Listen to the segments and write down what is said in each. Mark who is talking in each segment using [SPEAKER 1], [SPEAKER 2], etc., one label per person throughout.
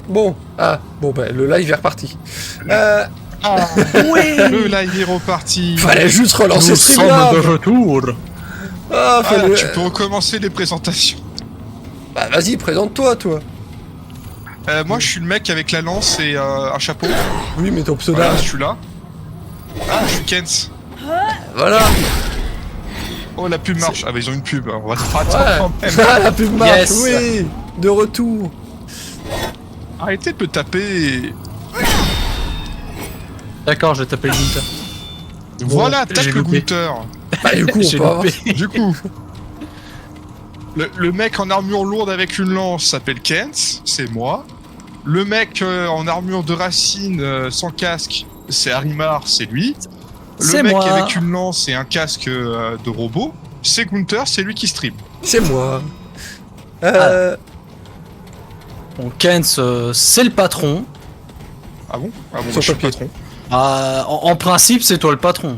[SPEAKER 1] Bon, bon bah le live est reparti.
[SPEAKER 2] Oui. Le live est reparti.
[SPEAKER 1] Fallait juste relancer
[SPEAKER 3] Nous
[SPEAKER 1] Streamlab.
[SPEAKER 3] sommes de retour.
[SPEAKER 1] Fallait...
[SPEAKER 2] tu peux recommencer les présentations.
[SPEAKER 1] Bah vas-y, présente-toi, toi.
[SPEAKER 2] Moi, je suis le mec avec la lance et un chapeau.
[SPEAKER 1] Oui, mais ton pseudo.
[SPEAKER 2] Voilà, je suis là. Je suis Kent.
[SPEAKER 1] Voilà.
[SPEAKER 2] Oh, la pub marche. Ah, bah ils ont une pub. On va se faire
[SPEAKER 1] Ouais.
[SPEAKER 2] quand même.
[SPEAKER 1] La pub marche,
[SPEAKER 3] Yes.
[SPEAKER 1] oui. De retour.
[SPEAKER 2] Arrêtez de me taper.
[SPEAKER 3] D'accord, je vais taper le Gunter.
[SPEAKER 2] Voilà,
[SPEAKER 3] j'ai
[SPEAKER 2] tape le
[SPEAKER 3] loupé.
[SPEAKER 2] Gunter.
[SPEAKER 1] Bah du coup, on
[SPEAKER 3] J'ai
[SPEAKER 1] peut avoir...
[SPEAKER 3] loupé.
[SPEAKER 2] Du coup, le mec en armure lourde avec une lance s'appelle Kent, c'est moi. Le mec en armure de racine sans casque, c'est Harimar, c'est lui.
[SPEAKER 3] C'est
[SPEAKER 2] Le mec
[SPEAKER 3] moi.
[SPEAKER 2] avec une lance et un casque de robot, c'est Gunther, c'est lui qui stream.
[SPEAKER 1] C'est moi.
[SPEAKER 3] Bon, Kens, c'est le patron.
[SPEAKER 2] Ah bon Ah bon,
[SPEAKER 1] Sur
[SPEAKER 2] bah, je suis le
[SPEAKER 1] papier.
[SPEAKER 2] patron.
[SPEAKER 3] En principe, c'est toi le patron.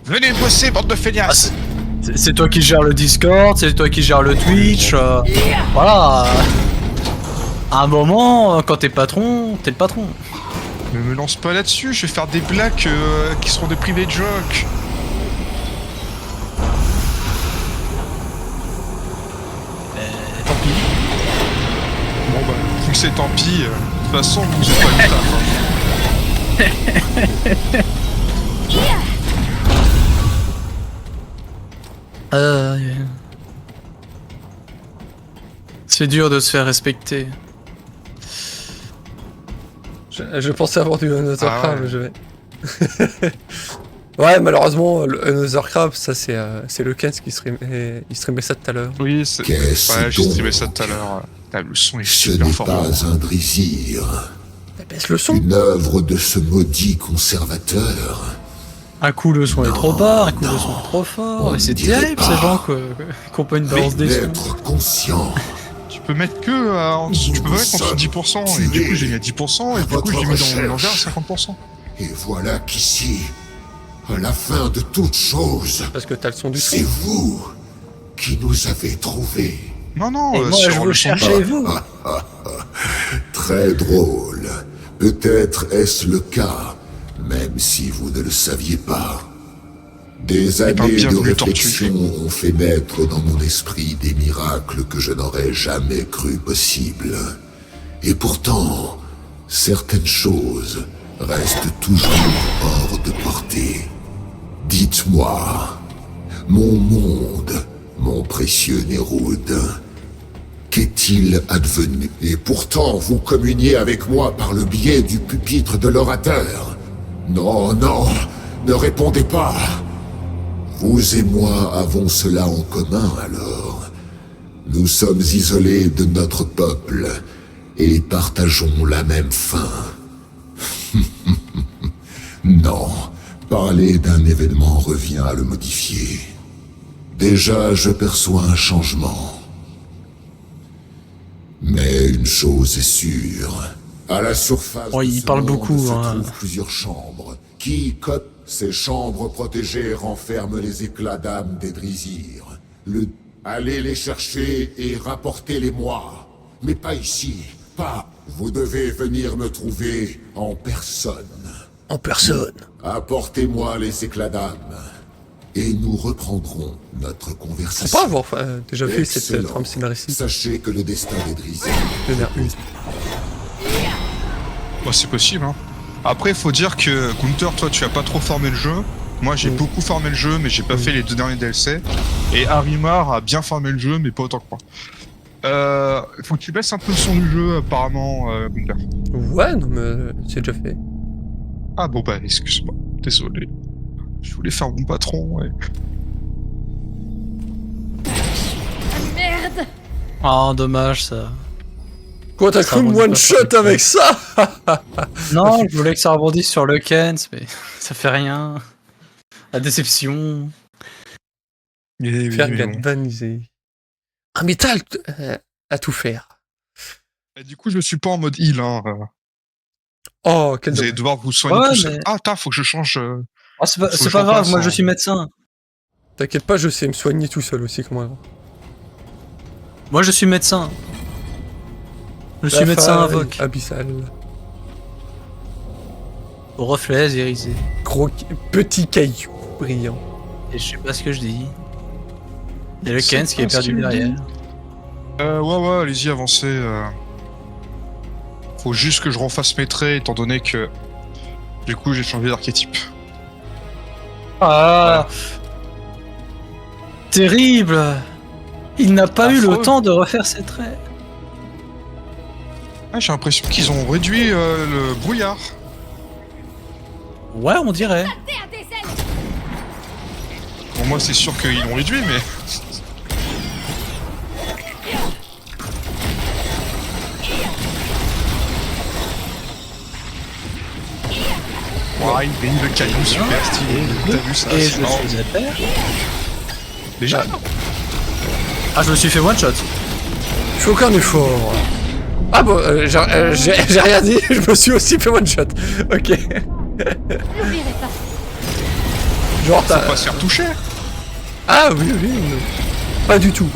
[SPEAKER 2] Venez bosser, bande de feignasses.
[SPEAKER 3] C'est toi qui gères le Discord, c'est toi qui gères le Twitch. Voilà. À un moment, quand t'es patron, t'es le patron.
[SPEAKER 2] Ne me lance pas là-dessus, je vais faire des blagues qui seront des private jokes.
[SPEAKER 3] Tant pis.
[SPEAKER 2] Bon bah, vu que c'est tant pis, de toute façon, vous êtes pas du taf.
[SPEAKER 3] C'est dur de se faire respecter.
[SPEAKER 1] Je pensais avoir du Another
[SPEAKER 2] Ah
[SPEAKER 1] Crab,
[SPEAKER 2] ouais.
[SPEAKER 1] mais je vais... Ouais, malheureusement, le Another Crab, ça c'est le Kens qui streamait, il streamait ça tout à l'heure.
[SPEAKER 2] Oui, c'est...
[SPEAKER 4] Qu'est-ce
[SPEAKER 2] Ouais, j'ai
[SPEAKER 4] donc
[SPEAKER 2] streamé ça tout à l'heure. Le son est
[SPEAKER 4] Ce
[SPEAKER 2] super
[SPEAKER 4] n'est
[SPEAKER 2] fort.
[SPEAKER 4] pas un Drizir,
[SPEAKER 1] Baisse le son.
[SPEAKER 4] une œuvre de ce maudit conservateur.
[SPEAKER 3] Un coup le son est trop bas, un coup le son est trop fort.
[SPEAKER 4] On
[SPEAKER 3] Et c'est
[SPEAKER 4] dirait
[SPEAKER 3] terrible
[SPEAKER 4] pas.
[SPEAKER 3] ces gens qui ont pas une balance des sons.
[SPEAKER 4] D'être conscient.
[SPEAKER 2] Tu peux mettre que en dessous, tu peux pas mettre en dessous de 10%, et du coup j'ai mis à 10%, et du coup j'ai mis dans mon mélangeur à 50%.
[SPEAKER 4] Et voilà qu'ici, à la fin de toute chose,
[SPEAKER 1] Parce que t'as le son du son.
[SPEAKER 4] c'est vous qui nous avez trouvés.
[SPEAKER 2] Non, non,
[SPEAKER 3] Et moi
[SPEAKER 2] sur
[SPEAKER 3] je
[SPEAKER 2] le
[SPEAKER 3] veux
[SPEAKER 2] son
[SPEAKER 3] chercher vous.
[SPEAKER 4] Très drôle. Peut-être est-ce le cas, même si vous ne le saviez pas. Des
[SPEAKER 2] ben,
[SPEAKER 4] années de
[SPEAKER 2] bienvenue,
[SPEAKER 4] réflexion ont fait naître dans mon esprit des miracles que je n'aurais jamais cru possibles. Et pourtant, certaines choses restent toujours hors de portée. Dites-moi, mon monde, mon précieux Néroud, qu'est-il advenu? Et pourtant, vous communiez avec moi par le biais du pupitre de l'orateur. Non, non, ne répondez pas. Vous et moi avons cela en commun, alors. Nous sommes isolés de notre peuple et partageons la même faim. Non, parler d'un événement revient à le modifier. Déjà, je perçois un changement. Mais une chose est sûre. À la surface
[SPEAKER 3] Oh,
[SPEAKER 4] de
[SPEAKER 3] il
[SPEAKER 4] ce
[SPEAKER 3] parle
[SPEAKER 4] monde
[SPEAKER 3] beaucoup,
[SPEAKER 4] se
[SPEAKER 3] hein.
[SPEAKER 4] trouvent plusieurs chambres. Qui cote ces chambres protégées renferment les éclats d'âme des Drizir. Allez les chercher et rapportez-les-moi. Mais pas ici. Pas. Vous devez venir me trouver en personne.
[SPEAKER 1] En personne.
[SPEAKER 4] Apportez-moi les éclats d'âme. Et nous reprendrons notre
[SPEAKER 1] Faut
[SPEAKER 4] conversation.
[SPEAKER 1] pas avoir déjà fait cette
[SPEAKER 4] Excellent.
[SPEAKER 1] trame scénaristique
[SPEAKER 4] Sachez que le destin des Drizir
[SPEAKER 1] de Ner'us.
[SPEAKER 2] Bah, c'est possible, hein. Après, faut dire que Gunther, toi, tu as pas trop formé le jeu. Moi, j'ai beaucoup formé le jeu, mais j'ai pas fait les 2 derniers DLC. Et Harimar a bien formé le jeu, mais pas autant que moi. Faut que tu baisses un peu le son du jeu, apparemment, Gunther.
[SPEAKER 1] Ouais, non mais c'est déjà fait.
[SPEAKER 2] Ah bon, bah, excuse-moi. Désolé. Je voulais faire mon patron, ouais.
[SPEAKER 5] Merde!
[SPEAKER 3] Ah, dommage ça.
[SPEAKER 1] Quoi, t'as
[SPEAKER 3] Ça
[SPEAKER 1] cru me
[SPEAKER 3] rebondit pas
[SPEAKER 1] one
[SPEAKER 3] sur
[SPEAKER 1] shot
[SPEAKER 3] le
[SPEAKER 1] avec ça?
[SPEAKER 3] Non, je voulais que ça rebondisse sur le Kens, mais ça fait rien. La déception.
[SPEAKER 1] Faire galvaniser. Ah mais t'as à tout faire.
[SPEAKER 2] Et du coup, je suis pas en mode heal, hein.
[SPEAKER 1] Oh, quel
[SPEAKER 2] Vous allez
[SPEAKER 1] dommage.
[SPEAKER 2] devoir vous soigner
[SPEAKER 3] Ouais,
[SPEAKER 2] tout seul.
[SPEAKER 3] mais-
[SPEAKER 2] Ah, faut que je change.
[SPEAKER 3] Ah, c'est pas,
[SPEAKER 2] Faut
[SPEAKER 3] c'est
[SPEAKER 2] que
[SPEAKER 3] pas
[SPEAKER 2] je
[SPEAKER 3] grave,
[SPEAKER 2] repasse
[SPEAKER 3] moi
[SPEAKER 2] en-
[SPEAKER 3] je suis médecin.
[SPEAKER 1] T'inquiète pas, je sais me soigner tout seul aussi, comment avant.
[SPEAKER 3] Moi je suis médecin. Je suis médecin invoque.
[SPEAKER 1] Abyssal.
[SPEAKER 3] Au reflet irisé.
[SPEAKER 1] Petit caillou brillant.
[SPEAKER 3] Et je sais pas ce que je dis. Il y a le
[SPEAKER 2] C'est
[SPEAKER 3] Kens qui est
[SPEAKER 2] pas ce
[SPEAKER 3] perdu
[SPEAKER 2] qu'il
[SPEAKER 3] derrière.
[SPEAKER 2] Ouais, allez-y, avancez. Faut juste que je refasse mes traits, étant donné que... Du coup, j'ai changé d'archétype.
[SPEAKER 3] Ah terrible. Il n'a pas eu le
[SPEAKER 2] Affreux.
[SPEAKER 3] temps de refaire ses traits.
[SPEAKER 2] Ah, j'ai l'impression qu'ils ont réduit le brouillard.
[SPEAKER 3] Ouais, on dirait.
[SPEAKER 2] Bon, moi, c'est sûr qu'ils l'ont réduit, mais... Ouais, il le caillou super stylé. T'as vu ça?
[SPEAKER 3] Et
[SPEAKER 2] c'est
[SPEAKER 3] je
[SPEAKER 2] marrant.
[SPEAKER 3] suis à terre.
[SPEAKER 2] Déjà?
[SPEAKER 3] Ah, je me suis fait one shot.
[SPEAKER 1] Je fais aucun effort. Ah bon, j'ai rien dit, je me suis aussi fait one shot. Ok.
[SPEAKER 5] N'oublierai pas.
[SPEAKER 1] Genre
[SPEAKER 2] Faut
[SPEAKER 1] t'as...
[SPEAKER 2] pas se faire toucher.
[SPEAKER 1] Ah oui, pas du tout.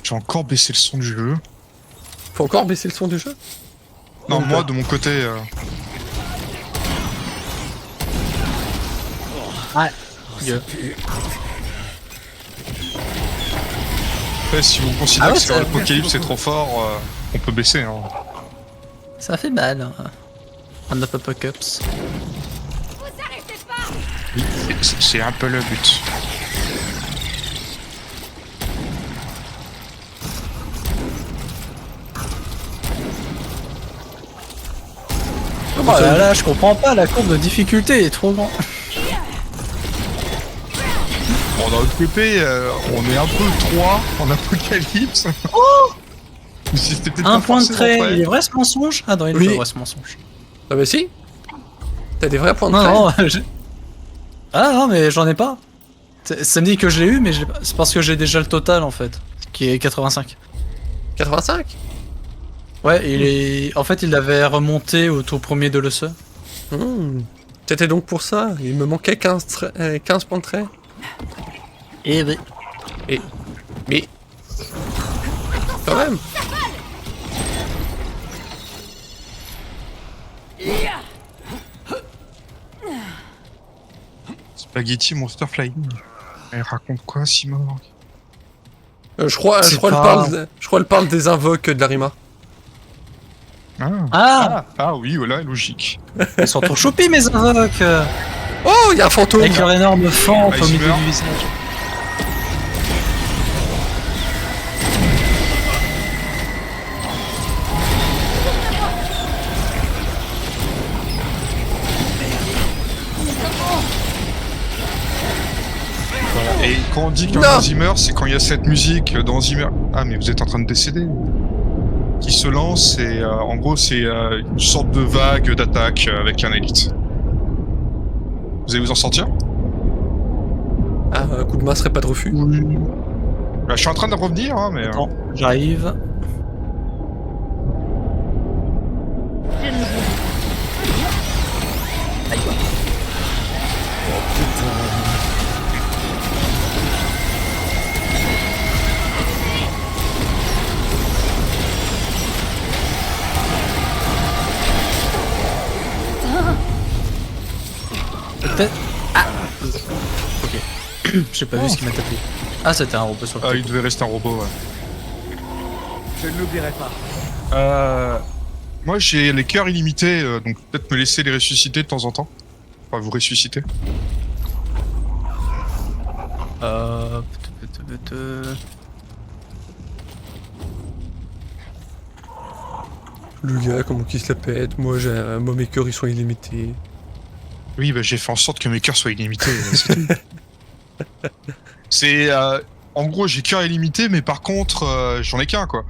[SPEAKER 2] J'ai encore baissé le son du jeu.
[SPEAKER 1] Faut encore baisser le son du jeu?
[SPEAKER 2] Non,
[SPEAKER 1] Ou
[SPEAKER 2] moi,
[SPEAKER 1] pas
[SPEAKER 2] de mon côté...
[SPEAKER 3] Ouais.
[SPEAKER 2] Après, si vous considérez
[SPEAKER 3] Ah ouais,
[SPEAKER 2] que sur
[SPEAKER 3] ça-
[SPEAKER 2] l'apocalypse c'est trop fort, on peut baisser. Hein.
[SPEAKER 3] Ça fait mal. Hein. On n'a pas Pocups.
[SPEAKER 5] Vous arrêtez pas.
[SPEAKER 2] C'est un peu le but.
[SPEAKER 3] Oh là là, je comprends pas, la courbe de difficulté est trop grande.
[SPEAKER 2] Bon, dans notre PP, on est un peu 3 en apocalypse. C'était peut-être
[SPEAKER 3] Un
[SPEAKER 2] pas
[SPEAKER 3] point de
[SPEAKER 2] forcément
[SPEAKER 3] trait,
[SPEAKER 2] vrai.
[SPEAKER 3] il est vrai ce mensonge? Ah non, il est
[SPEAKER 1] Oui.
[SPEAKER 3] pas vrai ce mensonge.
[SPEAKER 1] Ah bah si. T'as des vrais points de
[SPEAKER 3] Non,
[SPEAKER 1] trait.
[SPEAKER 3] non, ah non, mais j'en ai pas. Ça me dit que je l'ai eu, mais c'est parce que j'ai déjà le total en fait, qui est 85.
[SPEAKER 1] 85.
[SPEAKER 3] Ouais, il est. En fait, il l'avait remonté au tour premier de l'ESE.
[SPEAKER 1] C'était donc pour ça. Il me manquait 15 points de trait.
[SPEAKER 3] Et oui.
[SPEAKER 1] Mais... Quand même.
[SPEAKER 2] Spaghetti Monster Flying. Elle raconte quoi, Simon?
[SPEAKER 1] Je crois
[SPEAKER 3] C'est
[SPEAKER 1] elle parle des invoques de Larima.
[SPEAKER 3] Ah,
[SPEAKER 2] Oui, voilà, logique.
[SPEAKER 3] ils sont trop choupis mes invoques
[SPEAKER 1] Oh, il y a un fantôme.
[SPEAKER 3] avec leur énorme fente au milieu
[SPEAKER 2] Iceberg.
[SPEAKER 3] du visage.
[SPEAKER 2] Et quand on dit
[SPEAKER 1] Non.
[SPEAKER 2] qu'un Zimmer, c'est quand il y a cette musique dans Zimmer. Ah, mais vous êtes en train de décéder. Qui se lance et en gros, c'est une sorte de vague d'attaque avec un élite. Vous allez vous en sortir?
[SPEAKER 1] Ah, un coup de main serait pas de refus.
[SPEAKER 2] Là, je suis en train de revenir, hein, mais.
[SPEAKER 3] Attends, j'arrive.
[SPEAKER 5] Je ne vous
[SPEAKER 3] Peut-être. Ah ok. J'ai pas vu ce qui m'a tapé. Ah, c'était un robot sur le
[SPEAKER 2] Ah,
[SPEAKER 3] côté.
[SPEAKER 2] il devait rester un robot, ouais.
[SPEAKER 6] Je ne l'oublierai pas.
[SPEAKER 2] Moi, j'ai les cœurs illimités, donc peut-être me laisser les ressusciter de temps en temps. Enfin, vous ressusciter.
[SPEAKER 1] Le gars, comment qu'il se la pète. Moi, moi, mes cœurs, ils sont illimités.
[SPEAKER 2] Oui, bah, j'ai fait en sorte que mes cœurs soient illimités. C'est tout. C'est. En gros, j'ai cœur illimité, mais par contre, j'en ai qu'un, quoi.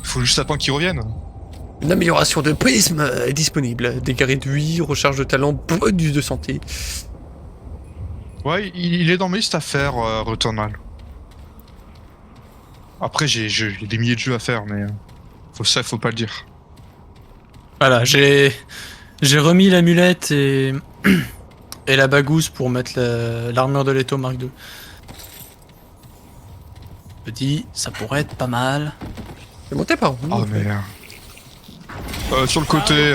[SPEAKER 2] Faut juste attendre qu'ils reviennent.
[SPEAKER 1] Une amélioration de prisme est disponible. Dégâts réduits, recharge de talent, bonus de santé.
[SPEAKER 2] Ouais, il est dans mes listes à faire, Returnal. Après, j'ai des milliers de jeux à faire, mais. Faut pas le dire.
[SPEAKER 3] Voilà, j'ai remis l'amulette et la bagousse pour mettre l'armure de Leto Mark II.
[SPEAKER 1] Peut-être. Ah,
[SPEAKER 3] Peut-être. Ah, ok.
[SPEAKER 1] peut-être.
[SPEAKER 3] Je sais pas vu ce qui m'a tapé. Ah, c'était un robot sur le côté.
[SPEAKER 1] Ah,
[SPEAKER 3] Ah, c'était un robot sur le côté.
[SPEAKER 2] Et quand on dit qu'un Zimmer, c'est quand il y a cette musique dans Zimmer. Ah, mais vous êtes en train de décéder. Qui se lance et en gros, c'est une sorte de vague d'attaque avec un élite. Vous allez vous en sortir?
[SPEAKER 3] me dis, ça pourrait être pas mal.
[SPEAKER 1] C'est monté par où?
[SPEAKER 2] Oh merde. Sur le côté,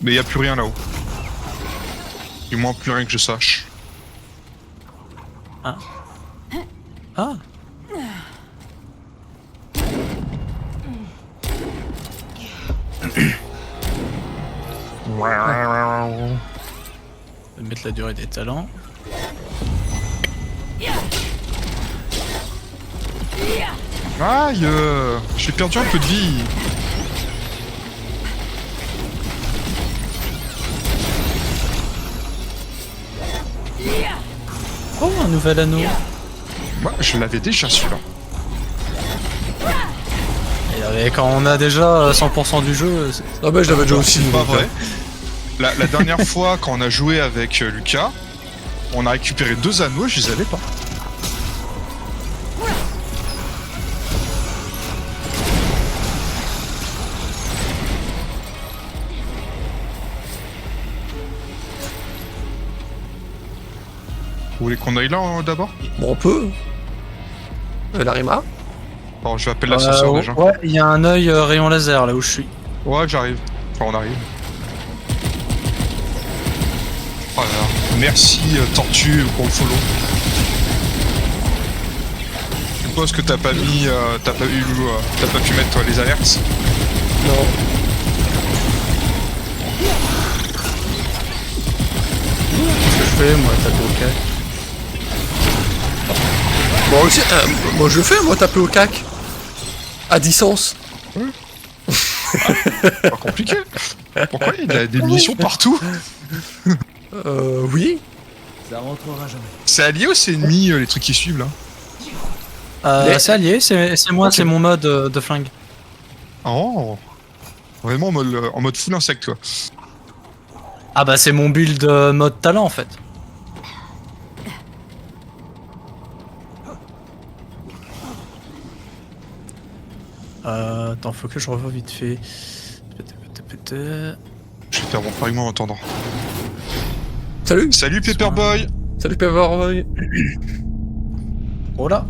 [SPEAKER 2] mais y a plus rien là-haut. Du moins plus rien que je sache.
[SPEAKER 3] Ah. Je vais mettre la durée des talents.
[SPEAKER 2] Aïe, j'ai perdu un peu de vie.
[SPEAKER 3] Oh, un nouvel anneau.
[SPEAKER 2] Moi, je l'avais déjà celui-là.
[SPEAKER 3] Et quand on a déjà 100% du jeu,
[SPEAKER 1] Ah bah je l'avais déjà aussi.
[SPEAKER 2] C'est pas
[SPEAKER 1] donc,
[SPEAKER 2] vrai. La dernière fois, quand on a joué avec Lucas, on a récupéré 2 anneaux, je les avais pas. Vous voulez qu'on aille là d'abord?
[SPEAKER 1] Bon, on peut. Larima.
[SPEAKER 2] Alors, je vais appeler l'ascenseur déjà.
[SPEAKER 3] ouais, il y a un œil rayon laser là où je suis.
[SPEAKER 2] Ouais, j'arrive. Enfin, on arrive. Oh là là. Merci Tortue pour le follow. Je suppose que t'as pas mis, t'as pas pu mettre les alertes.
[SPEAKER 1] Non.
[SPEAKER 3] Qu'est-ce que je fais moi, taper au cac?
[SPEAKER 1] Moi aussi, moi je fais, moi taper au cac. À distance.
[SPEAKER 2] Pas compliqué. Pourquoi il y a des munitions partout?
[SPEAKER 1] Oui.
[SPEAKER 6] Ça rentrera jamais.
[SPEAKER 2] C'est allié ou c'est ennemi les trucs qui suivent là?
[SPEAKER 3] C'est allié, c'est moi,
[SPEAKER 2] Ok.
[SPEAKER 3] c'est mon mode de flingue.
[SPEAKER 2] Oh. Vraiment en mode full insecte quoi.
[SPEAKER 3] Ah bah c'est mon build mode talent en fait. Attends, faut que je revoie vite fait.
[SPEAKER 2] Je vais faire mon pariement en attendant.
[SPEAKER 1] Salut.
[SPEAKER 2] Salut Paperboy.
[SPEAKER 1] Salut Paperboy.
[SPEAKER 3] Oh là.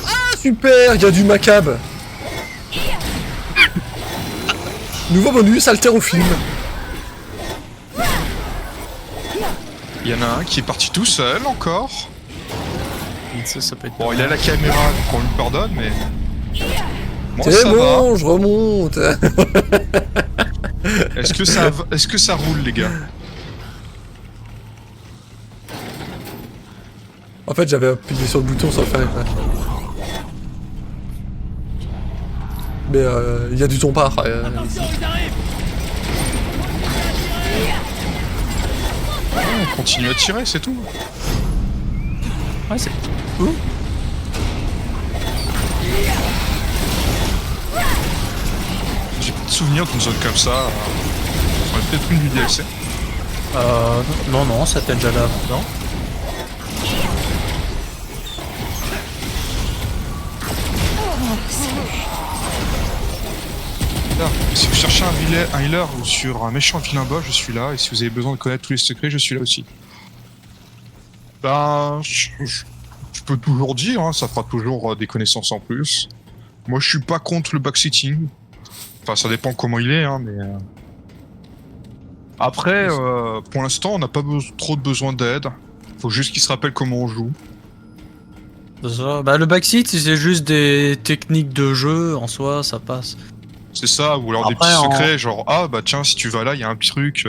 [SPEAKER 1] Ah super, il y a du macabre. Nouveau bonus, haltérophile.
[SPEAKER 2] Il y en a un qui est parti tout seul encore.
[SPEAKER 3] Ça peut être
[SPEAKER 2] Bon, il a la caméra, donc on lui pardonne, mais... Bon,
[SPEAKER 1] C'est
[SPEAKER 2] ça
[SPEAKER 1] bon, je remonte.
[SPEAKER 2] va. Est-ce que ça roule, les gars?
[SPEAKER 1] En fait, j'avais appuyé sur le bouton sans le faire exprès. Mais il y a du ton part. Ici.
[SPEAKER 2] On continue à tirer, c'est tout.
[SPEAKER 3] Ouais, c'est.
[SPEAKER 2] J'ai pas de souvenir d'une zone comme ça. On aurait peut-être une du DLC.
[SPEAKER 3] Non, ça t'est déjà là avant, non?
[SPEAKER 2] Là, si vous cherchez un healer ou sur un méchant vilain boss, je suis là. Et si vous avez besoin de connaître tous les secrets, je suis là aussi. Ben, je peux toujours dire, hein, ça fera toujours des connaissances en plus. Moi, je suis pas contre le backseating. Enfin, ça dépend comment il est, hein, mais... Après, pour l'instant, on n'a pas trop de besoin d'aide. Faut juste qu'il se rappelle comment on joue.
[SPEAKER 3] Ça, bah, le backseat, si c'est juste des techniques de jeu, en soi, ça passe.
[SPEAKER 2] C'est ça, ou alors des
[SPEAKER 3] Après,
[SPEAKER 2] petits secrets, genre, ah bah tiens, si tu vas là, il y a un petit truc...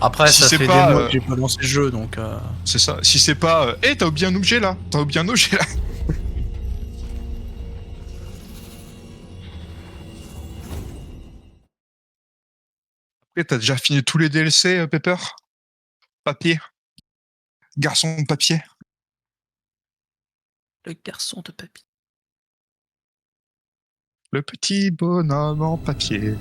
[SPEAKER 3] Après,
[SPEAKER 2] Si
[SPEAKER 3] ça
[SPEAKER 2] c'est
[SPEAKER 3] fait
[SPEAKER 2] pas,
[SPEAKER 3] des mois que j'ai pas lancé le jeu, donc...
[SPEAKER 2] C'est ça. Si c'est pas, hé, t'as oublié un objet là. T'as oublié un objet là. Après, t'as déjà fini tous les DLC, Pepper? Papier. Garçon de papier.
[SPEAKER 3] Le garçon de papy.
[SPEAKER 2] Le petit bonhomme en papier.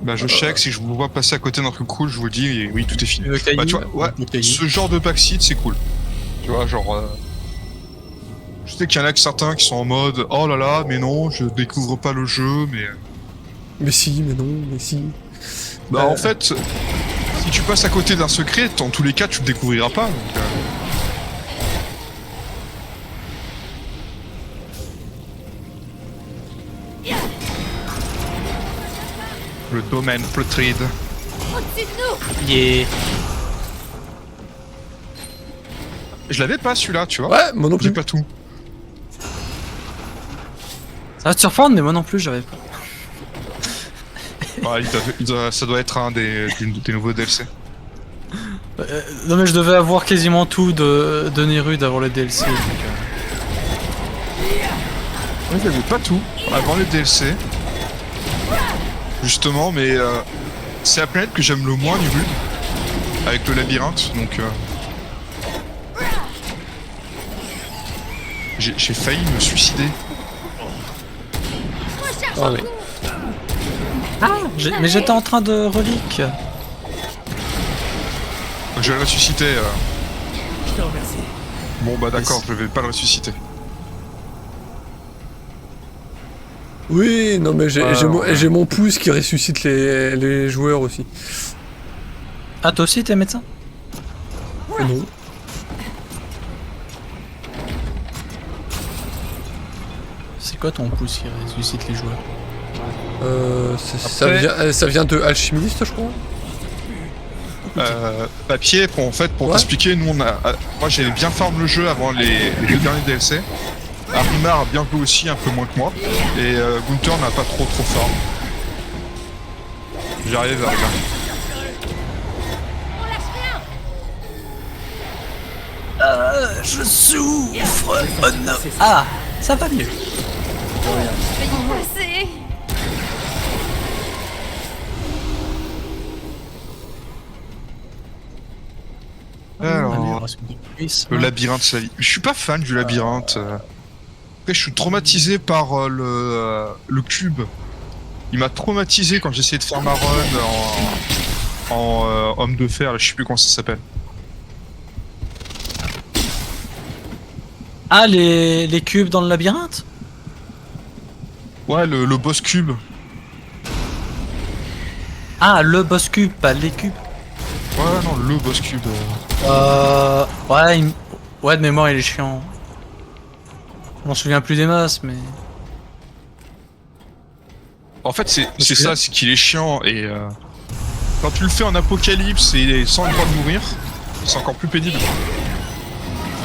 [SPEAKER 2] Bah je check, si je vous vois passer à côté d'un truc cool, je vous dis, et oui, tout est fini.
[SPEAKER 3] Le caillou,
[SPEAKER 2] Bah tu vois, ouais,
[SPEAKER 3] le caillou.
[SPEAKER 2] ce genre de backseat, c'est cool. Tu vois, genre... Je sais qu'il y en a que certains qui sont en mode, oh là là, mais non, je découvre pas le jeu, mais...
[SPEAKER 1] Mais si, mais non, mais si.
[SPEAKER 2] Bah en fait, si tu passes à côté d'un secret, dans tous les cas tu le découvriras pas. Donc, Le domaine Pleutride.
[SPEAKER 5] Au-dessus de nous.
[SPEAKER 3] Yeah.
[SPEAKER 2] Je l'avais pas celui-là, tu vois.
[SPEAKER 1] Ouais, moi non
[SPEAKER 2] J'ai
[SPEAKER 1] plus.
[SPEAKER 2] pas tout.
[SPEAKER 3] Ça va te surprendre, mais moi non plus, j'avais pas.
[SPEAKER 2] Ouais, ça doit être un des nouveaux DLC.
[SPEAKER 3] Non, mais je devais avoir quasiment tout de Nerud avant le DLC. Donc,
[SPEAKER 2] Ouais, j'avais pas tout avant les DLC. Justement, mais c'est la planète que j'aime le moins du build. Avec le labyrinthe, donc... J'ai failli me suicider.
[SPEAKER 1] Ah, mais...
[SPEAKER 3] mais j'étais en train de relique.
[SPEAKER 2] Donc je vais le ressusciter.
[SPEAKER 6] Je te remercie.
[SPEAKER 2] Bon bah d'accord, je vais pas le ressusciter.
[SPEAKER 1] Oui, non mais j'ai
[SPEAKER 2] Ouais.
[SPEAKER 1] j'ai mon pouce qui ressuscite les joueurs aussi.
[SPEAKER 3] Ah, toi aussi, t'es médecin?
[SPEAKER 1] Non.
[SPEAKER 3] C'est quoi ton pouce qui ressuscite les joueurs?
[SPEAKER 1] Ça vient de Alchimiste, je crois.
[SPEAKER 2] Papier, pour
[SPEAKER 1] Ouais.
[SPEAKER 2] t'expliquer, nous on a... moi j'ai bien farm le jeu avant les deux derniers DLC. Arimar a bien joué aussi, un peu moins que moi. Et Gunther n'a pas trop farm. J'arrive à regarder.
[SPEAKER 5] On lâche rien.
[SPEAKER 3] Je souffre. Oh non. Ah, ça va mieux.
[SPEAKER 5] Je vais y passer.
[SPEAKER 2] Alors,
[SPEAKER 3] Amélioration du puissance.
[SPEAKER 2] le labyrinthe, c'est la vie. Je suis pas fan du labyrinthe. Après, je suis traumatisé par le cube. Il m'a traumatisé quand j'essayais de faire ma run en homme de fer, je sais plus comment ça s'appelle.
[SPEAKER 3] Ah, les cubes dans le labyrinthe?
[SPEAKER 2] Ouais, le boss cube.
[SPEAKER 3] Ah, le boss cube, pas les cubes.
[SPEAKER 2] Ouais, non, le boss cube.
[SPEAKER 3] Ouais, ouais, de mémoire, il est chiant. Je m'en souviens plus des masses, mais...
[SPEAKER 2] En fait, c'est ça, c'est qu'il est chiant et quand tu le fais en apocalypse et sans le droit de mourir, c'est encore plus pénible.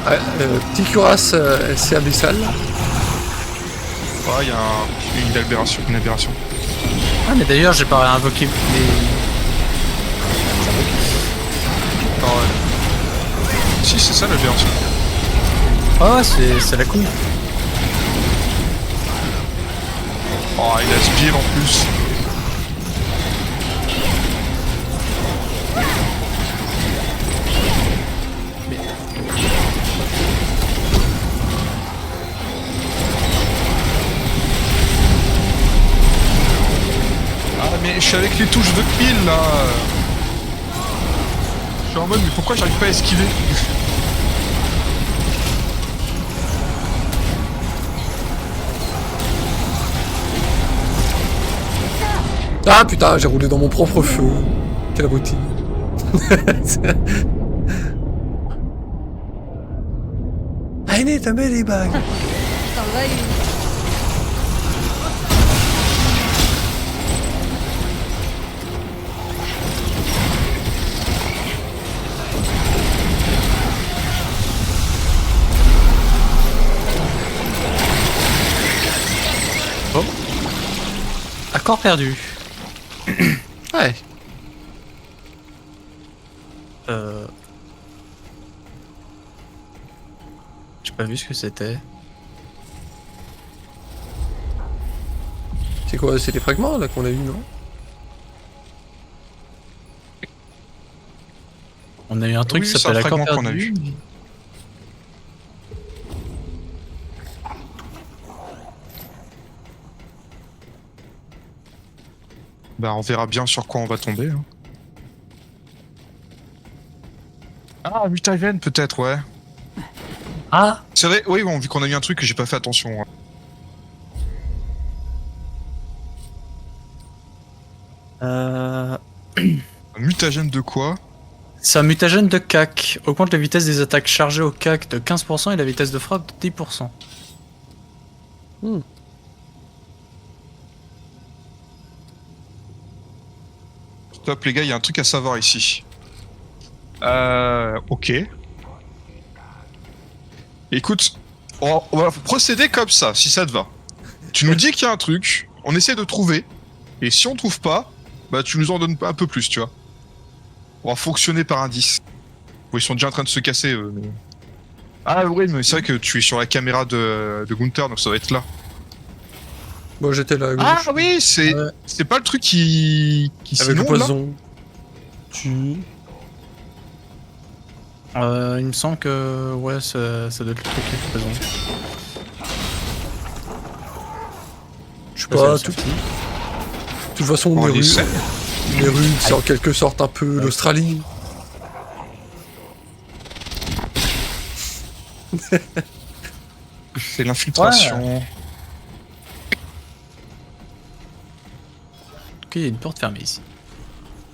[SPEAKER 1] Ouais, petit cuirasse, c'est abyssal.
[SPEAKER 2] Ouais, il y a une aberration.
[SPEAKER 3] Ah, mais d'ailleurs, j'ai pas invoqué les...
[SPEAKER 2] Ah ouais. Si, c'est ça l'aberration.
[SPEAKER 3] Ah ouais, c'est la couille.
[SPEAKER 2] Oh, il a sbire en plus. Ah mais je suis avec les touches de pile là. Je suis en mode mais pourquoi j'arrive pas à esquiver?
[SPEAKER 1] Ah putain, j'ai roulé dans mon propre feu. Quelle routine. I need a belly bag.
[SPEAKER 5] T'en vas une.
[SPEAKER 3] Accord perdu.
[SPEAKER 1] Ouais.
[SPEAKER 3] J'ai pas vu ce que c'était.
[SPEAKER 1] C'est quoi? C'est les fragments là qu'on a eu, non?
[SPEAKER 3] On a eu un truc
[SPEAKER 2] Oui,
[SPEAKER 3] qui
[SPEAKER 2] c'est un
[SPEAKER 3] s'appelle accord
[SPEAKER 2] fragment qu'on a
[SPEAKER 3] perdu.
[SPEAKER 2] eu. Bah on verra bien sur quoi on va tomber. Hein. Ah, Mutaven peut-être, ouais.
[SPEAKER 3] Ah,
[SPEAKER 2] C'est vrai, oui, bon, vu qu'on a eu un truc que j'ai pas fait attention. Ouais.
[SPEAKER 3] Euh...
[SPEAKER 2] Un mutagène de quoi?
[SPEAKER 3] C'est un mutagène de CAC. Augmente la vitesse des attaques chargées au CAC de 15% et la vitesse de frappe de 10%.
[SPEAKER 2] Stop les gars, il y a un truc à savoir ici. Ok. Écoute, on va procéder comme ça, si ça te va. Tu nous dis qu'il y a un truc, on essaie de trouver, et si on trouve pas, bah tu nous en donnes un peu plus, tu vois. On va fonctionner par indice. Bon, ils sont déjà en train de se casser, eux. Mais... Ah oui, mais c'est vrai que tu es sur la caméra de Gunther, donc ça va être là.
[SPEAKER 1] Moi j'étais là à gauche.
[SPEAKER 2] Ah oui, c'est
[SPEAKER 3] Ouais.
[SPEAKER 2] c'est pas le truc qui
[SPEAKER 1] Avec le
[SPEAKER 2] s'inonde, là.
[SPEAKER 1] poison. Tu.
[SPEAKER 3] Il me semble que ouais, ça doit être le truc qui est présent.
[SPEAKER 1] Je sais
[SPEAKER 3] Ouais,
[SPEAKER 1] pas,
[SPEAKER 3] c'est
[SPEAKER 1] tout.
[SPEAKER 3] ça.
[SPEAKER 1] De toute façon,
[SPEAKER 2] Oh,
[SPEAKER 1] les
[SPEAKER 2] les
[SPEAKER 1] rues,
[SPEAKER 2] scènes.
[SPEAKER 1] c'est en quelque sorte un peu l'Australie.
[SPEAKER 2] C'est l'infiltration.
[SPEAKER 3] Ok, il y a une porte fermée ici.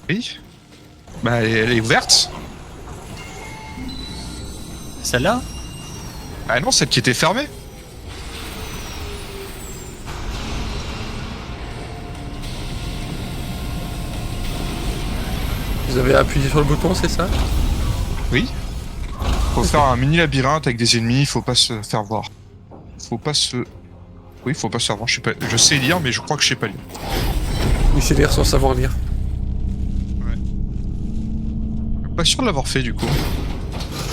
[SPEAKER 2] Oui. Bah elle est ouverte.
[SPEAKER 3] Celle-là?
[SPEAKER 2] Ah non, celle qui était fermée.
[SPEAKER 1] Vous avez appuyé sur le bouton, c'est ça?
[SPEAKER 2] Oui. Faut faire un mini labyrinthe avec des ennemis, faut pas se faire voir. Faut pas se... Oui, faut pas se faire voir, je sais lire, mais je crois que je sais pas lire.
[SPEAKER 1] Il sait lire sans savoir lire.
[SPEAKER 2] Pas sûr de l'avoir fait du coup.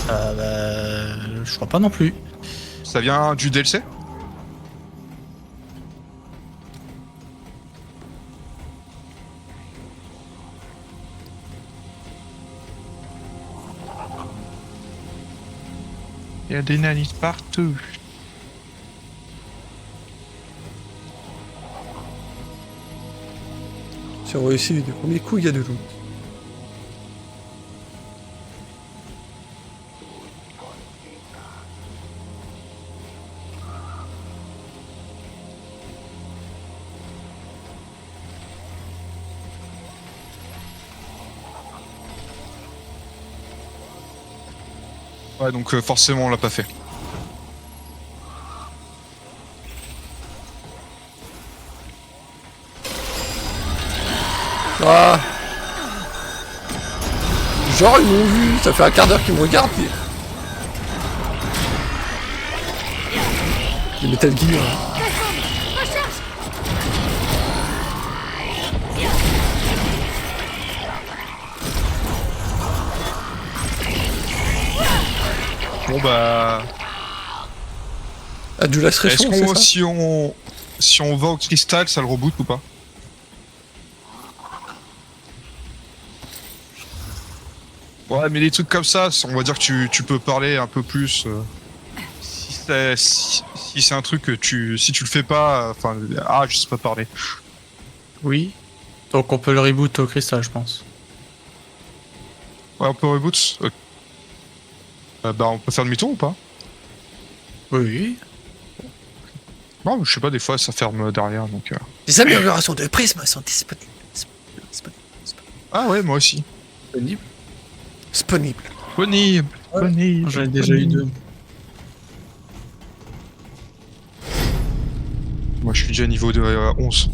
[SPEAKER 3] Je crois pas non plus.
[SPEAKER 2] Ça vient du DLC? Il y a des nanites partout.
[SPEAKER 1] Si on réussit du premier coup, il y a de loot.
[SPEAKER 2] Ouais, donc forcément on l'a pas fait.
[SPEAKER 1] Ah! Genre, ils m'ont vu, ça fait un quart d'heure qu'ils me regardent. Les Metal Gear.
[SPEAKER 2] Bon bah...
[SPEAKER 1] Ah, du
[SPEAKER 2] Est-ce
[SPEAKER 1] lacération, c'est
[SPEAKER 2] qu'on...
[SPEAKER 1] ça?
[SPEAKER 2] Si on va au cristal, ça le reboot ou pas? Ouais, mais des trucs comme ça, on va dire que tu peux parler un peu plus. Si c'est un truc que si tu le fais pas, enfin, je sais pas parler.
[SPEAKER 3] Oui. Donc on peut le reboot au cristal, je pense.
[SPEAKER 2] Ouais, on peut reboot. Ok. Bah, on peut faire demi-tour ou pas?
[SPEAKER 3] Oui.
[SPEAKER 2] Non, je sais pas, des fois ça ferme derrière donc.
[SPEAKER 1] Les améliorations de prisme sont disponibles.
[SPEAKER 2] Ah ouais, moi aussi.
[SPEAKER 3] Disponible.
[SPEAKER 1] Disponibles.
[SPEAKER 2] Disponible.
[SPEAKER 3] J'en ai déjà eu deux.
[SPEAKER 2] Moi, je suis déjà niveau de 11.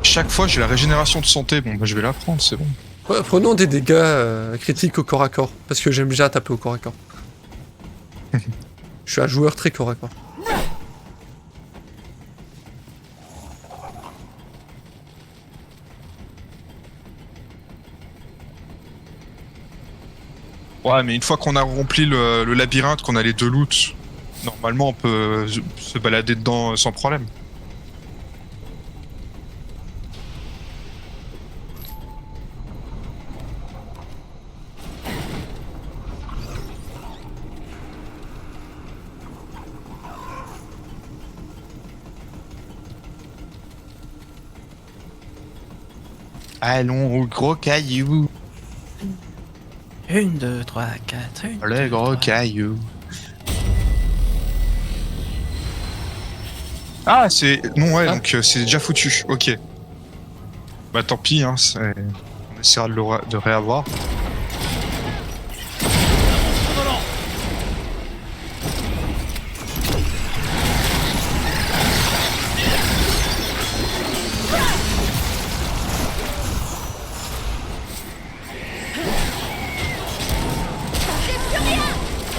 [SPEAKER 2] Chaque fois, j'ai la régénération de santé. Bon, bah, je vais la prendre, c'est bon.
[SPEAKER 1] Ouais, prenons des dégâts critiques au corps à corps, parce que j'aime bien taper au corps à corps. Je suis un joueur très corps à corps.
[SPEAKER 2] Ouais, mais une fois qu'on a rempli le labyrinthe, qu'on a les deux loots, normalement, on peut se balader dedans sans problème. Allons au gros caillou.
[SPEAKER 3] 1, 2, 3, 4.
[SPEAKER 2] Le gros caillou. Ah, c'est... Non, ouais,
[SPEAKER 1] Ah.
[SPEAKER 2] donc c'est déjà foutu. Ok. Bah tant pis, hein, on essaiera de réavoir.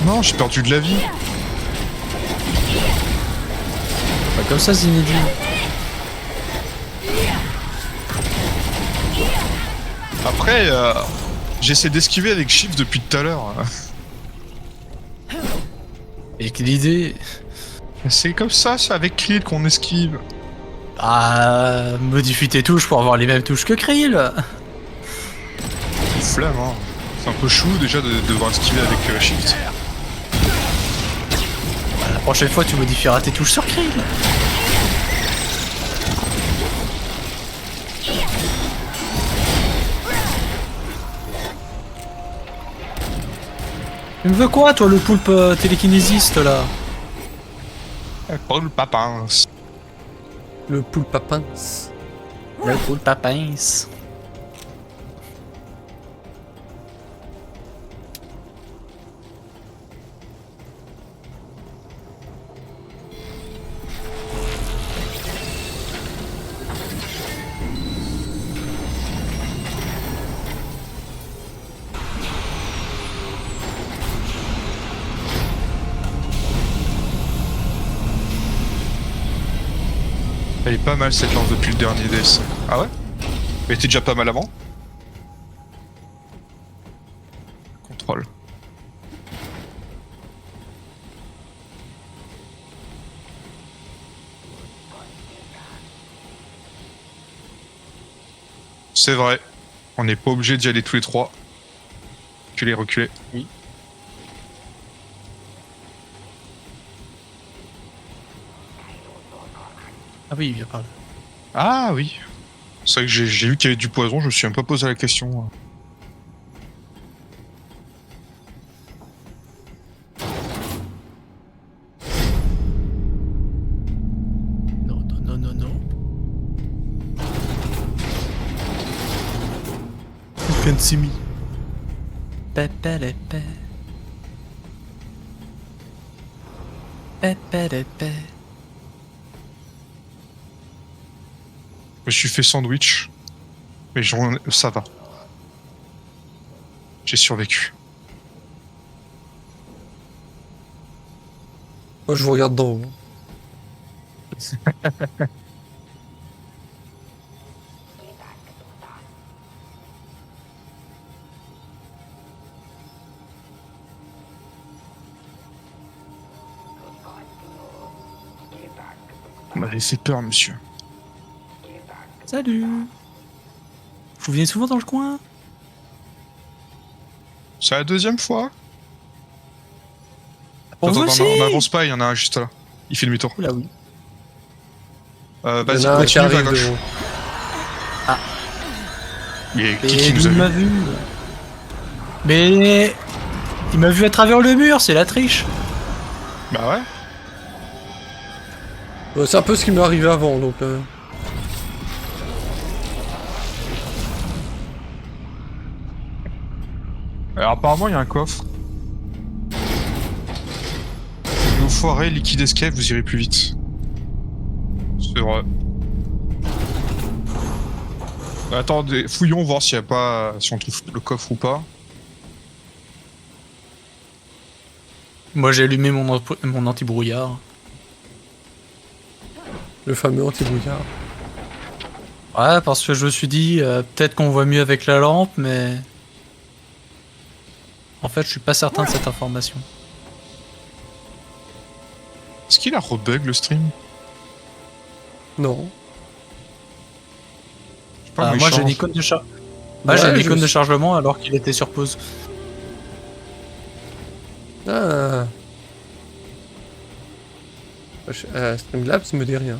[SPEAKER 2] Non, j'ai perdu de la vie.
[SPEAKER 3] Bah, comme ça, Zinedine.
[SPEAKER 2] Après, j'essaie d'esquiver avec Shift depuis tout à l'heure.
[SPEAKER 3] Et que l'idée.
[SPEAKER 2] C'est comme ça, c'est avec Krill qu'on esquive.
[SPEAKER 3] Ah, modifie tes touches pour avoir les mêmes touches que Krill.
[SPEAKER 2] Flemme, hein. C'est un peu chou déjà de devoir esquiver avec Shift.
[SPEAKER 3] Bah, la prochaine fois, tu modifieras tes touches sur Krill. Tu me veux quoi, toi, le poulpe télékinésiste, là?
[SPEAKER 2] Paul Papin.
[SPEAKER 1] Le poulpe à pince.
[SPEAKER 3] Le poulpe à pince.
[SPEAKER 2] Elle est pas mal cette lance depuis le dernier DLC. Ah ouais? Elle était déjà pas mal avant? Contrôle. C'est vrai. On n'est pas obligé d'y aller tous les trois. Reculer, reculer. Oui.
[SPEAKER 3] Ah oui, il vient par là.
[SPEAKER 2] Ah oui. C'est vrai que j'ai vu qu'il y avait du poison, je me suis même pas posé la question.
[SPEAKER 3] Non, non, non, non, non. You can see me. Pépélépé. Pépélépé.
[SPEAKER 2] Je me suis fait sandwich. Mais ça va. J'ai survécu.
[SPEAKER 1] Moi, je vous regarde d'en haut.
[SPEAKER 2] Vous m'avez fait peur, monsieur.
[SPEAKER 3] Salut. Vous venez souvent dans le coin?
[SPEAKER 2] C'est la deuxième fois.
[SPEAKER 3] On
[SPEAKER 2] Attends,
[SPEAKER 3] vous
[SPEAKER 2] attends,
[SPEAKER 3] aussi.
[SPEAKER 2] on n'avance pas, il y en a un juste là. Il fait demi-tour.
[SPEAKER 3] Oula oui.
[SPEAKER 1] Il y en
[SPEAKER 2] Vas-y,
[SPEAKER 1] a un qui
[SPEAKER 2] continue vers
[SPEAKER 1] arrive
[SPEAKER 2] gauche.
[SPEAKER 1] devant.
[SPEAKER 2] Mais
[SPEAKER 3] Et
[SPEAKER 2] qui nous a
[SPEAKER 3] il
[SPEAKER 2] vu?
[SPEAKER 3] m'a vu. Mais il m'a vu à travers le mur, c'est la triche.
[SPEAKER 2] Bah ouais.
[SPEAKER 1] C'est un peu ce qui m'est arrivé avant, donc...
[SPEAKER 2] Alors apparemment il y a un coffre. Vous foirez liquide escape, vous irez plus vite. C'est vrai. Attendez, fouillons voir s'il y a pas, si on trouve le coffre ou pas.
[SPEAKER 3] Moi j'ai allumé mon anti-brouillard.
[SPEAKER 1] Le fameux anti-brouillard.
[SPEAKER 3] Ouais, parce que je me suis dit, peut-être qu'on voit mieux avec la lampe, mais... En fait, je suis pas certain de cette information.
[SPEAKER 2] Est-ce qu'il a rebug le stream?
[SPEAKER 1] Non.
[SPEAKER 2] Je sais pas, il
[SPEAKER 3] Moi j'ai
[SPEAKER 2] change.
[SPEAKER 3] une icône de charge.
[SPEAKER 1] Ouais,
[SPEAKER 3] j'ai une
[SPEAKER 1] je
[SPEAKER 3] icône
[SPEAKER 1] me
[SPEAKER 3] de
[SPEAKER 1] suis-
[SPEAKER 3] chargement alors qu'il était sur pause.
[SPEAKER 1] Ah. Streamlabs me dit rien.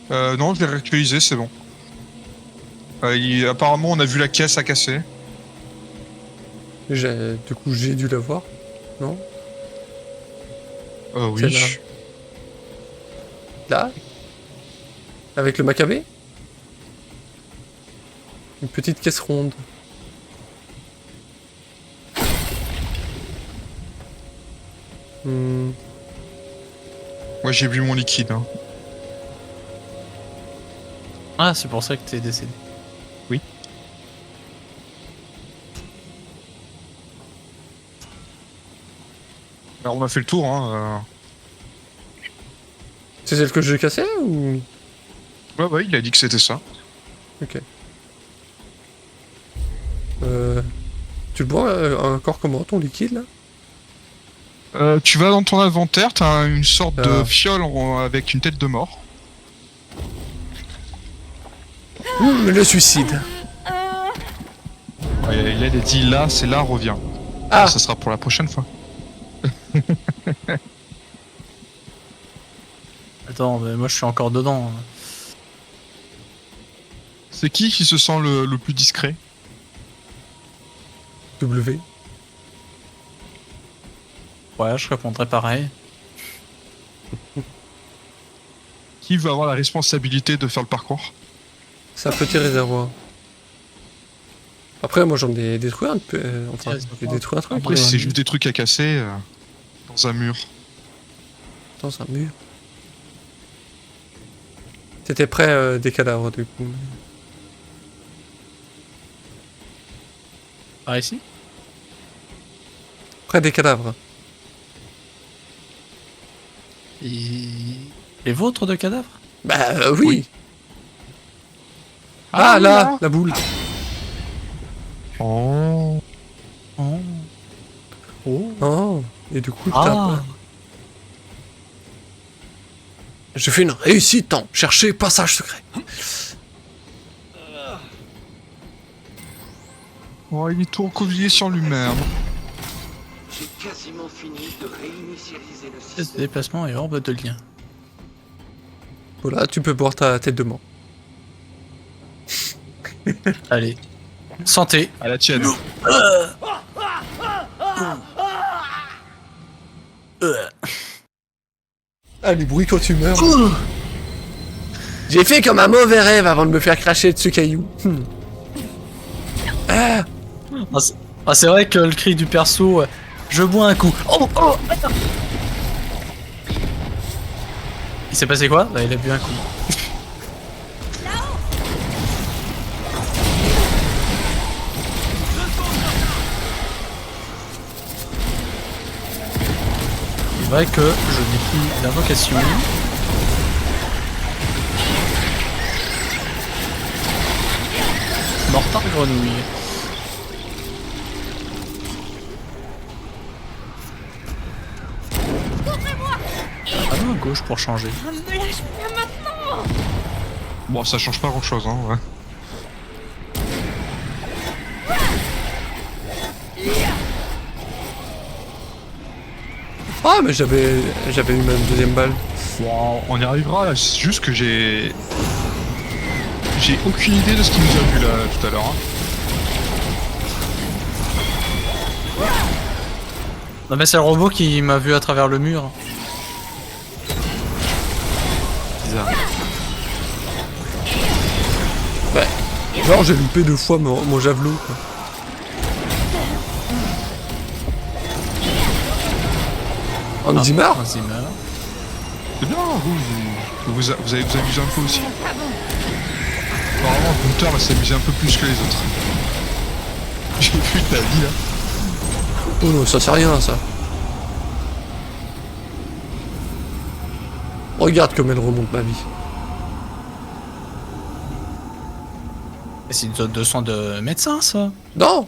[SPEAKER 2] Non, je l'ai réactualisé, c'est bon. Apparemment, on a vu la caisse à casser.
[SPEAKER 1] Du coup, j'ai dû l'avoir. Non?
[SPEAKER 2] Oui.
[SPEAKER 1] Celle-là. Là? Avec le macabé? Une petite caisse ronde. Hmm.
[SPEAKER 2] Moi j'ai bu mon liquide. Hein.
[SPEAKER 3] Ah, c'est pour ça que t'es décédé.
[SPEAKER 2] Alors on a fait le tour. Hein.
[SPEAKER 1] C'est celle que j'ai cassée ou...
[SPEAKER 2] Ouais, il a dit que c'était ça.
[SPEAKER 1] Ok. Tu le bois encore comment ton liquide là?
[SPEAKER 2] Tu vas dans ton inventaire, t'as une sorte
[SPEAKER 1] Ah.
[SPEAKER 2] de fiole avec une tête de mort.
[SPEAKER 1] Le suicide.
[SPEAKER 2] Ouais, il a dit là, c'est là, reviens.
[SPEAKER 1] Ah.
[SPEAKER 2] Ça sera pour la prochaine fois.
[SPEAKER 3] Attends, mais moi je suis encore dedans.
[SPEAKER 2] C'est qui se sent le plus discret?
[SPEAKER 1] W.
[SPEAKER 3] Ouais, je répondrai pareil.
[SPEAKER 2] Qui veut avoir la responsabilité de faire le parcours?
[SPEAKER 1] C'est un petit réservoir. Après, moi j'en ai détruit un peu. Enfin, j'ai détruit un truc.
[SPEAKER 2] Après, si c'est juste des trucs à casser dans un mur.
[SPEAKER 1] Dans un mur. T'étais près des cadavres du coup.
[SPEAKER 3] Par ici?
[SPEAKER 1] Près des cadavres.
[SPEAKER 3] Les vôtres de cadavres?
[SPEAKER 1] Bah oui.
[SPEAKER 2] Oui.
[SPEAKER 1] Ah,
[SPEAKER 2] Ah,
[SPEAKER 1] là,
[SPEAKER 2] là.
[SPEAKER 1] la boule.
[SPEAKER 2] Oh.
[SPEAKER 3] Oh.
[SPEAKER 1] Oh. Et du coup,
[SPEAKER 3] Ah.
[SPEAKER 1] je fais une réussite en chercher passage secret.
[SPEAKER 2] Oh, il est tout recroquevillé sur lui-même.
[SPEAKER 7] J'ai quasiment fini de réinitialiser le
[SPEAKER 3] Pièce de
[SPEAKER 7] système.
[SPEAKER 3] déplacement et orbe de lien.
[SPEAKER 1] Voilà, tu peux boire ta tête de mort.
[SPEAKER 3] Allez. Santé.
[SPEAKER 2] À la tienne.
[SPEAKER 1] Ah, les bruits quand tu meurs. J'ai fait comme un mauvais rêve avant de me faire cracher dessus caillou. Ah,
[SPEAKER 3] C'est vrai que le cri du perso, je bois un coup. Oh, oh. Il s'est passé quoi? Bah il a bu un coup. C'est vrai que je n'ai plus d'invocation. Mortar grenouille. Ah non, à gauche pour changer.
[SPEAKER 5] Me lâche pas maintenant.
[SPEAKER 2] Bon, ça change pas grand-chose, hein. Ouais.
[SPEAKER 1] ah mais j'avais eu ma deuxième balle.
[SPEAKER 2] Bon, on y arrivera, là. C'est juste que j'ai aucune idée de ce qu'il nous a vu là tout à l'heure. Hein.
[SPEAKER 3] Non mais c'est le robot qui m'a vu à travers le mur. Bizarre.
[SPEAKER 1] Genre j'ai loupé 2 fois mon javelot quoi. Andy Mar
[SPEAKER 3] Un Zimmer.
[SPEAKER 2] C'est bien, vous allez vous amuser un peu aussi. Apparemment, Gunther va s'amuser un peu plus que les autres. J'ai vu ta vie là.
[SPEAKER 1] Oh non, ça c'est rien ça. Regarde comme elle remonte ma vie.
[SPEAKER 3] C'est une zone de soins de médecin ça.
[SPEAKER 1] Non.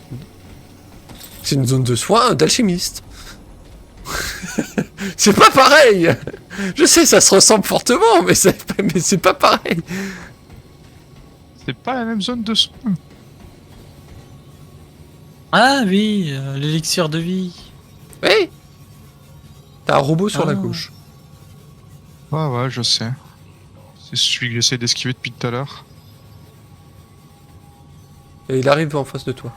[SPEAKER 1] C'est une zone de soins d'alchimiste. C'est pas pareil. Je sais, ça se ressemble fortement, mais c'est pas pareil.
[SPEAKER 2] C'est pas la même zone de soins.
[SPEAKER 3] Ah oui, l'élixir de vie.
[SPEAKER 1] Oui. T'as un robot sur la
[SPEAKER 3] Ah.
[SPEAKER 1] gauche.
[SPEAKER 2] Ouais, je sais. C'est celui que j'essaie d'esquiver depuis tout à l'heure.
[SPEAKER 1] Et il arrive en face de toi.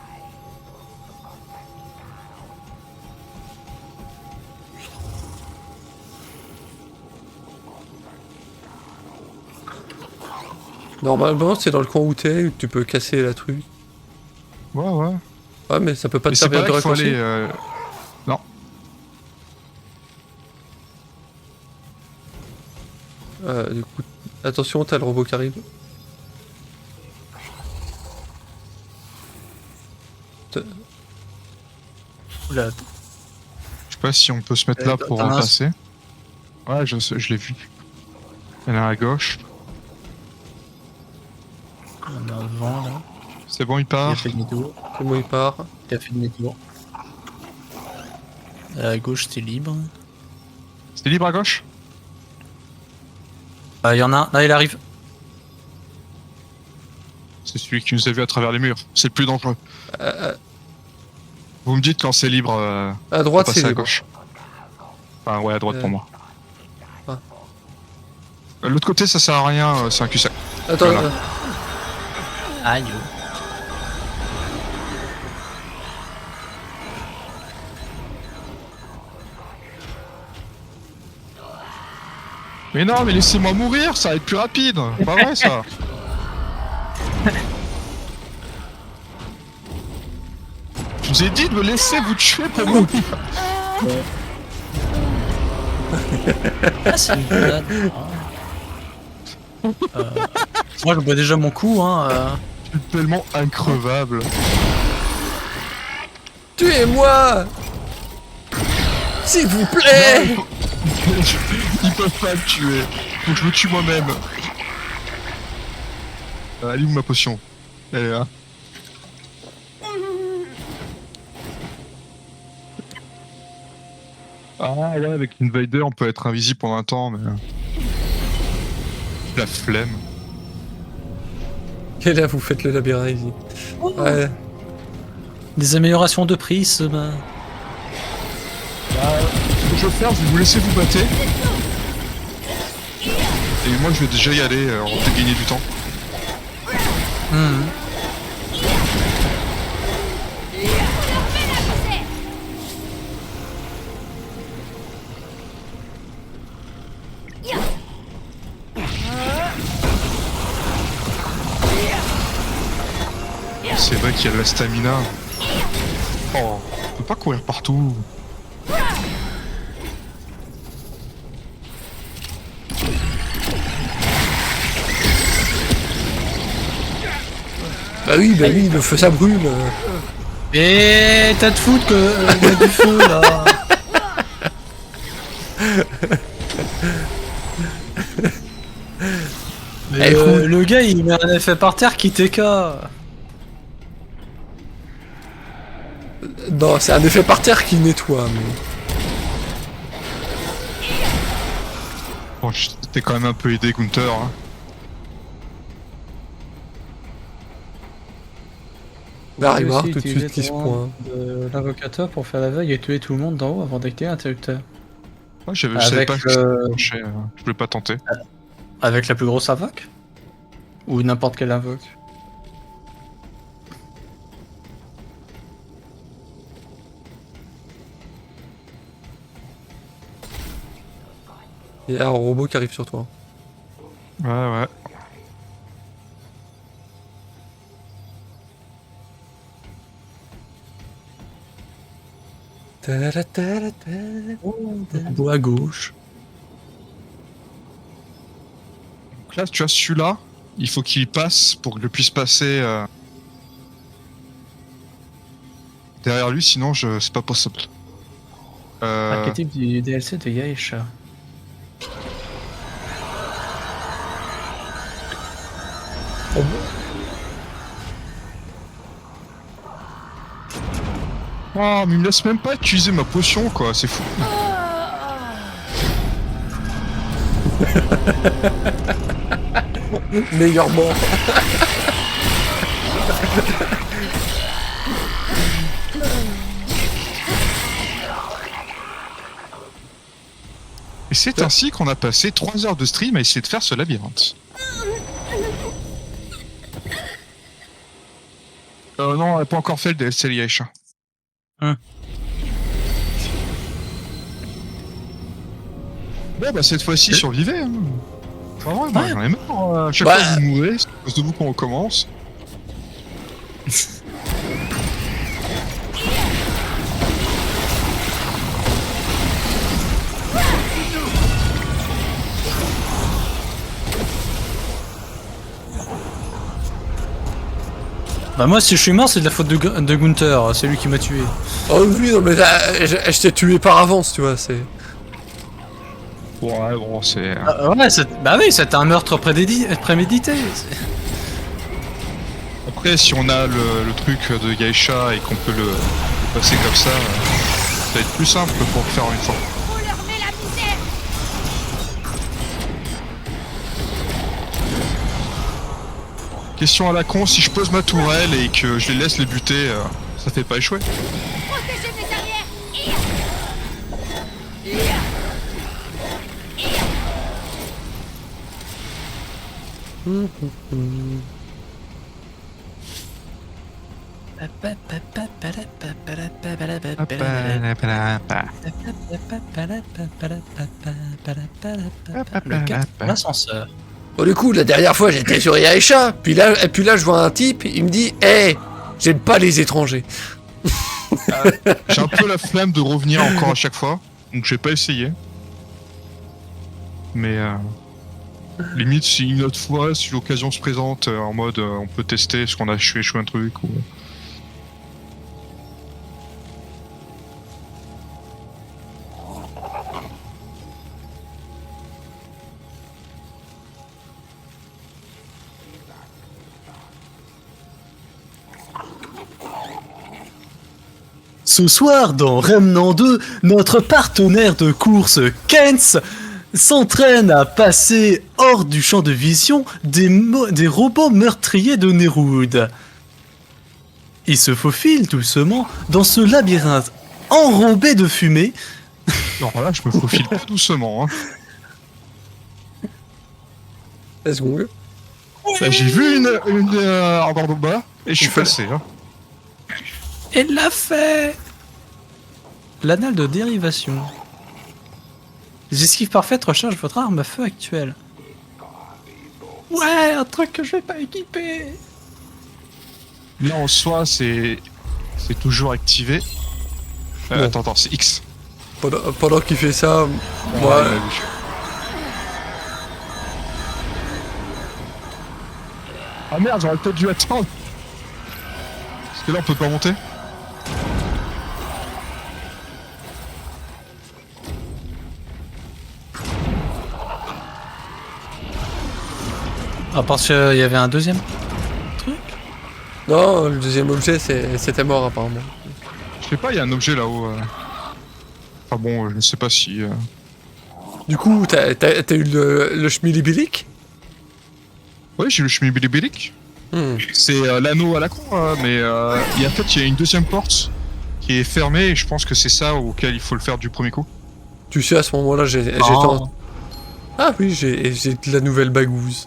[SPEAKER 1] Normalement, c'est dans le coin où t'es, où tu peux casser la truc.
[SPEAKER 2] Ouais, ouais.
[SPEAKER 1] Ouais, mais ça peut pas
[SPEAKER 2] Mais
[SPEAKER 1] te
[SPEAKER 2] c'est pas
[SPEAKER 1] servir
[SPEAKER 2] là
[SPEAKER 1] de
[SPEAKER 2] qu'il faut
[SPEAKER 1] raccourci.
[SPEAKER 2] aller. Non.
[SPEAKER 1] Du coup, attention, t'as le robot qui arrive.
[SPEAKER 3] Oula,
[SPEAKER 2] Je sais pas si on peut se mettre là pour
[SPEAKER 3] t'en as un-
[SPEAKER 2] passer. Ouais, je l'ai vu. Elle est à gauche.
[SPEAKER 3] on a un vent là.
[SPEAKER 2] C'est bon, il
[SPEAKER 3] Il a
[SPEAKER 2] part.
[SPEAKER 3] fait demi-tour.
[SPEAKER 1] C'est bon, il part.
[SPEAKER 3] Il a fait demi-tour. À gauche, c'est libre.
[SPEAKER 2] C'est libre à gauche?
[SPEAKER 3] Il y en a un. Là, il arrive.
[SPEAKER 2] C'est celui qui nous a vu à travers les murs. C'est le plus dangereux.
[SPEAKER 1] Euh,
[SPEAKER 2] Vous me dites quand c'est libre.
[SPEAKER 1] à droite,
[SPEAKER 2] passer
[SPEAKER 1] c'est
[SPEAKER 2] à
[SPEAKER 1] libre.
[SPEAKER 2] gauche. Enfin, ouais, à droite pour moi.
[SPEAKER 1] Ah.
[SPEAKER 2] L'autre côté, ça sert à rien, c'est un cul-sac.
[SPEAKER 1] Attends,
[SPEAKER 2] Voilà.
[SPEAKER 3] Aïe.
[SPEAKER 2] Mais non, mais laissez-moi mourir, ça va être plus rapide. Pas vrai ça. Je vous ai dit de me laisser vous tuer pour mourir.
[SPEAKER 3] Ah, c'est une grenade. Moi, je bois déjà mon coup, hein.
[SPEAKER 2] Je suis tellement increvable.
[SPEAKER 1] tuez-moi, s'il vous plaît.
[SPEAKER 2] Ils peuvent pas me tuer. Faut que je me tue moi-même. Elle est où ma potion? Elle est là. Ah ouais, avec Invader, on peut être invisible pendant un temps, mais... La flemme.
[SPEAKER 1] Et là, vous faites le labyrinthe ici. Ouais.
[SPEAKER 3] Des améliorations de prisme.
[SPEAKER 2] Ce que je vais faire, je vais vous laisser vous battre. Et moi, je vais déjà y aller, on va peut-être gagner du temps. C'est vrai qu'il y a de la stamina. Oh, on peut pas courir partout.
[SPEAKER 1] Bah oui, le feu ça brûle.
[SPEAKER 3] Et t'as de foutre que y a du feu là. Mais, le gars il met un effet par terre qui TK.
[SPEAKER 1] Non, c'est un effet par terre qui nettoie. Mais...
[SPEAKER 2] Bon, je t'ai quand même un peu aidé, Gunther. Hein.
[SPEAKER 1] Bah, Rimar, tout de suite qui se pointe.
[SPEAKER 3] L'invocateur pour faire la veille et tuer tout le monde d'en haut avant d'activer l'interrupteur.
[SPEAKER 2] Ouais, je savais
[SPEAKER 3] Avec
[SPEAKER 2] pas que ça marchait, je voulais pas tenter.
[SPEAKER 3] Avec la plus grosse invoque? Ou n'importe quelle invoque?
[SPEAKER 1] Il y a un robot qui arrive sur toi.
[SPEAKER 2] Ouais, ouais.
[SPEAKER 3] Bois à gauche.
[SPEAKER 2] Donc là, tu vois, celui-là, il faut qu'il passe pour que je puisse passer derrière lui, sinon c'est pas possible.
[SPEAKER 3] Archétype du DLC de Yaesha.
[SPEAKER 2] Oh, mais il me laisse même pas utiliser ma potion, quoi, c'est fou.
[SPEAKER 1] Meilleur mort.
[SPEAKER 2] Et c'est ainsi qu'on a passé 3 heures de stream à essayer de faire ce labyrinthe. Non, on n'a pas encore fait le DLC Liège. Bon, bah cette fois-ci, survivez. Hein. Pas vrai, moi
[SPEAKER 3] Ouais.
[SPEAKER 2] j'en ai marre. À chaque
[SPEAKER 1] Bah,
[SPEAKER 2] fois que vous mourrez, c'est à cause de vous qu'on recommence.
[SPEAKER 3] Bah moi si je suis mort c'est de la faute de Gunther, c'est lui qui m'a tué.
[SPEAKER 1] Oh oui, non, mais je t'ai tué par avance, tu vois, c'est...
[SPEAKER 2] Ouais, bon, c'est.
[SPEAKER 3] Ouais, bah oui, c'était un meurtre prémédité.
[SPEAKER 2] Après, si on a le truc de Geisha et qu'on peut le passer comme ça va être plus simple pour le faire une fois.
[SPEAKER 5] On leur met la misère.
[SPEAKER 2] Question à la con, si je pose ma tourelle et que je les laisse les buter, ça fait pas échouer.
[SPEAKER 5] Protégez mes arrières.
[SPEAKER 3] L'ascenseur.
[SPEAKER 1] Bon, du coup, la dernière fois, j'étais sur Yaesha, puis là, je vois un type, il me dit « Hey, j'aime pas les étrangers.
[SPEAKER 2] J'ai un peu la flemme de revenir encore à chaque fois, donc j'ai pas essayé. Mais limite, si une autre fois, si l'occasion se présente en mode on peut tester, est-ce qu'on a échoué un truc ou...
[SPEAKER 3] Ce soir, dans Remnant 2, notre partenaire de course, Kens, s'entraîne à passer hors du champ de vision des robots meurtriers de Nerude. Il se faufile doucement dans ce labyrinthe enrobé de fumée.
[SPEAKER 2] Non, là, je me faufile pas doucement. Hein.
[SPEAKER 1] Let's go.
[SPEAKER 2] Bah, j'ai vu une bas et je suis passé. Hein.
[SPEAKER 3] Elle l'a fait. L'anal de dérivation. Les esquives parfaites rechargent votre arme à feu actuelle. Ouais, un truc que je vais pas équiper.
[SPEAKER 2] Là, en soi, c'est toujours activé.
[SPEAKER 1] Bon.
[SPEAKER 2] Attends, c'est X.
[SPEAKER 1] Pendant qu'il fait ça, moi...
[SPEAKER 2] on l'a vu. Ah merde, j'aurais peut-être dû attendre. Parce que là, on peut pas monter.
[SPEAKER 3] Ah, parce qu'il y avait un deuxième truc.
[SPEAKER 1] Non, le deuxième objet, c'était mort, apparemment.
[SPEAKER 2] Je sais pas, il y a un objet là-haut. Enfin bon, je ne sais pas si...
[SPEAKER 1] Du coup, t'as eu le schmilibilic?
[SPEAKER 2] Ouais, j'ai le schmilibilic.
[SPEAKER 1] Hmm.
[SPEAKER 2] C'est l'anneau à la con, mais en fait, il y a une deuxième porte qui est fermée et je pense que c'est ça auquel il faut le faire du premier coup.
[SPEAKER 1] Tu sais, à ce moment-là, j'étais en... Ah oui, j'ai de la nouvelle bagouze.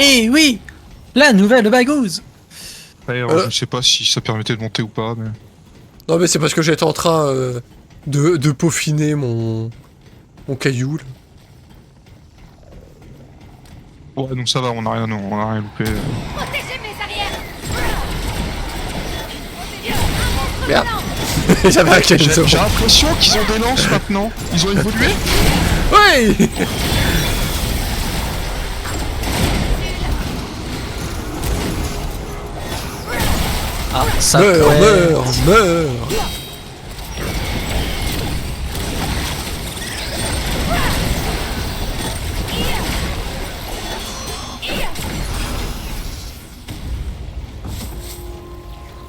[SPEAKER 3] Eh oui, la nouvelle bagouze.
[SPEAKER 2] Après, je sais pas si ça permettait de monter ou pas, mais...
[SPEAKER 1] Non, mais c'est parce que j'étais en train de peaufiner mon caillou, là.
[SPEAKER 2] Ouais, donc ça va, on a rien loupé.
[SPEAKER 5] Protégez mes arrières.
[SPEAKER 1] Merde. J'avais un caillou.
[SPEAKER 2] J'ai l'impression qu'ils ont des lances maintenant. Ils ont évolué.
[SPEAKER 1] Oui.
[SPEAKER 3] Ah, ça
[SPEAKER 1] Meurs,
[SPEAKER 3] ouais.
[SPEAKER 1] meurs.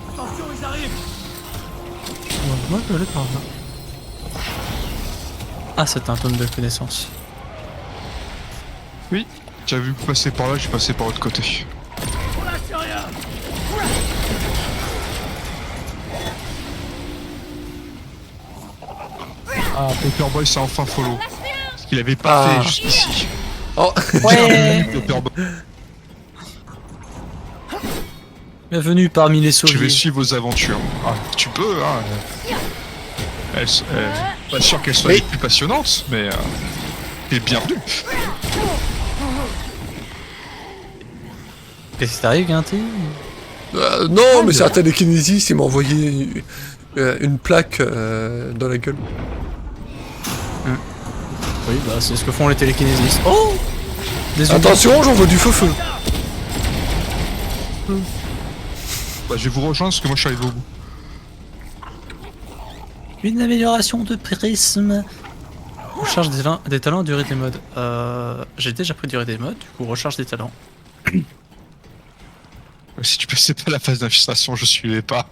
[SPEAKER 6] Attention, ils arrivent.
[SPEAKER 3] Moi, je l'ai par là. Ah, c'est un tome de connaissance.
[SPEAKER 2] Oui. J'ai vu passer par là, je suis passé par l'autre côté.
[SPEAKER 6] On lâche rien.
[SPEAKER 2] Ah, Paperboy s'est enfin follow. Parce qu'il avait pas
[SPEAKER 1] Ah.
[SPEAKER 2] fait jusqu'ici.
[SPEAKER 1] Oh.
[SPEAKER 3] Ouais.
[SPEAKER 2] Paperboy.
[SPEAKER 3] Bienvenue parmi les
[SPEAKER 2] Je vais
[SPEAKER 3] sauviers.
[SPEAKER 2] suivre vos aventures. Ah, tu peux, hein. Pas sûr qu'elles soient les plus passionnantes, mais... Et bienvenue.
[SPEAKER 3] Qu'est-ce qui t'arrive, Guinty?
[SPEAKER 1] Non, mais c'est un télékinésiste, il m'a envoyé une plaque dans la gueule.
[SPEAKER 3] Oui, bah c'est ce que font les télékinésistes. Oh! Désolé.
[SPEAKER 1] Attention, j'envoie du feu-feu.
[SPEAKER 2] Bah, je vais vous rejoindre parce que moi je suis arrivé au bout.
[SPEAKER 3] Une amélioration de prisme. Recharge des talents, durée des modes. J'ai déjà pris durée des modes, du coup recharge des talents.
[SPEAKER 2] Si tu passais pas la phase d'infiltration, je suivais pas.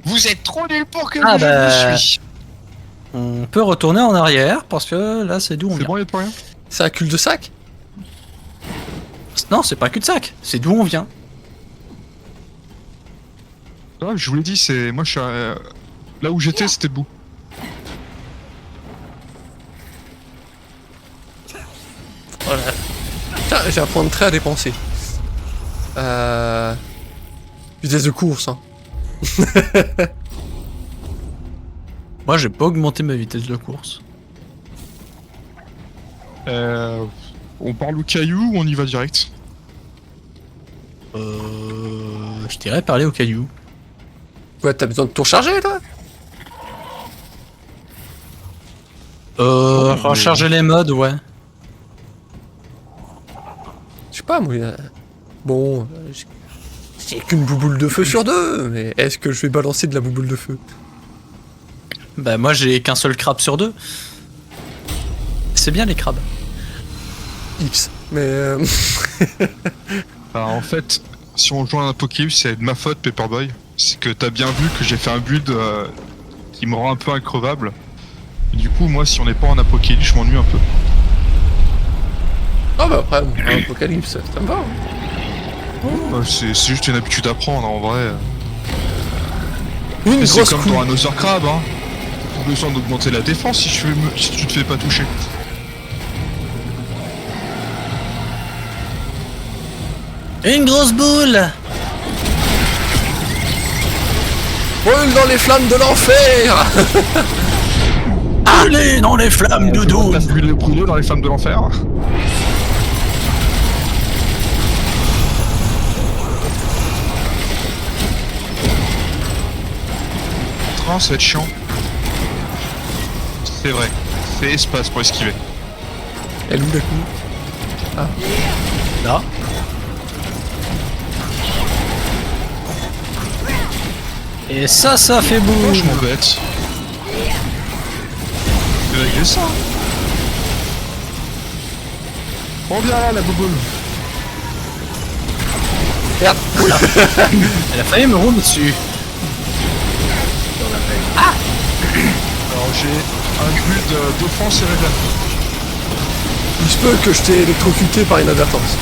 [SPEAKER 2] Vous êtes trop nuls pour que
[SPEAKER 3] Ah
[SPEAKER 2] je
[SPEAKER 3] bah,
[SPEAKER 2] le suis.
[SPEAKER 3] On peut retourner en arrière parce que là c'est d'où on
[SPEAKER 2] C'est
[SPEAKER 3] vient.
[SPEAKER 2] bon, y'a pas rien.
[SPEAKER 1] C'est un cul-de-sac?
[SPEAKER 3] Non, c'est pas cul-de-sac, c'est d'où on vient.
[SPEAKER 2] Ouais, je vous l'ai dit, c'est moi je suis là où j'étais, c'était debout.
[SPEAKER 1] Voilà. Tiens, j'ai un point de trait à dépenser. Vitesse de course, hein.
[SPEAKER 3] Moi j'ai pas augmenté ma vitesse de course.
[SPEAKER 2] On parle au caillou ou on y va direct?
[SPEAKER 3] Je dirais parler au caillou.
[SPEAKER 1] Ouais, t'as besoin de tout recharger, toi?
[SPEAKER 3] Recharger les modes, ouais.
[SPEAKER 1] Je sais pas, moi. Bon, j'ai qu'une bouboule de feu sur 2, mais est-ce que je vais balancer de la bouboule de feu?
[SPEAKER 3] Bah moi j'ai qu'un seul crabe sur 2. C'est bien les crabes.
[SPEAKER 1] Ips. Mais
[SPEAKER 2] Bah, en fait, si on joue un apocalypse, c'est de ma faute, Paperboy. C'est que t'as bien vu que j'ai fait un build qui me rend un peu increvable. Et du coup, moi, si on n'est pas en apocalypse, je m'ennuie un peu.
[SPEAKER 1] oh bah après, un apocalypse, ça me va. Hein.
[SPEAKER 2] C'est juste une habitude à prendre, en vrai.
[SPEAKER 1] Une
[SPEAKER 2] Mais c'est
[SPEAKER 1] grosse
[SPEAKER 2] comme
[SPEAKER 1] couille.
[SPEAKER 2] dans un Other Crab, hein. T'as besoin d'augmenter la défense si tu te fais pas toucher.
[SPEAKER 3] Une grosse boule.
[SPEAKER 1] Brûle dans les flammes de l'enfer.
[SPEAKER 3] Allez dans les flammes, doudou.
[SPEAKER 2] T'as vu les brûler dans les flammes de l'enfer? Train, ça va être chiant. C'est vrai. C'est espace pour esquiver.
[SPEAKER 1] Elle où la couille?
[SPEAKER 3] Là. Et ça fait boum.
[SPEAKER 2] Franchement bête. C'est réglé ça. Prends bien là la bouboule.
[SPEAKER 1] Merde.
[SPEAKER 3] Elle a failli me rouler dessus.
[SPEAKER 2] Alors j'ai un build d'offense et réglage.
[SPEAKER 1] Il se peut que je t'ai électrocuté par inadvertance.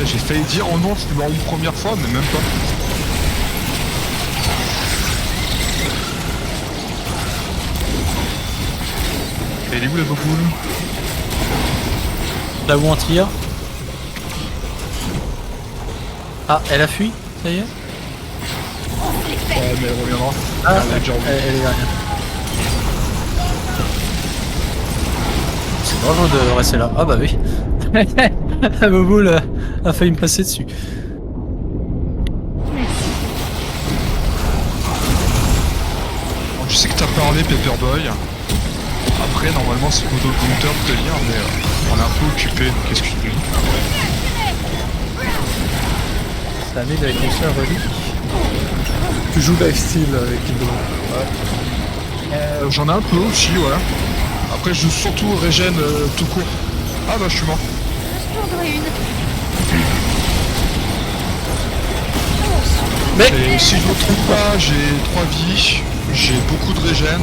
[SPEAKER 2] J'ai failli dire oh non, je suis mort une première fois, mais même pas. Et elle est où la bouboule?
[SPEAKER 3] Là où on tire. Ah, elle a fui, ça y est.
[SPEAKER 2] Mais elle reviendra.
[SPEAKER 3] Ah,
[SPEAKER 2] Elle a déjà revu.
[SPEAKER 3] elle est derrière. C'est dangereux de rester là. Ah bah oui. La boboule a failli me passer dessus.
[SPEAKER 2] Alors, je sais que t'as parlé, Paperboy. Après, normalement, c'est plutôt le compteur de te lire, mais on est un peu occupé, donc qu'est-ce que tu dis?
[SPEAKER 3] Ça a mis avec une seule relique.
[SPEAKER 1] Tu joues lifestyle avec Kingdom.
[SPEAKER 2] J'en ai un peu aussi, ouais. Après, je joue surtout régène tout court. Ah bah, je suis mort.
[SPEAKER 1] Mais
[SPEAKER 2] Et si je me trompe pas, j'ai 3 vies, j'ai beaucoup de régène.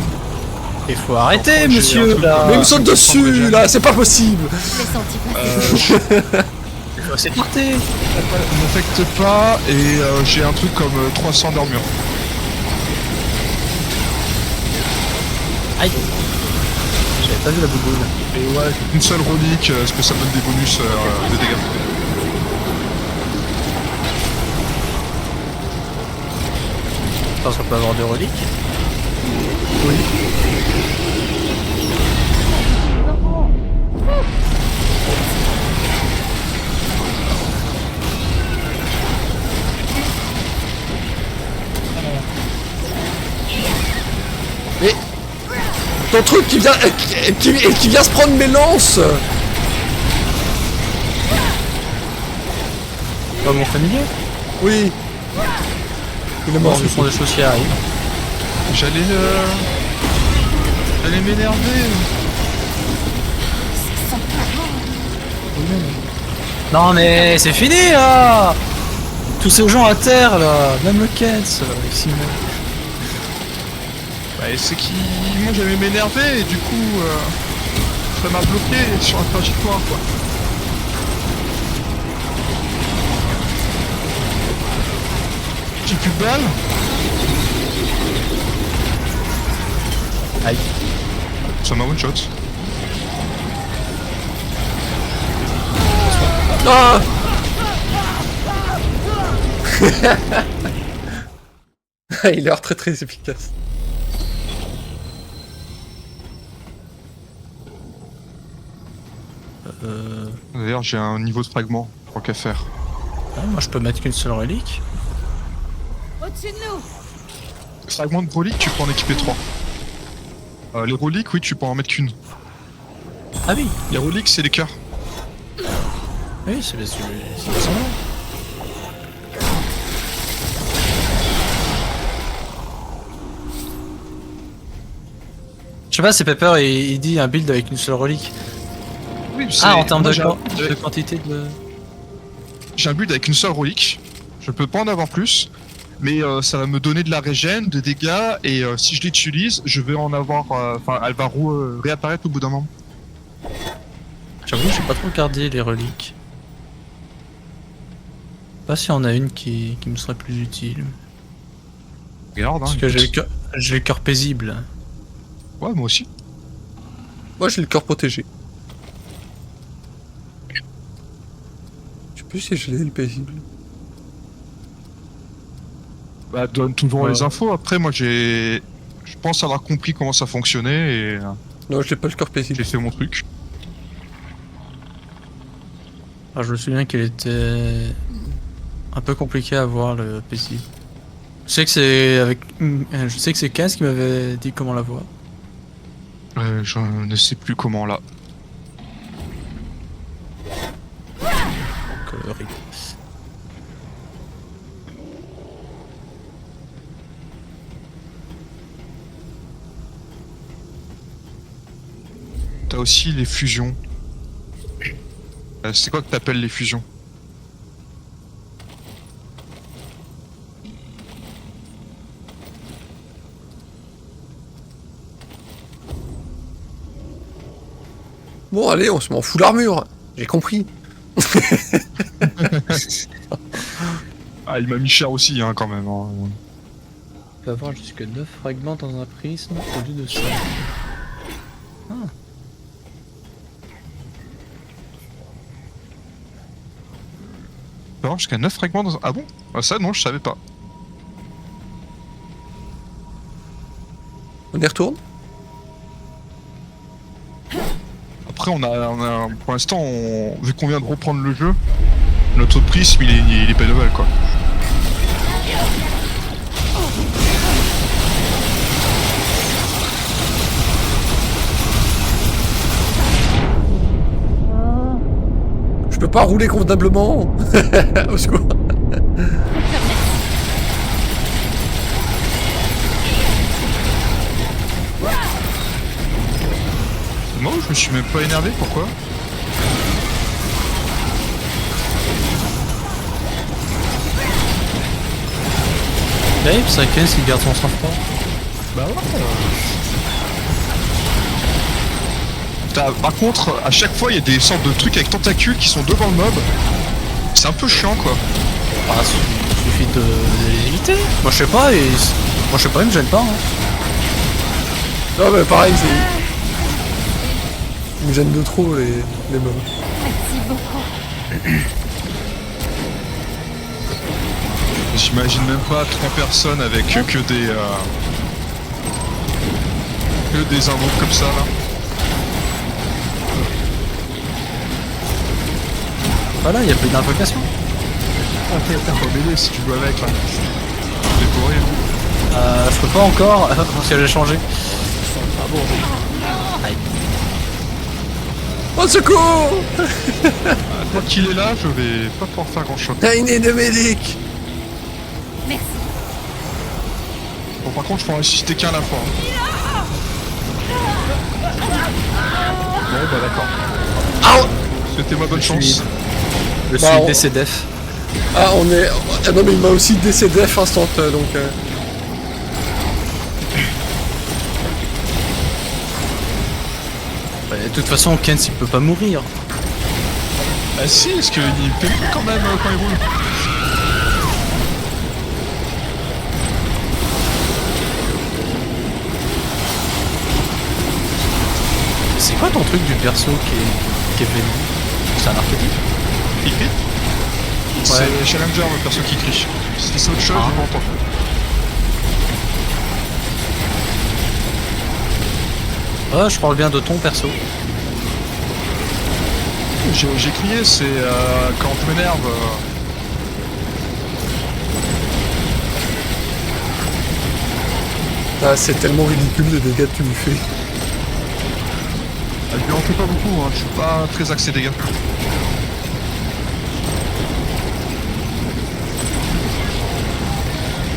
[SPEAKER 3] Il faut arrêter,
[SPEAKER 2] J'ai un
[SPEAKER 3] monsieur,
[SPEAKER 2] truc
[SPEAKER 3] là.
[SPEAKER 1] il me saute dessus là, c'est pas possible.
[SPEAKER 5] Je l'ai senti passer.
[SPEAKER 3] C'est parti.
[SPEAKER 2] M'affecte pas et j'ai un truc comme 300 d'armure.
[SPEAKER 3] Aïe. J'avais pas vu la bouboule.
[SPEAKER 2] Et ouais, une seule relique, est-ce que ça donne des bonus de dégâts?
[SPEAKER 3] Je pense qu'on peut avoir des reliques.
[SPEAKER 2] Oui.
[SPEAKER 1] Mais ton truc qui vient qui vient se prendre mes lances.
[SPEAKER 3] Pas mon familier.
[SPEAKER 1] Oui. Il est
[SPEAKER 3] Bon,
[SPEAKER 1] mort.
[SPEAKER 3] ce sont des choses qui arrivent.
[SPEAKER 2] J'allais m'énerver.
[SPEAKER 3] Non mais c'est fini là. Tous ces gens à terre là, même le Kens, ici même.
[SPEAKER 2] Bah, c'est qui... Moi j'allais m'énerver et du coup ça m'a bloqué sur la trajectoire quoi. J'ai plus de balles.
[SPEAKER 3] Aïe.
[SPEAKER 2] Ça m'a one shot.
[SPEAKER 1] Ah. Il a l'air très très efficace.
[SPEAKER 2] D'ailleurs j'ai un niveau de fragment, tant qu'à faire.
[SPEAKER 3] Ah, moi je peux mettre qu'une seule relique.
[SPEAKER 5] Au-dessus de nous.
[SPEAKER 2] Fragment de relique, tu peux en équiper 3. Les reliques, oui, tu peux en mettre qu'une.
[SPEAKER 3] Ah oui.
[SPEAKER 2] Les reliques, c'est les cœurs.
[SPEAKER 3] Oui, c'est ça. Je sais pas, c'est Pepper et il dit un build avec une seule relique.
[SPEAKER 2] Oui,
[SPEAKER 3] Ah, en termes
[SPEAKER 2] moi,
[SPEAKER 3] de quantité de...
[SPEAKER 2] J'ai un build avec une seule relique. Je peux pas en avoir plus. Mais ça va me donner de la régène, de dégâts, et si je l'utilise, je vais en avoir... Enfin, elle va réapparaître au bout d'un moment.
[SPEAKER 3] J'avoue, j'ai pas trop regardé les reliques. Pas s'il y en a une qui me serait plus utile.
[SPEAKER 2] Regarde,
[SPEAKER 3] Parce
[SPEAKER 2] hein,
[SPEAKER 3] que
[SPEAKER 2] écoute.
[SPEAKER 3] j'ai le cœur paisible.
[SPEAKER 2] Ouais, moi aussi.
[SPEAKER 1] Moi j'ai le corps protégé. Je sais plus si je l'ai le paisible.
[SPEAKER 2] Bah, donne toujours
[SPEAKER 3] Ouais.
[SPEAKER 2] les infos. Après, moi, j'ai... Je pense avoir compris comment ça fonctionnait, et
[SPEAKER 1] Non, j'ai pas le corps paisible.
[SPEAKER 2] j'ai fait mon truc.
[SPEAKER 3] Alors, je me souviens qu'il était un peu compliqué à voir le paisible. Je sais que c'est avec... Je sais que c'est 15 qui m'avait dit comment la voir.
[SPEAKER 2] Je ne sais plus comment, là.
[SPEAKER 3] Donc, rip.
[SPEAKER 2] T'as aussi les fusions. C'est quoi que t'appelles les fusions?
[SPEAKER 1] Bon allez, on se met en full armure. J'ai compris.
[SPEAKER 2] Ah, il m'a mis cher aussi, hein, quand même. Hein.
[SPEAKER 3] On peut avoir jusque 9 fragments dans un prisme au lieu de ça. Ah.
[SPEAKER 2] Tu peux avoir jusqu'à 9 fragments dans un... Ah bon? Ah, ça, non, je savais pas.
[SPEAKER 1] On y retourne.
[SPEAKER 2] Après, pour l'instant, vu qu'on vient de reprendre le jeu, notre prisme, il est pas level, quoi.
[SPEAKER 1] Je peux pas rouler convenablement. Au secours.
[SPEAKER 2] Moi, je me suis même pas énervé, pourquoi?
[SPEAKER 3] Dave, c'est 15 qui garde son sang-froid.
[SPEAKER 2] Bah ouais. Par contre, à chaque fois, il y a des sortes de trucs avec tentacules qui sont devant le mob. C'est un peu chiant quoi.
[SPEAKER 3] Ah, suffit de l'éviter. Moi je sais pas, et moi je sais pas, il me gêne pas. Hein.
[SPEAKER 1] Non mais pareil, c'est... Ils me gênent de trop les mobs.
[SPEAKER 5] Merci beaucoup.
[SPEAKER 2] J'imagine même pas 3 personnes avec que des invokes comme ça là.
[SPEAKER 3] Voilà, il y a plus d'invocation.
[SPEAKER 2] Ah ok, faut m'aider si tu joues avec là. Je vais courir.
[SPEAKER 3] Je peux pas encore, parce que j'ai changé.
[SPEAKER 1] Oh secours!
[SPEAKER 2] Tant qu'il est là, je vais pas pouvoir faire grand chose.
[SPEAKER 1] T'as une aide de médic!
[SPEAKER 5] Merci.
[SPEAKER 2] Bon par contre je peux en ressusciter qu'un à la fois. Bon bah d'accord.
[SPEAKER 1] Ah,
[SPEAKER 2] Souhaitez-moi bonne chance.
[SPEAKER 3] Je
[SPEAKER 1] Bah,
[SPEAKER 3] suis
[SPEAKER 1] on-
[SPEAKER 3] DCDF.
[SPEAKER 1] ah on est... Ah non mais il m'a aussi décédé instant donc...
[SPEAKER 3] Bah, de toute façon, Kens il peut pas mourir.
[SPEAKER 2] Ah si, parce qu'il fait quand même quand il roule.
[SPEAKER 3] C'est quoi ton truc du perso qui est véné? C'est un archétype?
[SPEAKER 2] Il crie. C'est Challenger le perso qui crie. Si c'est autre chose,
[SPEAKER 3] Ah.
[SPEAKER 2] je m'entends.
[SPEAKER 3] Ouais, je parle bien de ton perso.
[SPEAKER 2] J'ai crié, c'est quand on m'énerve.
[SPEAKER 1] Ah, c'est tellement ridicule les dégâts que tu lui fais.
[SPEAKER 2] Je lui en fais pas beaucoup, hein. Je suis pas très axé dégâts.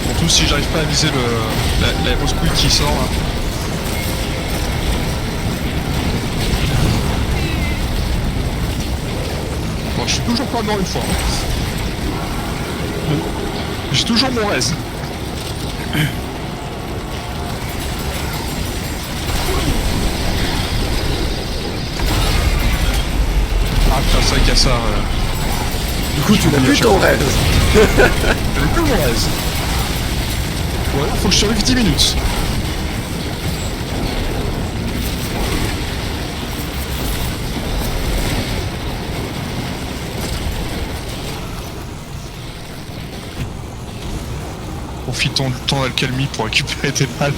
[SPEAKER 2] Surtout si j'arrive pas à viser la grosse couille qui sort là. Bon, je suis toujours pas mort une fois. J'ai toujours mon res. Ah putain, c'est vrai qu'à ça.
[SPEAKER 1] Du coup tu n'as plus ton rêve.
[SPEAKER 2] J'avais plus mon res. Voilà, faut que je survive 10 minutes. Profitons du temps d'alcalmie pour récupérer tes balles.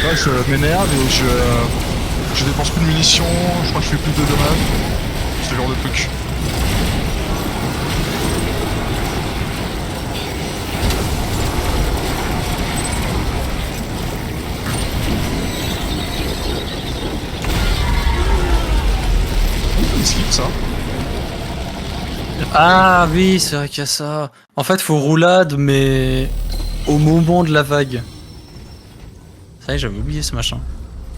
[SPEAKER 2] Là, je m'énerve et je dépense plus de munitions, je crois que je fais plus de dommages. Ce genre de truc. Il skip ça.
[SPEAKER 3] Ah oui, c'est vrai qu'il y a ça. En fait, faut roulade, mais au moment de la vague. Ça y est, j'avais oublié ce machin.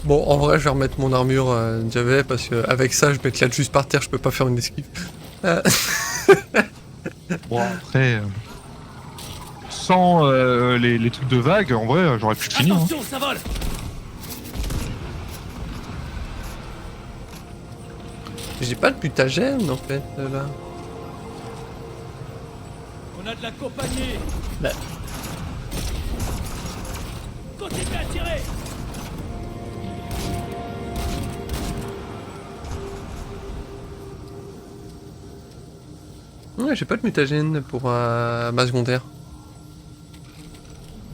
[SPEAKER 1] Bon en vrai je vais remettre mon armure Javet parce que avec ça je m'éclate juste par terre, je peux pas faire une esquive.
[SPEAKER 2] Bon après, sans les trucs de vague, en vrai j'aurais pu finir. Hein.
[SPEAKER 6] Attention, ça vole.
[SPEAKER 1] J'ai pas de putagène en fait là.
[SPEAKER 6] On a de la compagnie.
[SPEAKER 3] Bah.
[SPEAKER 6] Continuez à tirer.
[SPEAKER 1] Ouais j'ai pas de mutagène pour ma secondaire.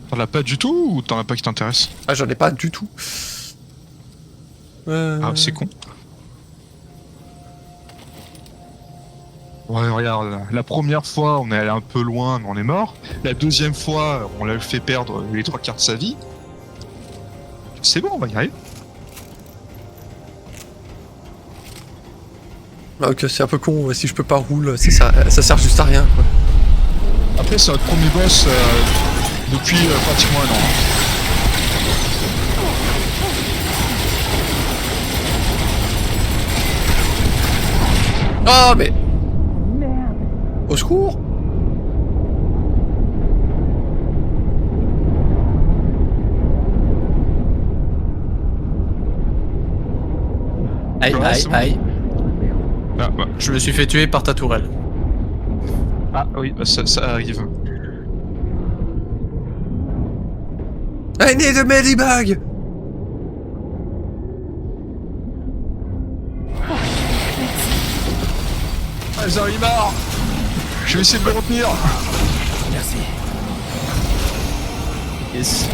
[SPEAKER 2] T'en as pas du tout ou t'en as pas qui t'intéresse?
[SPEAKER 1] Ah j'en ai pas du tout.
[SPEAKER 2] Ah c'est con. Ouais regarde, la première fois on est allé un peu loin mais on est mort. La deuxième fois on l'a fait perdre les 3/4 de sa vie. C'est bon, on va y arriver.
[SPEAKER 1] Ah, ok c'est un peu con, si je peux pas rouler, ça sert juste à rien quoi.
[SPEAKER 2] Après c'est notre premier boss depuis pratiquement un an.
[SPEAKER 1] Ah mais... Au secours.
[SPEAKER 3] Aïe,
[SPEAKER 2] Ouais,
[SPEAKER 3] aïe,
[SPEAKER 2] c'est bon.
[SPEAKER 3] aïe.
[SPEAKER 2] Ah, ouais.
[SPEAKER 3] Je me suis fait tuer par ta tourelle.
[SPEAKER 2] Ah oui, bah, ça arrive.
[SPEAKER 1] I need a medibag!
[SPEAKER 2] Ah, Zarimar, je vais essayer de le retenir.
[SPEAKER 6] Merci.
[SPEAKER 3] Yes.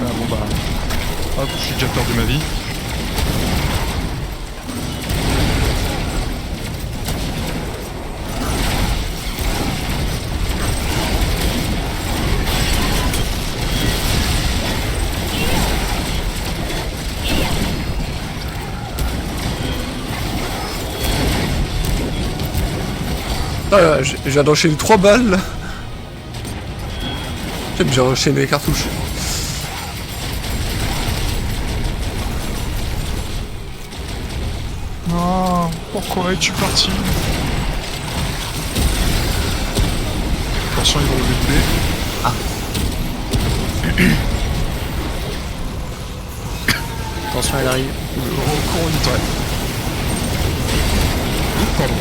[SPEAKER 2] Ah bon bah... Hop, j'ai déjà perdu ma vie.
[SPEAKER 1] Ah, je viens d'enchaîner 3 balles là. J'ai enchaîné les cartouches.
[SPEAKER 2] Non, pourquoi es-tu parti? Attention, ils vont le débouler.
[SPEAKER 3] Attention, elle arrive.
[SPEAKER 2] Le recours au nitrat. Pardon.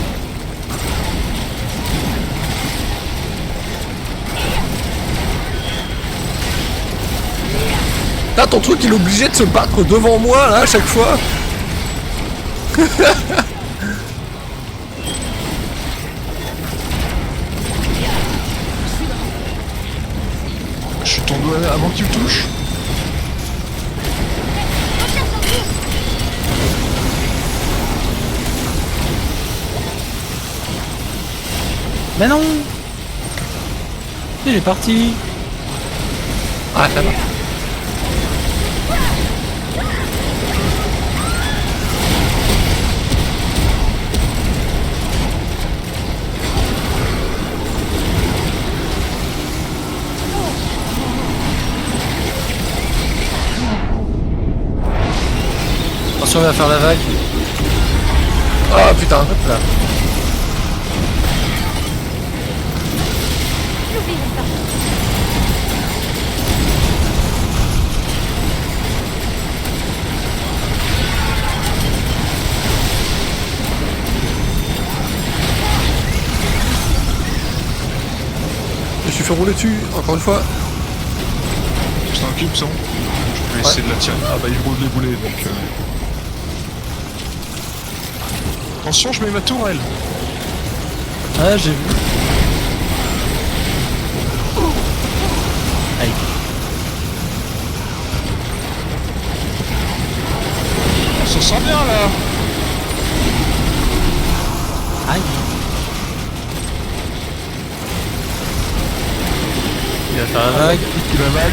[SPEAKER 1] Là, ton truc, il est obligé de se battre devant moi, là, à chaque fois.
[SPEAKER 2] Je suis tombé avant que tu me touches.
[SPEAKER 3] Mais non. Il est parti.
[SPEAKER 1] Ah, ça va.
[SPEAKER 3] Attention, on va faire la vague.
[SPEAKER 1] Ah, putain.
[SPEAKER 3] Hop là.
[SPEAKER 5] N'oubliez pas.
[SPEAKER 1] Je me suis fait rouler dessus, encore une fois.
[SPEAKER 2] C'est un cube, ça. Je vais essayer de la tirer. Ah bah il roule les boulets donc... Attention, je mets ma tourelle.
[SPEAKER 3] Ah, j'ai vu. Aïe.
[SPEAKER 2] On s'en sent bien là.
[SPEAKER 3] Aïe. Il va faire la vague.
[SPEAKER 2] Il va vague.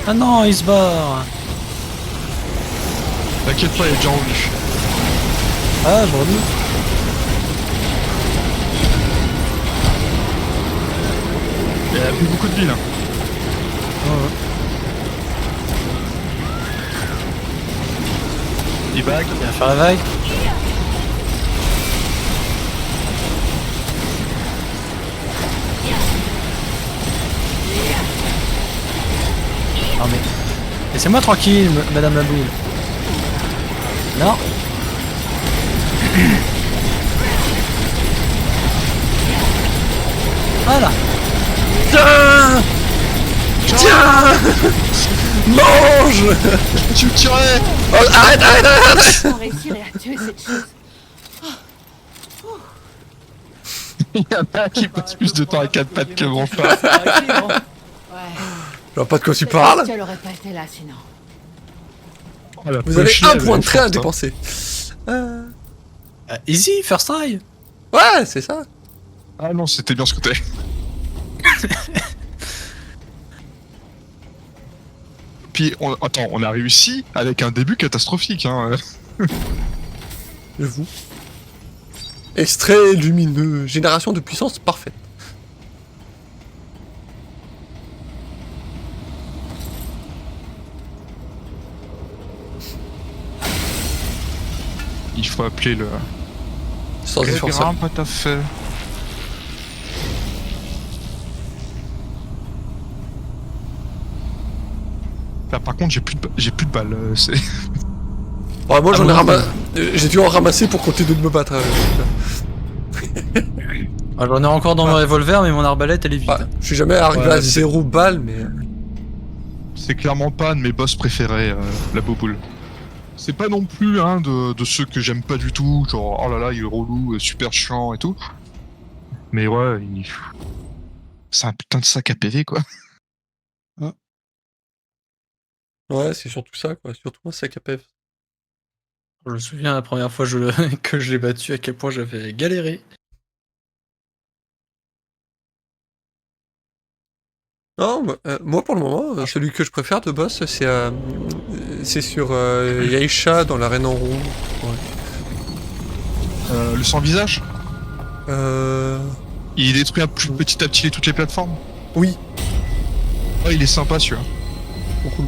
[SPEAKER 3] Ah non, il se barre.
[SPEAKER 2] T'inquiète pas, il est déjà revenu.
[SPEAKER 3] Ah, je redoute.
[SPEAKER 2] Il a plus beaucoup de vie là. Il vague.
[SPEAKER 3] Il va faire la vague. Non mais... Laissez-moi tranquille, madame la boule. Non. Voilà.
[SPEAKER 1] Tiens! Tiens! Mange!
[SPEAKER 2] Tu me tirais.
[SPEAKER 1] Oh, arrête, arrête, arrête!
[SPEAKER 5] On réussirait à tuer cette chose.
[SPEAKER 2] Il y en a un qui passe plus de temps à quatre pattes que mon frère.
[SPEAKER 5] Ouais.
[SPEAKER 1] Je vois pas de quoi tu parles.
[SPEAKER 5] Tu n'aurais pas été là sinon.
[SPEAKER 1] Vous avez un point de train à dépenser.
[SPEAKER 3] Easy, first try.
[SPEAKER 1] Ouais, c'est ça.
[SPEAKER 2] Ah non, c'était bien ce côté. puis, attends, on a réussi avec un début catastrophique, hein.
[SPEAKER 1] J'avoue. Extrait lumineux, génération de puissance parfaite.
[SPEAKER 2] Il faut appeler le...
[SPEAKER 1] Sans défenseur.
[SPEAKER 2] pas tout à fait. Là, par contre, j'ai plus de balles. C'est...
[SPEAKER 1] Ouais, moi
[SPEAKER 3] Ah
[SPEAKER 1] j'en ai
[SPEAKER 3] bon,
[SPEAKER 1] ramassé. J'ai dû en ramasser pour continuer de me battre.
[SPEAKER 3] Ah, j'en ai encore dans mon revolver, mais mon arbalète elle est vide.
[SPEAKER 1] Ouais, je suis jamais arrivé
[SPEAKER 3] Ouais,
[SPEAKER 1] à
[SPEAKER 3] c'est-
[SPEAKER 1] 0 balles, mais.
[SPEAKER 2] C'est clairement pas un de mes boss préférés, la boboule. C'est pas non plus un de ceux que j'aime pas du tout, genre oh là là, il est relou, super chiant et tout. Mais ouais, c'est un putain de sac à PV quoi.
[SPEAKER 1] Ouais, c'est surtout ça, quoi. Surtout un sac à PF.
[SPEAKER 3] Je me souviens la première fois que je l'ai battu, à quel point j'avais galéré.
[SPEAKER 1] Non, moi pour le moment, celui que je préfère de boss, c'est sur Yaisha dans l'arène en rond. Ouais.
[SPEAKER 2] Le sans visage,
[SPEAKER 1] Euh...
[SPEAKER 2] il détruit petit à petit toutes les plateformes.
[SPEAKER 1] Oui,
[SPEAKER 2] Ouais, il est sympa celui-là.
[SPEAKER 1] trop cool.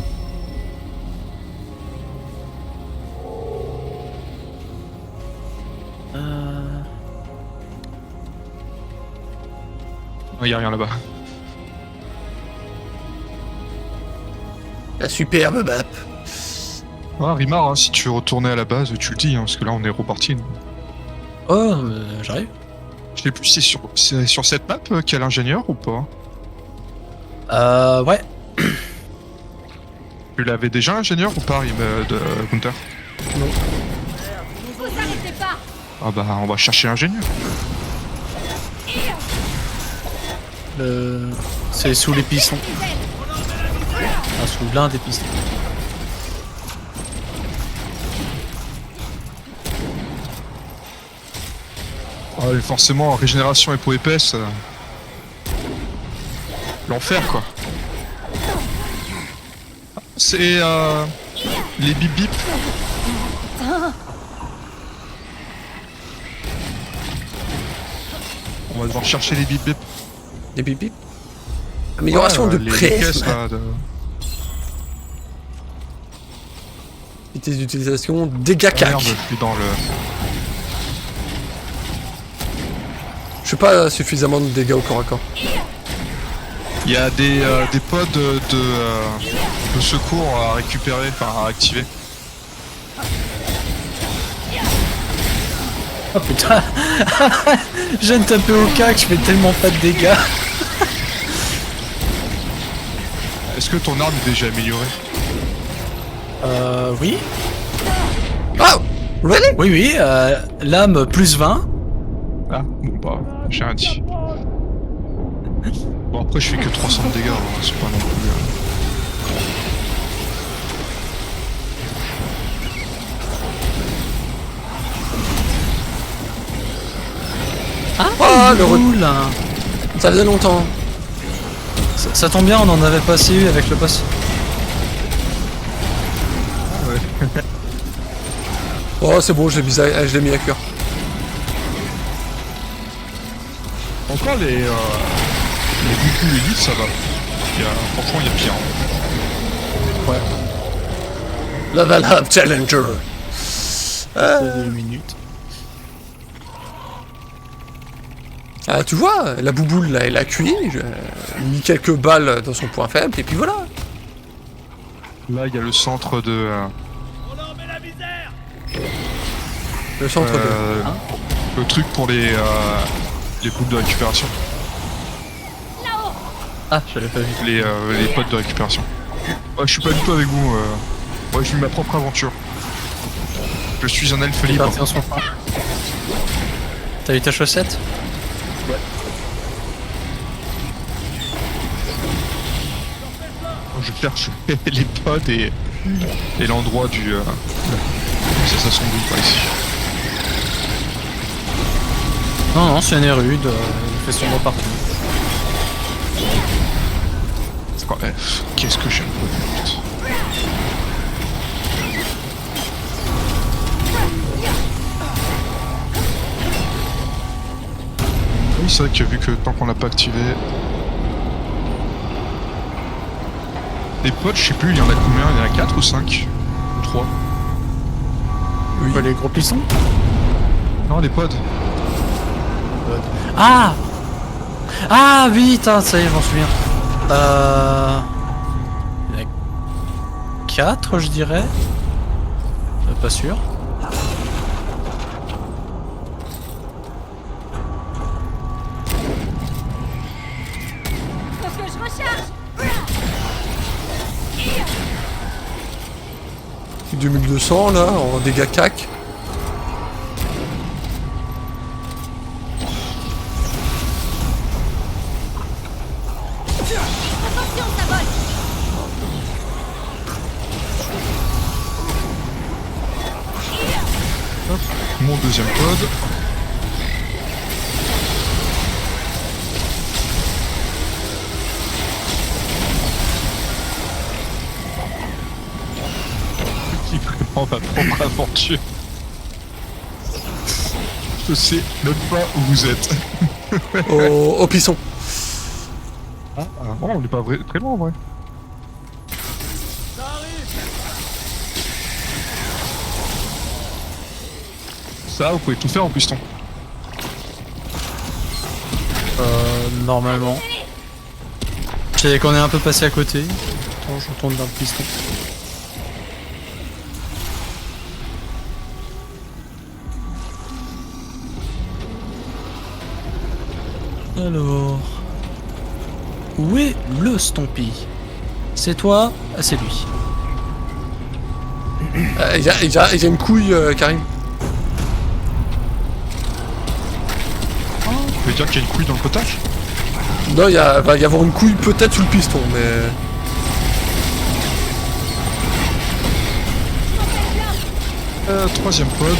[SPEAKER 2] Il y a rien là-bas.
[SPEAKER 1] La superbe map.
[SPEAKER 2] Ah, Rimar, hein, si tu veux retourner à la base, tu le dis, hein, parce que là on est reparti. nous.
[SPEAKER 3] Oh, j'arrive.
[SPEAKER 2] Je sais plus si c'est sur cette map qu'il y a l'ingénieur ou pas.
[SPEAKER 3] Ouais.
[SPEAKER 2] Tu l'avais déjà l'ingénieur ou pas, de Gunther?
[SPEAKER 5] Vous arrêtez pas.
[SPEAKER 2] Ah bah on va chercher l'ingénieur.
[SPEAKER 3] C'est sous les pistons. Ah, sous l'un des pistons.
[SPEAKER 2] Ah, et forcément, régénération et peau épaisse. L'enfer quoi. C'est les bip bip. On va devoir chercher les bip bip.
[SPEAKER 1] Les bip bip. Amélioration de
[SPEAKER 2] les
[SPEAKER 1] presse.
[SPEAKER 2] caisses, là,
[SPEAKER 1] Vitesse d'utilisation, dégâts
[SPEAKER 2] Ah,
[SPEAKER 1] cac.
[SPEAKER 2] merde, je suis dans le...
[SPEAKER 1] Je fais pas suffisamment de dégâts au corps à corps.
[SPEAKER 2] Il y a des pods de secours à récupérer, enfin à activer.
[SPEAKER 3] Oh putain. Je viens de taper au cac, je fais tellement pas de dégâts.
[SPEAKER 2] Est-ce que ton arme est déjà améliorée?
[SPEAKER 3] Oui.
[SPEAKER 1] Ah, really?
[SPEAKER 3] Oui, oui, lame plus 20.
[SPEAKER 2] Ah, bon bah, j'ai rien dit. Bon après je fais que 300 de dégâts, hein, c'est pas non plus...
[SPEAKER 1] Ah, le
[SPEAKER 3] Cool.
[SPEAKER 1] Ça faisait longtemps.
[SPEAKER 3] Ça tombe bien, on en avait passé eu avec le boss.
[SPEAKER 1] Oh, c'est bon, je l'ai mis à cœur.
[SPEAKER 2] Encore les Goku Elite ça va. Franchement il y a pire.
[SPEAKER 1] Level Up Challenger.
[SPEAKER 3] Minutes.
[SPEAKER 1] Ah, tu vois, la bouboule, là, elle a cuit. J'ai mis quelques balles dans son point faible, et puis voilà.
[SPEAKER 2] Là il y a le centre de...
[SPEAKER 6] On leur met la misère.
[SPEAKER 1] Le centre de...
[SPEAKER 2] le truc pour les bouts de récupération.
[SPEAKER 3] Ah, je l'avais pas vu.
[SPEAKER 2] Les potes de récupération. Ouais, je suis pas du tout avec vous. Moi, je vis ma propre aventure. Je suis un elfe libre.
[SPEAKER 3] Parti en son coin. T'as eu ta chaussette?
[SPEAKER 2] Je cherche les pods et l'endroit du... C'est ça son bout, par ici.
[SPEAKER 3] Non, non, c'est un rude, il fait son mot partout.
[SPEAKER 2] C'est quoi Qu'est-ce que j'aime pas, putain. oui, c'est vrai que vu que tant qu'on l'a pas activé... Les pods, je sais plus, il y en a combien? Il y en a 4 ou 5? Ou 3?
[SPEAKER 1] Oui.
[SPEAKER 3] Quoi, les gros pistons?
[SPEAKER 2] Non, les pods.
[SPEAKER 3] Ah! Ah oui, ça y est, je m'en souviens. Il y en a 4, je dirais. Pas sûr.
[SPEAKER 5] Faut que je recharge.
[SPEAKER 1] 2200 là, en dégâts cac.
[SPEAKER 5] Attention, ça vole.
[SPEAKER 2] Mon deuxième pod. Qui vraiment ma propre aventure. Je sais même pas où vous êtes.
[SPEAKER 1] Au pisson.
[SPEAKER 2] Ah, bon, on est pas très loin en vrai.
[SPEAKER 6] Ça arrive.
[SPEAKER 2] Ça, vous pouvez tout faire en piston.
[SPEAKER 3] Normalement. Je sais qu'on est un peu passé à côté. Attends, je retourne dans le piston. Alors... Où est le Stompy? C'est toi? Ah, c'est lui.
[SPEAKER 1] Il y a une couille, Karim.
[SPEAKER 2] Vous pouvez dire qu'il y a une couille dans le potage?
[SPEAKER 1] Non, va y avoir une couille peut-être sous le piston, mais...
[SPEAKER 2] Troisième pod.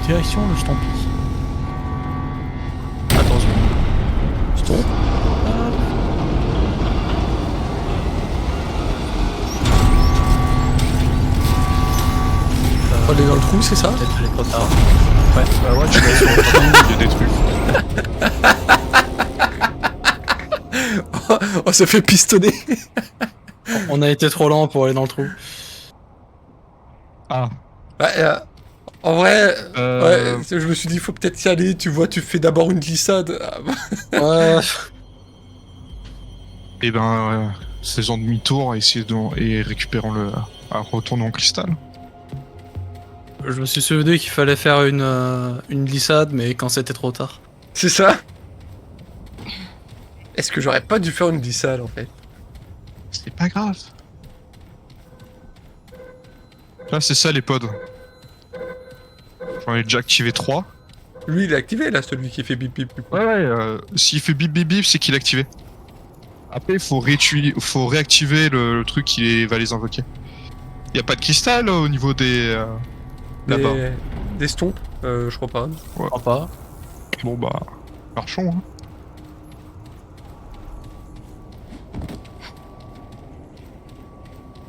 [SPEAKER 3] Direction le Stompy. Attention.
[SPEAKER 1] Piston. Faut aller dans le trou, c'est ça?
[SPEAKER 3] Peut-être aller trop tard.
[SPEAKER 2] Bah ouais, tu vas sur le trou, il y a des trucs.
[SPEAKER 1] On s'est fait pistonner.
[SPEAKER 3] On a été trop lent pour aller dans le trou.
[SPEAKER 2] Ah.
[SPEAKER 1] Ouais, en vrai, ouais, je me suis dit, faut peut-être y aller. Tu vois, tu fais d'abord une glissade.
[SPEAKER 3] Ouais.
[SPEAKER 2] Et ben, faisons demi-tour et et récupérons le... retournons en cristal.
[SPEAKER 3] Je me suis souvenu qu'il fallait faire une glissade, mais quand c'était trop tard.
[SPEAKER 1] C'est ça. Est-ce que j'aurais pas dû faire une glissade en fait?
[SPEAKER 2] C'est pas grave. Là, c'est ça les pods. J'en ai déjà activé 3.
[SPEAKER 1] Lui, il est activé là, celui qui fait bip bip bip.
[SPEAKER 2] Ouais, s'il fait bip bip bip, c'est qu'il est activé. Après, faut réactiver le truc qui va les invoquer. Y a pas de cristal au niveau des... là-bas.
[SPEAKER 1] Des stompes, je crois pas.
[SPEAKER 3] Je crois pas.
[SPEAKER 2] Bon bah, marchons. Hein.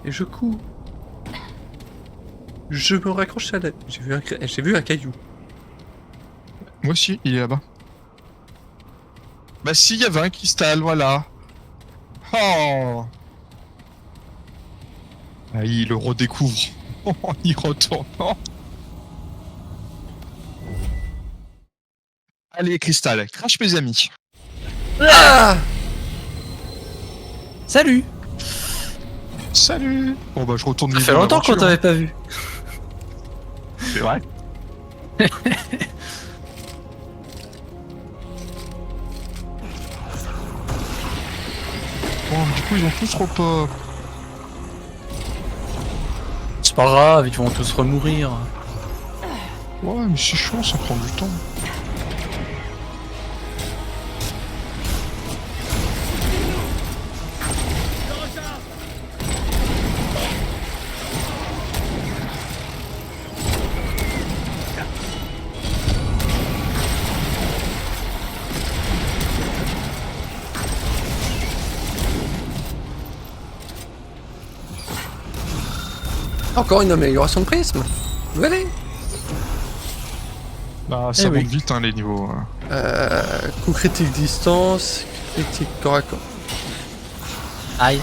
[SPEAKER 1] Et je cours. Je me raccroche à la... J'ai vu un caillou.
[SPEAKER 2] Moi aussi, il est là-bas. Bah si, il y avait un cristal, voilà. Oh. Ah, il le redécouvre en y retournant. Allez, cristal, crash mes amis.
[SPEAKER 1] Ah!
[SPEAKER 3] Salut!
[SPEAKER 2] Salut. Bon bah je retourne
[SPEAKER 3] Ça
[SPEAKER 2] vivre
[SPEAKER 3] fait longtemps qu'on
[SPEAKER 2] l'aventure.
[SPEAKER 3] t'avait pas vu.
[SPEAKER 2] C'est vrai. Bon, du coup ils ont tous repos.
[SPEAKER 3] C'est pas grave, ils vont tous remourir.
[SPEAKER 2] Ouais, mais c'est chaud, ça prend du temps.
[SPEAKER 1] Encore une amélioration de prisme. Allez.
[SPEAKER 2] Bah, ça
[SPEAKER 3] Eh
[SPEAKER 2] monte
[SPEAKER 3] oui.
[SPEAKER 2] vite, hein, les niveaux.
[SPEAKER 1] Coup critique distance, critique corps à corps.
[SPEAKER 3] Aïe.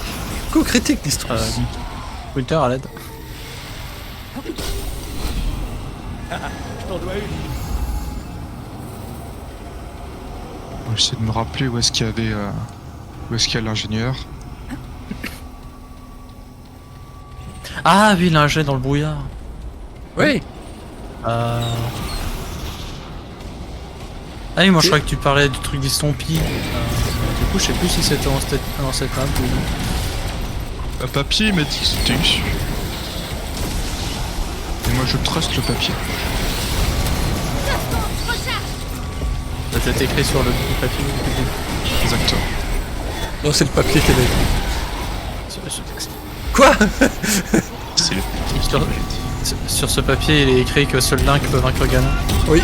[SPEAKER 1] Coup critique distance.
[SPEAKER 3] Winter à l'aide.
[SPEAKER 6] Je t'en dois une.
[SPEAKER 2] J'essaie de me rappeler où est-ce qu'il y avait... où est-ce qu'il y a l'ingénieur.
[SPEAKER 3] Ah oui, l'ingé dans le brouillard.
[SPEAKER 1] Oui.
[SPEAKER 3] Ah oui, moi je croyais que tu parlais du truc d'Istompie. Du coup, je sais plus si c'était dans cette map ou non.
[SPEAKER 2] Papier, il m'a dit que c'était issu. Et moi, je truste le papier.
[SPEAKER 3] Ça peut-être écrit sur le papier.
[SPEAKER 2] Exactement.
[SPEAKER 1] Non, c'est le papier qu'elle a écrit.
[SPEAKER 3] Sur ce texte.
[SPEAKER 1] Quoi?
[SPEAKER 2] C'est le
[SPEAKER 3] Sur ce papier, il est écrit que seul Link peut vaincre Ganon.
[SPEAKER 1] Oui.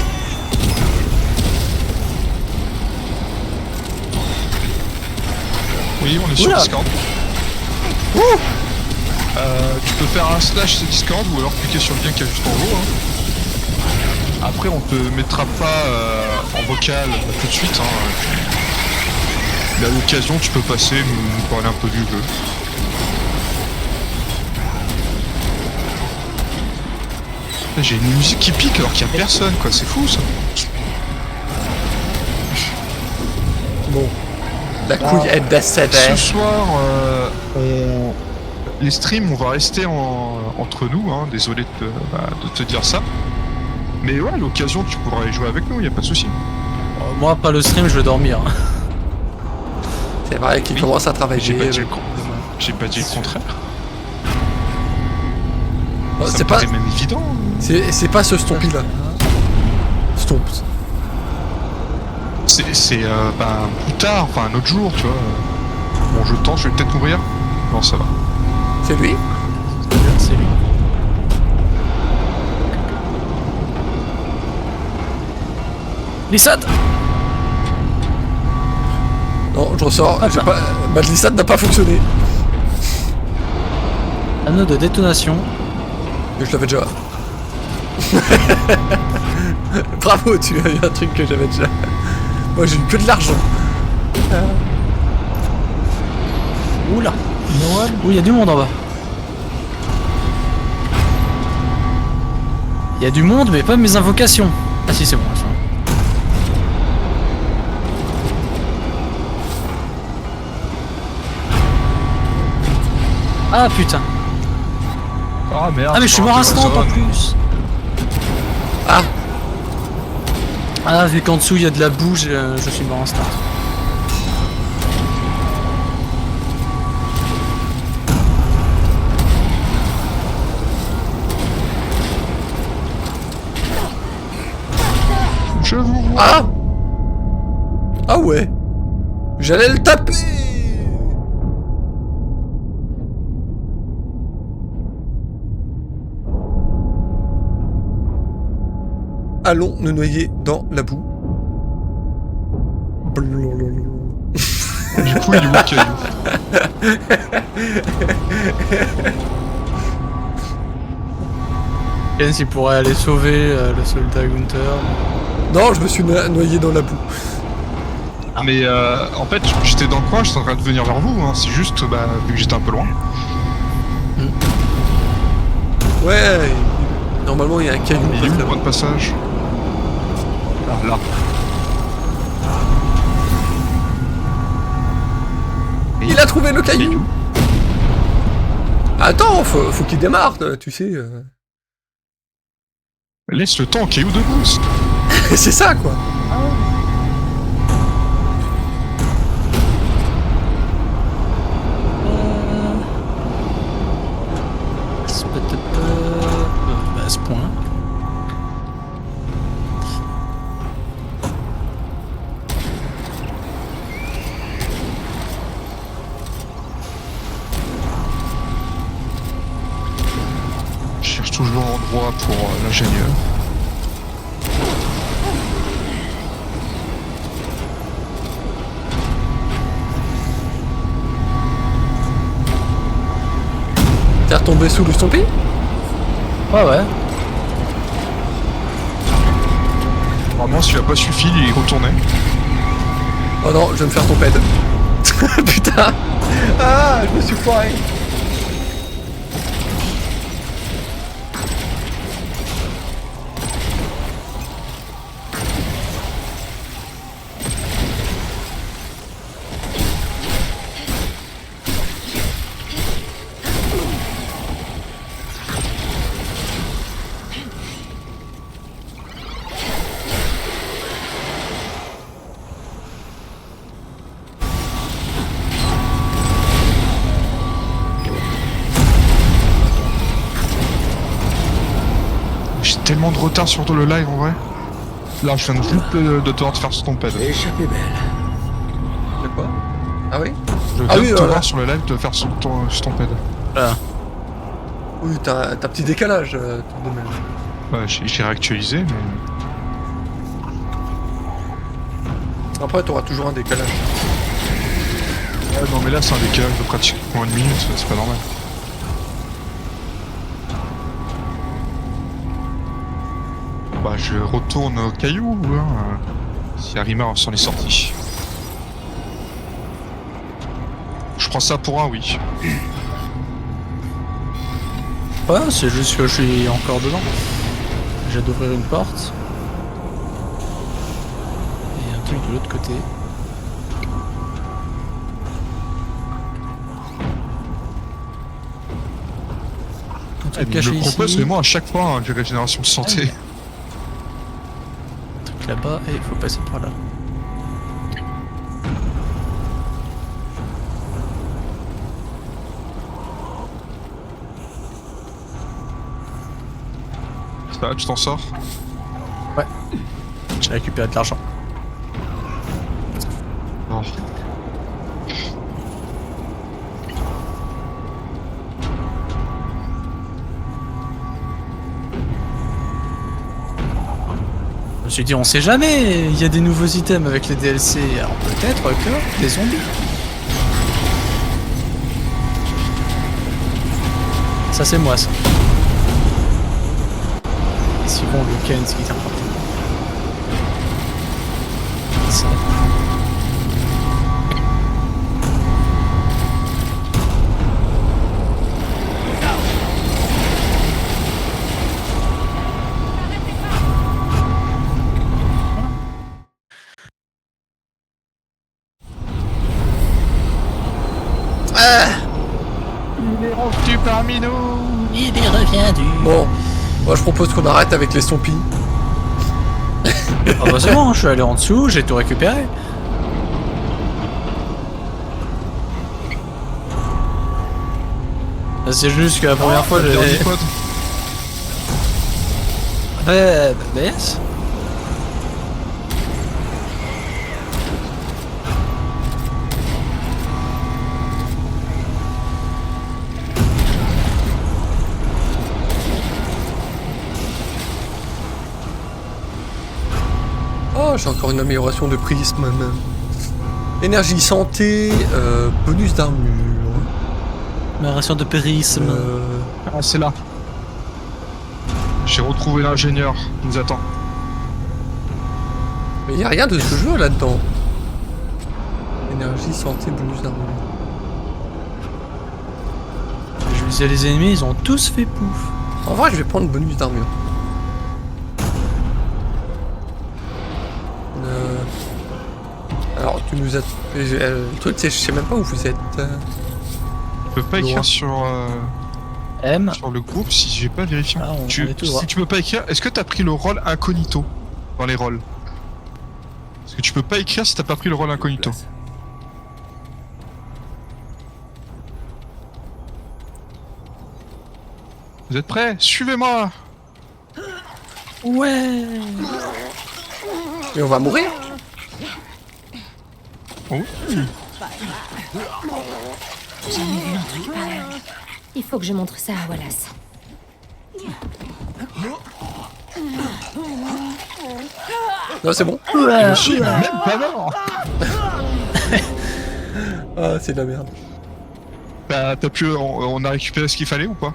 [SPEAKER 2] Oui, on est sur
[SPEAKER 3] Oula.
[SPEAKER 2] Discord. Tu peux faire un slash sur Discord ou alors cliquer sur le lien qui est juste en haut. Hein. Après, on te mettra pas en vocal tout de suite. Hein. Mais à l'occasion, tu peux passer, nous parler un peu du jeu. J'ai une musique qui pique alors qu'il y a personne, quoi. C'est fou ça.
[SPEAKER 1] Bon. La couille est décédée.
[SPEAKER 2] Ce soir, les streams, on va rester entre nous. Hein. Désolé de te dire ça. Mais ouais, à l'occasion, tu pourras y jouer avec nous, y a pas de souci.
[SPEAKER 3] Moi, pas le stream, je vais dormir.
[SPEAKER 1] C'est vrai qu'il commence à travailler.
[SPEAKER 2] J'ai pas dit le contraire.
[SPEAKER 1] Non,
[SPEAKER 2] Ça
[SPEAKER 1] c'est
[SPEAKER 2] me
[SPEAKER 1] pas,
[SPEAKER 2] paraît même évident.
[SPEAKER 1] c'est pas ce Stompy là. Stomps.
[SPEAKER 2] C'est plus tard, enfin un autre jour, tu vois. Bon, je tente, je vais peut-être mourir. Non, ça va.
[SPEAKER 1] C'est lui?
[SPEAKER 3] C'est lui. Lissade.
[SPEAKER 1] Non, je ressors. J'ai pas... Ma glissade n'a pas fonctionné.
[SPEAKER 3] Anneau de détonation.
[SPEAKER 1] Mais je l'avais déjà. Bravo, tu as eu un truc que j'avais déjà. Moi j'ai eu que de l'argent.
[SPEAKER 3] Oula. Ouh, il y a du monde en bas. Il y a du monde, mais pas mes invocations. Ah si, c'est bon. elles sont là. Ah putain.
[SPEAKER 2] Ah merde.
[SPEAKER 3] Ah mais je suis mort instant en plus.
[SPEAKER 1] Ah,
[SPEAKER 3] Ah vu qu'en dessous il y a de la boue, je suis mort instant.
[SPEAKER 2] Je vous vois.
[SPEAKER 1] ah. Ah ouais. J'allais le taper. Allons nous noyer dans la boue. Blablabla.
[SPEAKER 2] Du coup, il est où le caillou?
[SPEAKER 3] Jens il pourrait aller sauver le soldat Gunther.
[SPEAKER 1] Non, je me suis noyé dans la boue.
[SPEAKER 2] Mais en fait, j'étais dans le coin, j'étais en train de venir vers vous. Hein. C'est juste, vu que j'étais un peu loin.
[SPEAKER 1] Ouais. Normalement, il y a un caillou.
[SPEAKER 2] Il est
[SPEAKER 1] pas
[SPEAKER 2] où
[SPEAKER 1] très
[SPEAKER 2] le
[SPEAKER 1] loin.
[SPEAKER 2] point de passage? Ah, là.
[SPEAKER 1] Il a trouvé le caillou. Attends, faut qu'il démarre, tu sais.
[SPEAKER 2] Laisse le temps au caillou de boost.
[SPEAKER 1] C'est ça, quoi.
[SPEAKER 3] À ce point.
[SPEAKER 2] Je cherche toujours l'endroit pour l'ingénieur.
[SPEAKER 1] T'es retombé sous le Stompy?
[SPEAKER 3] ouais.
[SPEAKER 2] Apparemment, s'il a pas suffi, il est retourné.
[SPEAKER 1] Oh non, je vais me faire ton ped. Putain. Ah, je me suis foiré.
[SPEAKER 2] J'ai tellement de retard sur le live en vrai. Là, je viens de juste de te voir te faire sur ton pad.
[SPEAKER 6] Échappée belle.
[SPEAKER 1] De quoi? Ah oui?
[SPEAKER 2] Je viens
[SPEAKER 1] Ah oui,
[SPEAKER 2] de te
[SPEAKER 1] voilà.
[SPEAKER 2] voir sur le live te faire sur ton pad.
[SPEAKER 1] Oui, t'as un petit décalage tout de même.
[SPEAKER 2] Ouais, j'ai réactualisé, mais.
[SPEAKER 1] Après, t'auras toujours un décalage.
[SPEAKER 2] Ouais, non, mais là, c'est un décalage de pratiquement 1 minute, c'est pas normal. Bah, je retourne au caillou, hein, si Arimar s'en est sorti. Je prends ça pour un oui.
[SPEAKER 3] Ouais, c'est juste que je suis encore dedans. J'ai d'ouvrir une porte. Et un truc de l'autre côté. Un truc
[SPEAKER 2] Je
[SPEAKER 3] caché
[SPEAKER 2] le propose,
[SPEAKER 3] ici.
[SPEAKER 2] mais moi à chaque fois, hein, j'ai régénération de santé.
[SPEAKER 3] Un truc là-bas et il faut passer par là.
[SPEAKER 2] Ça va, tu t'en sors?
[SPEAKER 3] J'ai récupéré de l'argent.
[SPEAKER 2] Non.
[SPEAKER 3] Je me suis dit, on sait jamais, il y a des nouveaux items avec les DLC, alors peut-être que des zombies. Ça c'est moi ça. Et si bon, le Ken, ce qui est important. Ça.
[SPEAKER 2] Tu parmi nous.
[SPEAKER 3] Il est reviendu.
[SPEAKER 1] Bon, moi je propose qu'on arrête avec les zombies.
[SPEAKER 3] Ah bah c'est bon, je suis allé en dessous, j'ai tout récupéré. C'est juste que la première fois j'ai...
[SPEAKER 2] Dernier pod.
[SPEAKER 3] Bah yes.
[SPEAKER 1] Oh, j'ai encore une amélioration de prisme. Énergie, santé, bonus d'armure.
[SPEAKER 3] Amélioration de périsme.
[SPEAKER 2] Ah, c'est là. J'ai retrouvé l'ingénieur, il nous attend.
[SPEAKER 1] Mais y a rien de ce jeu là-dedans. Énergie, santé, bonus d'armure.
[SPEAKER 3] Je visais les ennemis, ils ont tous fait pouf.
[SPEAKER 1] En vrai, je vais prendre bonus d'armure. Alors, tu nous as... le truc, c'est je sais même pas où vous êtes.
[SPEAKER 2] Je peux pas
[SPEAKER 1] Loin.
[SPEAKER 2] écrire sur
[SPEAKER 3] M.
[SPEAKER 2] le groupe si j'ai pas vérifié.
[SPEAKER 3] Ah, on est tout droit.
[SPEAKER 2] Si tu peux pas écrire, est-ce que t'as pris le rôle incognito dans les rôles? Parce que tu peux pas écrire si t'as pas pris le rôle incognito. Vous êtes prêts? Suivez-moi!
[SPEAKER 3] Ouais.
[SPEAKER 1] Et on va mourir.
[SPEAKER 2] Oh.
[SPEAKER 5] Il faut que je montre ça à Wallace.
[SPEAKER 1] Non, c'est bon.
[SPEAKER 2] Je suis même pas mort!
[SPEAKER 1] Ah, c'est de la merde.
[SPEAKER 2] Bah, t'as pu. On a récupéré ce qu'il fallait ou pas?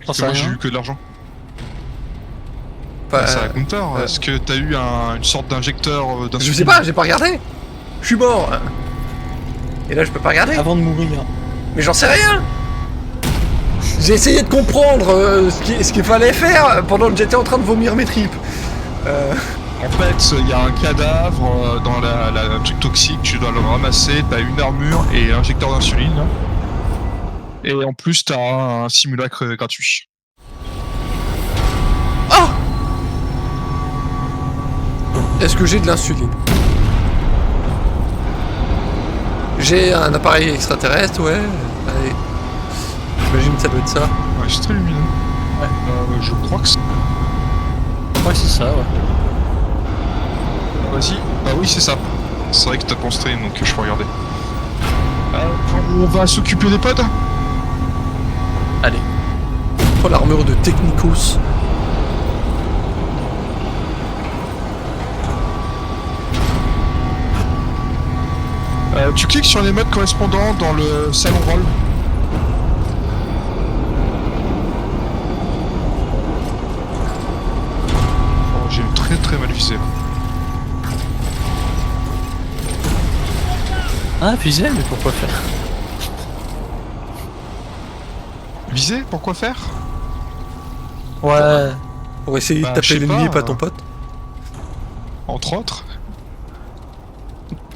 [SPEAKER 3] J'en
[SPEAKER 2] Parce
[SPEAKER 3] sais
[SPEAKER 2] que moi j'ai
[SPEAKER 3] rien.
[SPEAKER 2] eu que de l'argent.
[SPEAKER 1] Enfin,
[SPEAKER 2] C'est à Gunther. Est-ce que t'as eu une sorte d'injecteur d'insuline?
[SPEAKER 1] je sais pas, j'ai pas regardé. Je suis mort. Et là, je peux pas regarder.
[SPEAKER 3] Avant de mourir.
[SPEAKER 1] Mais j'en sais rien. J'ai essayé de comprendre ce qu'il fallait faire pendant que j'étais en train de vomir mes tripes.
[SPEAKER 2] En fait, il y a un cadavre dans un truc toxique, tu dois le ramasser, t'as une armure et un injecteur d'insuline. Et en plus, t'as un simulacre gratuit.
[SPEAKER 1] Ah! Est-ce que j'ai de l'insuline? J'ai un appareil extraterrestre, ouais. Allez. J'imagine que ça doit être ça.
[SPEAKER 2] Ouais, c'est très lumineux.
[SPEAKER 3] Ouais.
[SPEAKER 2] Je crois que c'est...
[SPEAKER 3] Ouais, c'est ça, ouais.
[SPEAKER 2] Vas-y. Bah oui, c'est ça. C'est vrai que t'as pas en stream, donc je peux regarder. On va s'occuper des pods.
[SPEAKER 1] Allez. Oh, l'armure de Technicos.
[SPEAKER 2] Tu cliques sur les modes correspondants dans le salon rôle. Oh, j'ai très très mal visé.
[SPEAKER 3] Ah, fusée, mais pourquoi faire?
[SPEAKER 2] Visé? Pourquoi faire?
[SPEAKER 3] Ouais.
[SPEAKER 1] Pour essayer
[SPEAKER 2] Bah,
[SPEAKER 1] de
[SPEAKER 2] je
[SPEAKER 1] taper
[SPEAKER 2] sais
[SPEAKER 1] l'ennemi et
[SPEAKER 2] pas,
[SPEAKER 1] pas ton pote.
[SPEAKER 2] Entre autres.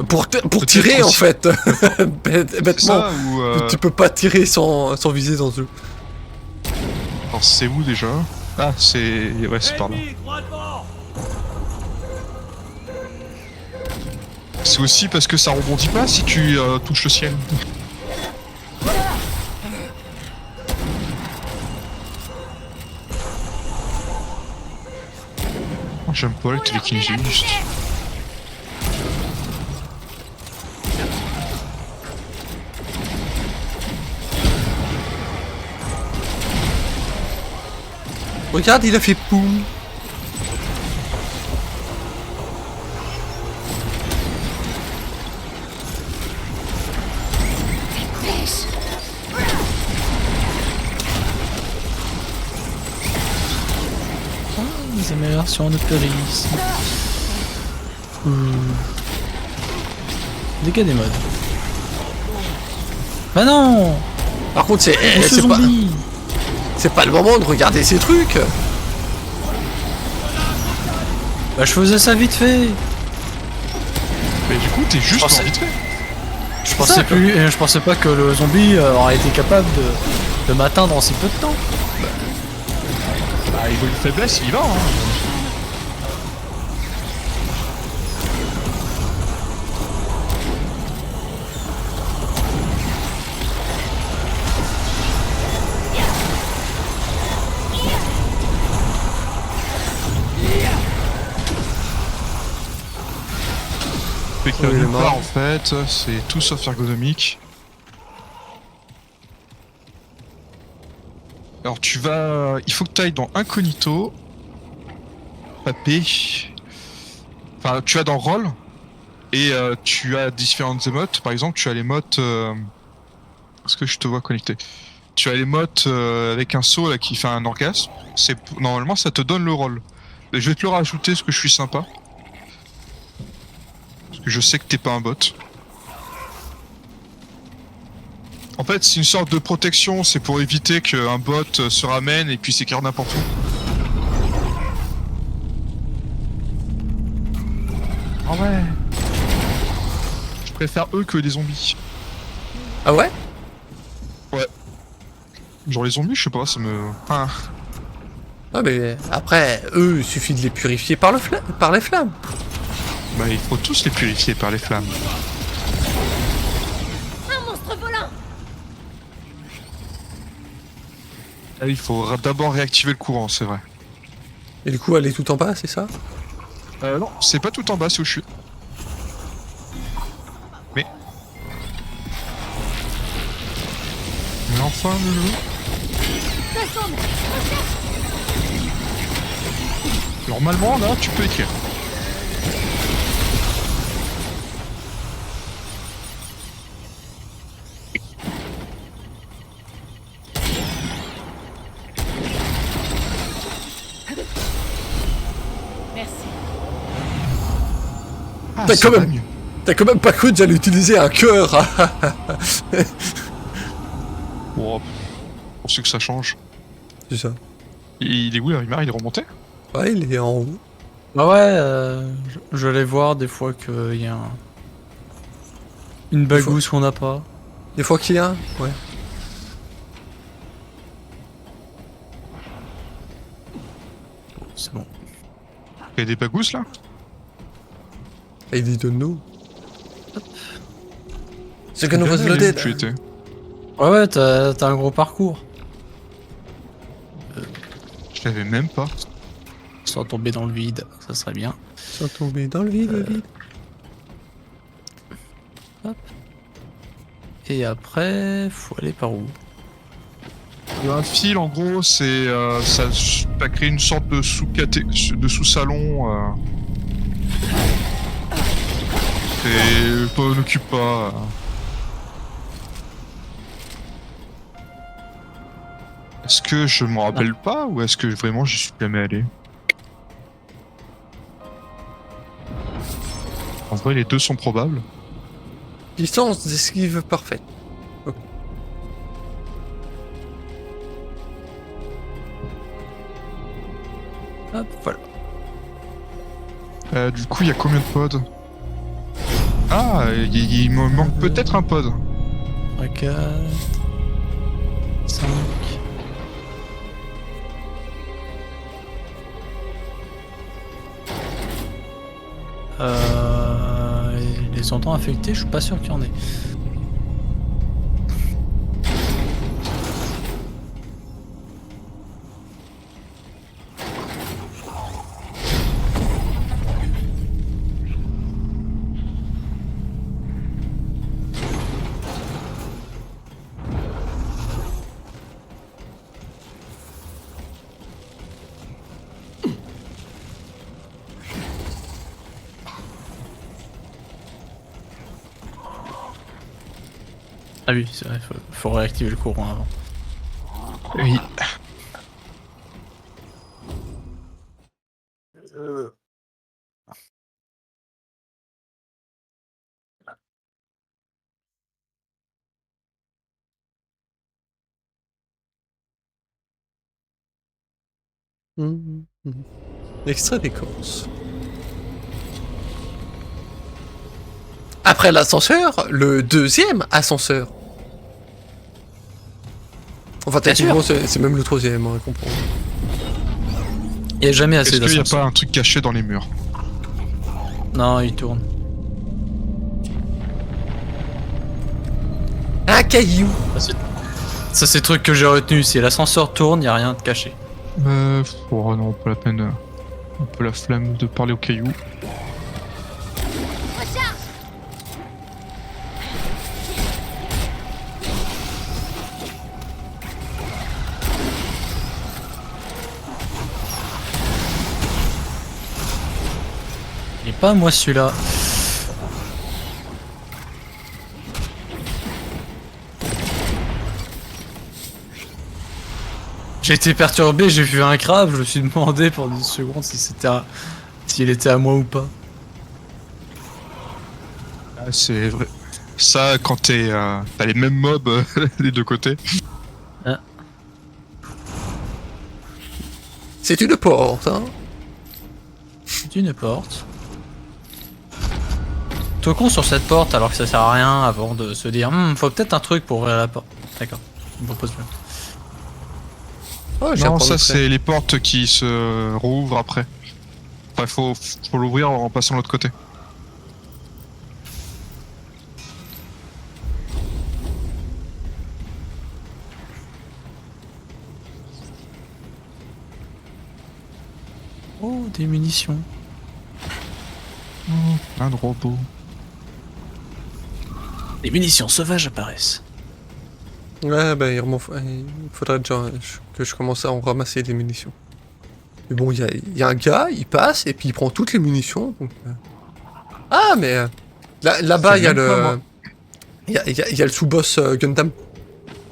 [SPEAKER 1] Pour
[SPEAKER 2] Peut-être
[SPEAKER 1] tirer en
[SPEAKER 2] aussi.
[SPEAKER 1] fait.
[SPEAKER 2] C'est
[SPEAKER 1] Bêtement.
[SPEAKER 2] ça ou
[SPEAKER 1] Tu peux pas tirer sans viser dans ce jeu.
[SPEAKER 2] alors, c'est où déjà? Ah, c'est... Ouais, c'est par là.
[SPEAKER 6] Ennemi, droit devant.
[SPEAKER 2] C'est aussi parce que ça rebondit pas si tu touches le ciel. Oh, j'aime pas le télékinésie juste.
[SPEAKER 1] Regarde, il a fait poum.
[SPEAKER 3] Les améliorations de périsme. Dégâts des modes. Bah non!
[SPEAKER 1] Par contre, c'est
[SPEAKER 3] Ce zombie!
[SPEAKER 1] pas le moment de regarder ces trucs.
[SPEAKER 3] Bah je faisais ça vite fait!
[SPEAKER 2] Mais du coup, t'es juste
[SPEAKER 3] pensais-
[SPEAKER 2] en vite fait.
[SPEAKER 3] Je pensais pas que le zombie aurait été capable de m'atteindre en si peu de temps.
[SPEAKER 2] Bah, il voit une faiblesse, il y va, hein. Fait que
[SPEAKER 1] Oui, il est
[SPEAKER 2] nulle part,
[SPEAKER 1] mort.
[SPEAKER 2] en fait, c'est tout sauf ergonomique. Alors tu vas... Il faut que tu ailles dans Incognito. Taper. Enfin, tu vas dans Roll. Et tu as différentes émotes. Par exemple, tu as l'émote... Est-ce que je te vois connecté? Tu as l'émote avec un saut là, qui fait un orgasme. Normalement, ça te donne le rôle. Et je vais te le rajouter parce que je suis sympa. Parce que je sais que t'es pas un bot. En fait, c'est une sorte de protection, c'est pour éviter qu'un bot se ramène et puis s'écarte n'importe où. Ah ouais. Je préfère eux que les zombies.
[SPEAKER 1] Ah ouais?
[SPEAKER 2] Genre les zombies, je sais pas, ça me... Ah.
[SPEAKER 1] Ah mais après, eux, il suffit de les purifier par les flammes.
[SPEAKER 2] Bah il faut tous les purifier par les flammes.
[SPEAKER 5] Un monstre volant!
[SPEAKER 2] Ah, il faut d'abord réactiver le courant, c'est vrai.
[SPEAKER 1] Et du coup, aller tout en bas, c'est ça?
[SPEAKER 2] Non, c'est pas tout en bas, c'est où je suis. Mais enfin le jeu.
[SPEAKER 5] Ça sonne!
[SPEAKER 2] Normalement là tu peux écrire.
[SPEAKER 1] T'as
[SPEAKER 2] ça
[SPEAKER 1] quand
[SPEAKER 2] va
[SPEAKER 1] même-
[SPEAKER 2] mieux.
[SPEAKER 1] T'as quand même pas cru que j'allais utiliser un cœur.
[SPEAKER 2] Bon, pour ceux que ça change.
[SPEAKER 1] C'est ça.
[SPEAKER 2] Il est où, Arimar? Il est remonté?
[SPEAKER 1] Ouais, il est en haut.
[SPEAKER 3] Bah ouais, je vais voir des fois qu'il y a une bagousse qu'on n'a pas.
[SPEAKER 1] Des fois qu'il y a un. Ouais.
[SPEAKER 3] C'est bon.
[SPEAKER 2] Il y a des bagousses là?
[SPEAKER 1] Et il dit de nous. C'est que nous
[SPEAKER 2] Bien,
[SPEAKER 1] was
[SPEAKER 2] il est où
[SPEAKER 1] loaded.
[SPEAKER 2] tu étais?
[SPEAKER 3] Ouais, t'as un gros parcours.
[SPEAKER 2] Je l'avais même pas.
[SPEAKER 3] Sans tomber dans le vide, ça serait bien.
[SPEAKER 1] Sans tomber dans le vide, le vide.
[SPEAKER 3] Et après, faut aller par où?
[SPEAKER 2] Il y a un fil, en gros, c'est ça crée une sorte de sous-salon. Et toi, n'occupe pas. Est-ce que je m'en rappelle pas ou est-ce que vraiment j'y suis jamais allé? En vrai, les deux sont probables.
[SPEAKER 1] Distance d'esquive parfaite.
[SPEAKER 3] Hop, voilà.
[SPEAKER 2] Du coup, il y a combien de pods? Ah, il me manque peut-être un pod.
[SPEAKER 3] 3, 4, 5. Les entends affectés, je suis pas sûr qu'il y en ait. Ah oui, c'est vrai, faut réactiver le courant avant.
[SPEAKER 2] Oui.
[SPEAKER 1] Extrait des courses. Après l'ascenseur, le deuxième ascenseur. Enfin, techniquement, c'est même le troisième, on comprend.
[SPEAKER 3] Il y a jamais assez
[SPEAKER 2] Est-ce qu'il n'y a
[SPEAKER 3] d'ascenseurs.
[SPEAKER 2] pas un truc caché dans les murs?
[SPEAKER 3] Non, il tourne.
[SPEAKER 1] Un caillou.
[SPEAKER 3] Ça, c'est le truc que j'ai retenu. Si l'ascenseur tourne, il y a rien de caché.
[SPEAKER 2] Oh non, pas la peine. Un peu la flemme de parler au caillou.
[SPEAKER 5] Recharge.
[SPEAKER 3] Il est pas moi celui-là. J'ai été perturbé, j'ai vu un crabe, je me suis demandé pendant 10 secondes si s'il était à moi ou pas.
[SPEAKER 2] Ah, c'est vrai. Ça, quand t'as les mêmes mobs des deux côtés.
[SPEAKER 1] C'est une porte, hein.
[SPEAKER 3] C'est une porte. Toquons sur cette porte alors que ça sert à rien avant de se dire faut peut-être un truc pour ouvrir la porte. D'accord, je me propose bien.
[SPEAKER 1] Oh, j'ai
[SPEAKER 2] Non,
[SPEAKER 1] un
[SPEAKER 2] ça
[SPEAKER 1] porte
[SPEAKER 2] c'est les portes qui se rouvrent après. Enfin, faut l'ouvrir en passant de l'autre côté.
[SPEAKER 3] Oh, des munitions.
[SPEAKER 2] Plein de robots.
[SPEAKER 3] Des munitions sauvages apparaissent.
[SPEAKER 1] Ouais, bah il faudrait déjà que je commence à en ramasser des munitions. Mais bon, il y a un gars, il passe et puis il prend toutes les munitions. Donc, Ah, mais là-bas,
[SPEAKER 2] C'est
[SPEAKER 1] il y a
[SPEAKER 2] même pas
[SPEAKER 1] le.
[SPEAKER 2] moi.
[SPEAKER 1] Il y a le sous-boss Gundam.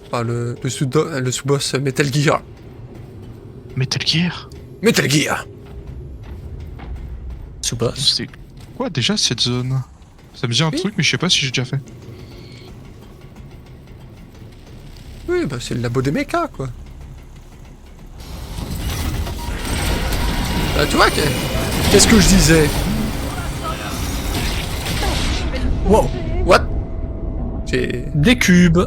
[SPEAKER 1] Enfin, le sous-boss Metal Gear.
[SPEAKER 2] Metal Gear?
[SPEAKER 1] Metal Gear.
[SPEAKER 3] Sous-boss.
[SPEAKER 2] C'est quoi déjà cette zone? Ça me dit un
[SPEAKER 1] Oui.
[SPEAKER 2] truc, mais je sais pas si j'ai déjà fait.
[SPEAKER 1] Oui, bah c'est le labo des mechas, quoi. Bah, tu vois, qu'est-ce que je disais?
[SPEAKER 3] Wow.
[SPEAKER 1] What? J'ai
[SPEAKER 3] Des cubes.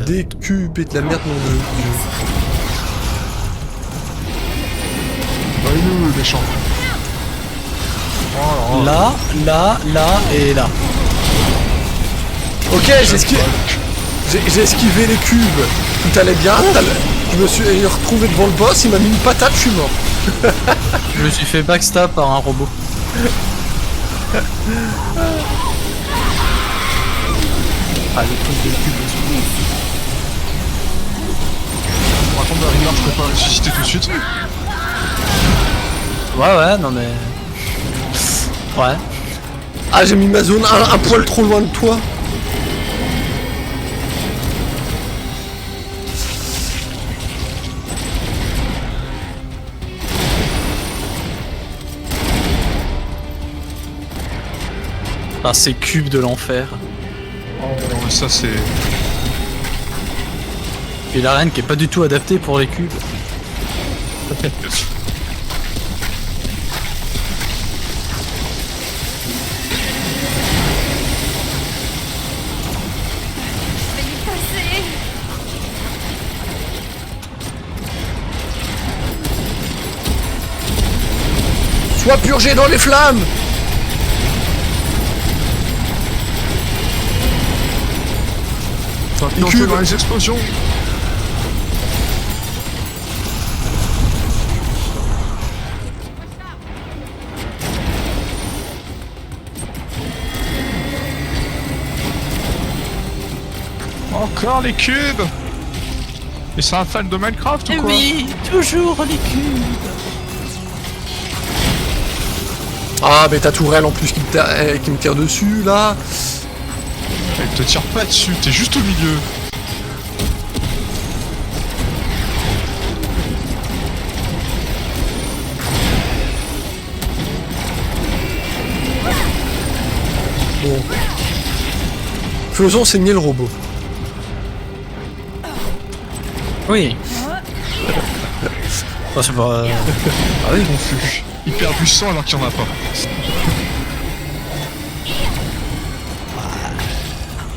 [SPEAKER 1] des cubes et de la merde, mon dieu.
[SPEAKER 2] Bah, nous, les méchants. Oh là là.
[SPEAKER 3] Là et là.
[SPEAKER 1] Ok, j'ai esquivé les cubes. Tout allait bien. Je me suis retrouvé devant le boss, il m'a mis une patate, je suis mort.
[SPEAKER 3] Je me suis fait backstab par un robot. Ah, le truc de cube.
[SPEAKER 2] On va attendre d'arriver, je peux pas ressusciter tout de suite.
[SPEAKER 3] Ouais, non mais. Ouais.
[SPEAKER 1] Ah, j'ai mis ma zone un poil trop loin de toi.
[SPEAKER 3] Ah, ces cubes de l'enfer.
[SPEAKER 2] Oh, non, mais ça c'est.
[SPEAKER 3] Et l'arène qui est pas du tout adaptée pour les cubes.
[SPEAKER 5] Je vais y passer.
[SPEAKER 1] Sois purgé dans les flammes.
[SPEAKER 2] Attention
[SPEAKER 1] cubes.
[SPEAKER 2] dans les explosions. Encore les cubes. Et c'est un fan de Minecraft ou quoi?
[SPEAKER 3] Oui, toujours les cubes.
[SPEAKER 1] Ah, mais ta tourelle en plus qui me tire dessus, là.
[SPEAKER 2] Elle te tire pas dessus, t'es juste au milieu.
[SPEAKER 1] Bon. Faisons saigner le robot.
[SPEAKER 3] Oui. Oh, c'est pas.
[SPEAKER 2] Ah oui, confus. Il perd du sang alors qu'il y en a pas.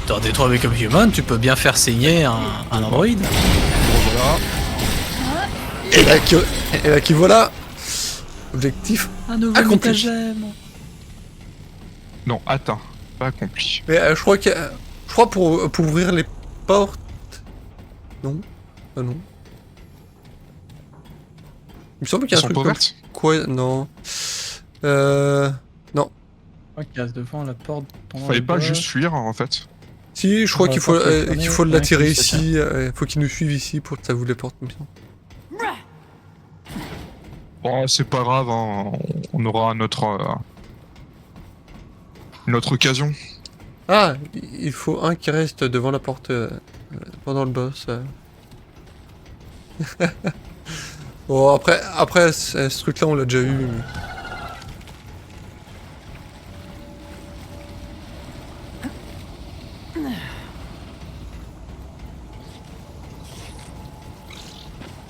[SPEAKER 3] Dans Detroit Become Human, tu peux bien faire saigner un android.
[SPEAKER 2] Bon voilà.
[SPEAKER 1] Et là qui voilà. Objectif.
[SPEAKER 3] Un nouveau
[SPEAKER 1] Accompli.
[SPEAKER 3] métagème.
[SPEAKER 2] Non, atteint. Pas accompli.
[SPEAKER 1] Mais je crois que pour ouvrir les portes. Non. Ah non. Il me semble qu'il y
[SPEAKER 2] Elles
[SPEAKER 1] a un
[SPEAKER 2] sont
[SPEAKER 1] truc
[SPEAKER 2] pas
[SPEAKER 1] comme
[SPEAKER 2] ouvertes?
[SPEAKER 1] quoi. Non. Non.
[SPEAKER 3] Je crois qu'il reste devant la porte. pendant
[SPEAKER 2] Fallait
[SPEAKER 3] le
[SPEAKER 2] pas
[SPEAKER 3] boss.
[SPEAKER 2] juste fuir en fait.
[SPEAKER 1] Si, je crois
[SPEAKER 3] On va
[SPEAKER 1] qu'il faut,
[SPEAKER 3] pas se
[SPEAKER 1] qu'il faut
[SPEAKER 3] tourner,
[SPEAKER 1] l'attirer
[SPEAKER 3] ouais, c'est
[SPEAKER 1] ici. Faut qu'il nous suive ici pour que ça vous les porte. il me semble.
[SPEAKER 2] Bon, c'est pas grave, hein. On aura une autre occasion.
[SPEAKER 1] Ah, il faut un qui reste devant la porte pendant le boss. Bon, après ce truc-là, on l'a déjà eu. Mais...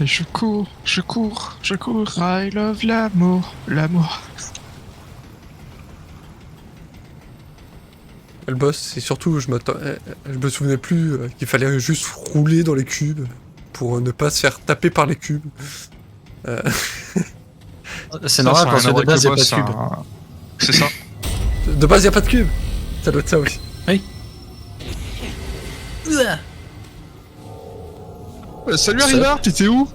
[SPEAKER 2] Et je cours, I love l'amour, l'amour.
[SPEAKER 1] Le boss, c'est surtout, je me souvenais plus qu'il fallait juste rouler dans les cubes pour ne pas se faire taper par les cubes.
[SPEAKER 3] C'est normal parce que de base, il n'y a pas de cube.
[SPEAKER 2] C'est ça.
[SPEAKER 1] De base, il a pas de cube. Ça doit être ça aussi.
[SPEAKER 3] Oui.
[SPEAKER 2] Salut Rivard, t'étais où?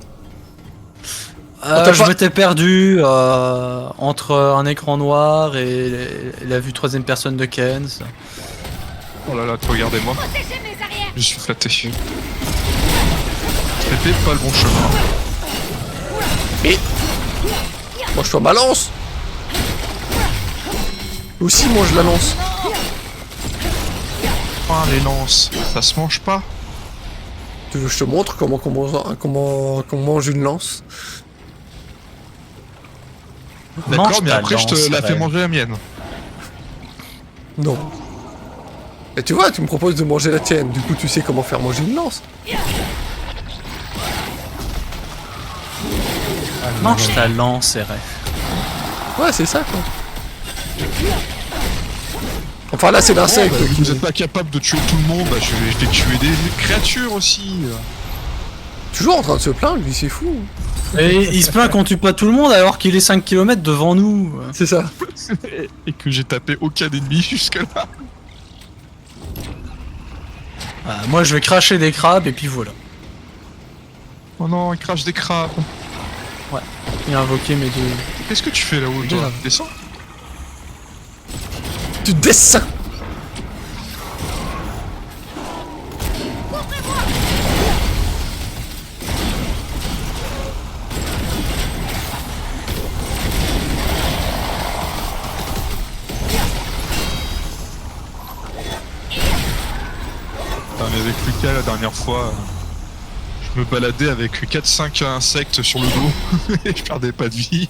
[SPEAKER 1] t'a
[SPEAKER 3] Je
[SPEAKER 1] pas-
[SPEAKER 3] m'étais perdu entre un écran noir et la vue troisième personne de Kens.
[SPEAKER 2] Oh là là, regardez-moi.
[SPEAKER 5] Protégez mes arrières.
[SPEAKER 2] Je suis flatté. C'était pas le bon chemin.
[SPEAKER 1] Mange-toi ma lance. Aussi, mange la lance.
[SPEAKER 2] Ah, les lances, ça se mange pas.
[SPEAKER 1] Tu veux que je te montre comment on mange une lance?
[SPEAKER 2] D'accord,
[SPEAKER 3] Mange
[SPEAKER 2] mais
[SPEAKER 3] ta
[SPEAKER 2] après je te
[SPEAKER 3] lance,
[SPEAKER 2] la fais
[SPEAKER 3] Ren.
[SPEAKER 2] manger la mienne.
[SPEAKER 1] Non. Et tu vois, tu me proposes de manger la tienne, du coup tu sais comment faire manger une lance.
[SPEAKER 3] Mange ta lance, RF.
[SPEAKER 1] Ouais, c'est ça quoi. Enfin là, c'est l'insecte.
[SPEAKER 2] Bah, vous êtes pas capable de tuer tout le monde, bah, je vais tuer des créatures aussi.
[SPEAKER 1] Toujours en train de se plaindre, lui, c'est fou.
[SPEAKER 3] Et il se plaint qu'on tue pas tout le monde alors qu'il est 5 km devant nous.
[SPEAKER 1] C'est ça.
[SPEAKER 2] Et que j'ai tapé aucun ennemi jusque-là.
[SPEAKER 3] Ah, moi je vais cracher des crabes et puis voilà.
[SPEAKER 2] Oh non, il crache des crabes.
[SPEAKER 3] Et invoquer mes deux.
[SPEAKER 2] Qu'est-ce que tu fais là-haut, toi? Descends.
[SPEAKER 1] Du dessin.
[SPEAKER 2] Putain, mais avec Lucas la dernière fois, je me baladais avec 4-5 insectes sur le dos et je perdais pas de vie.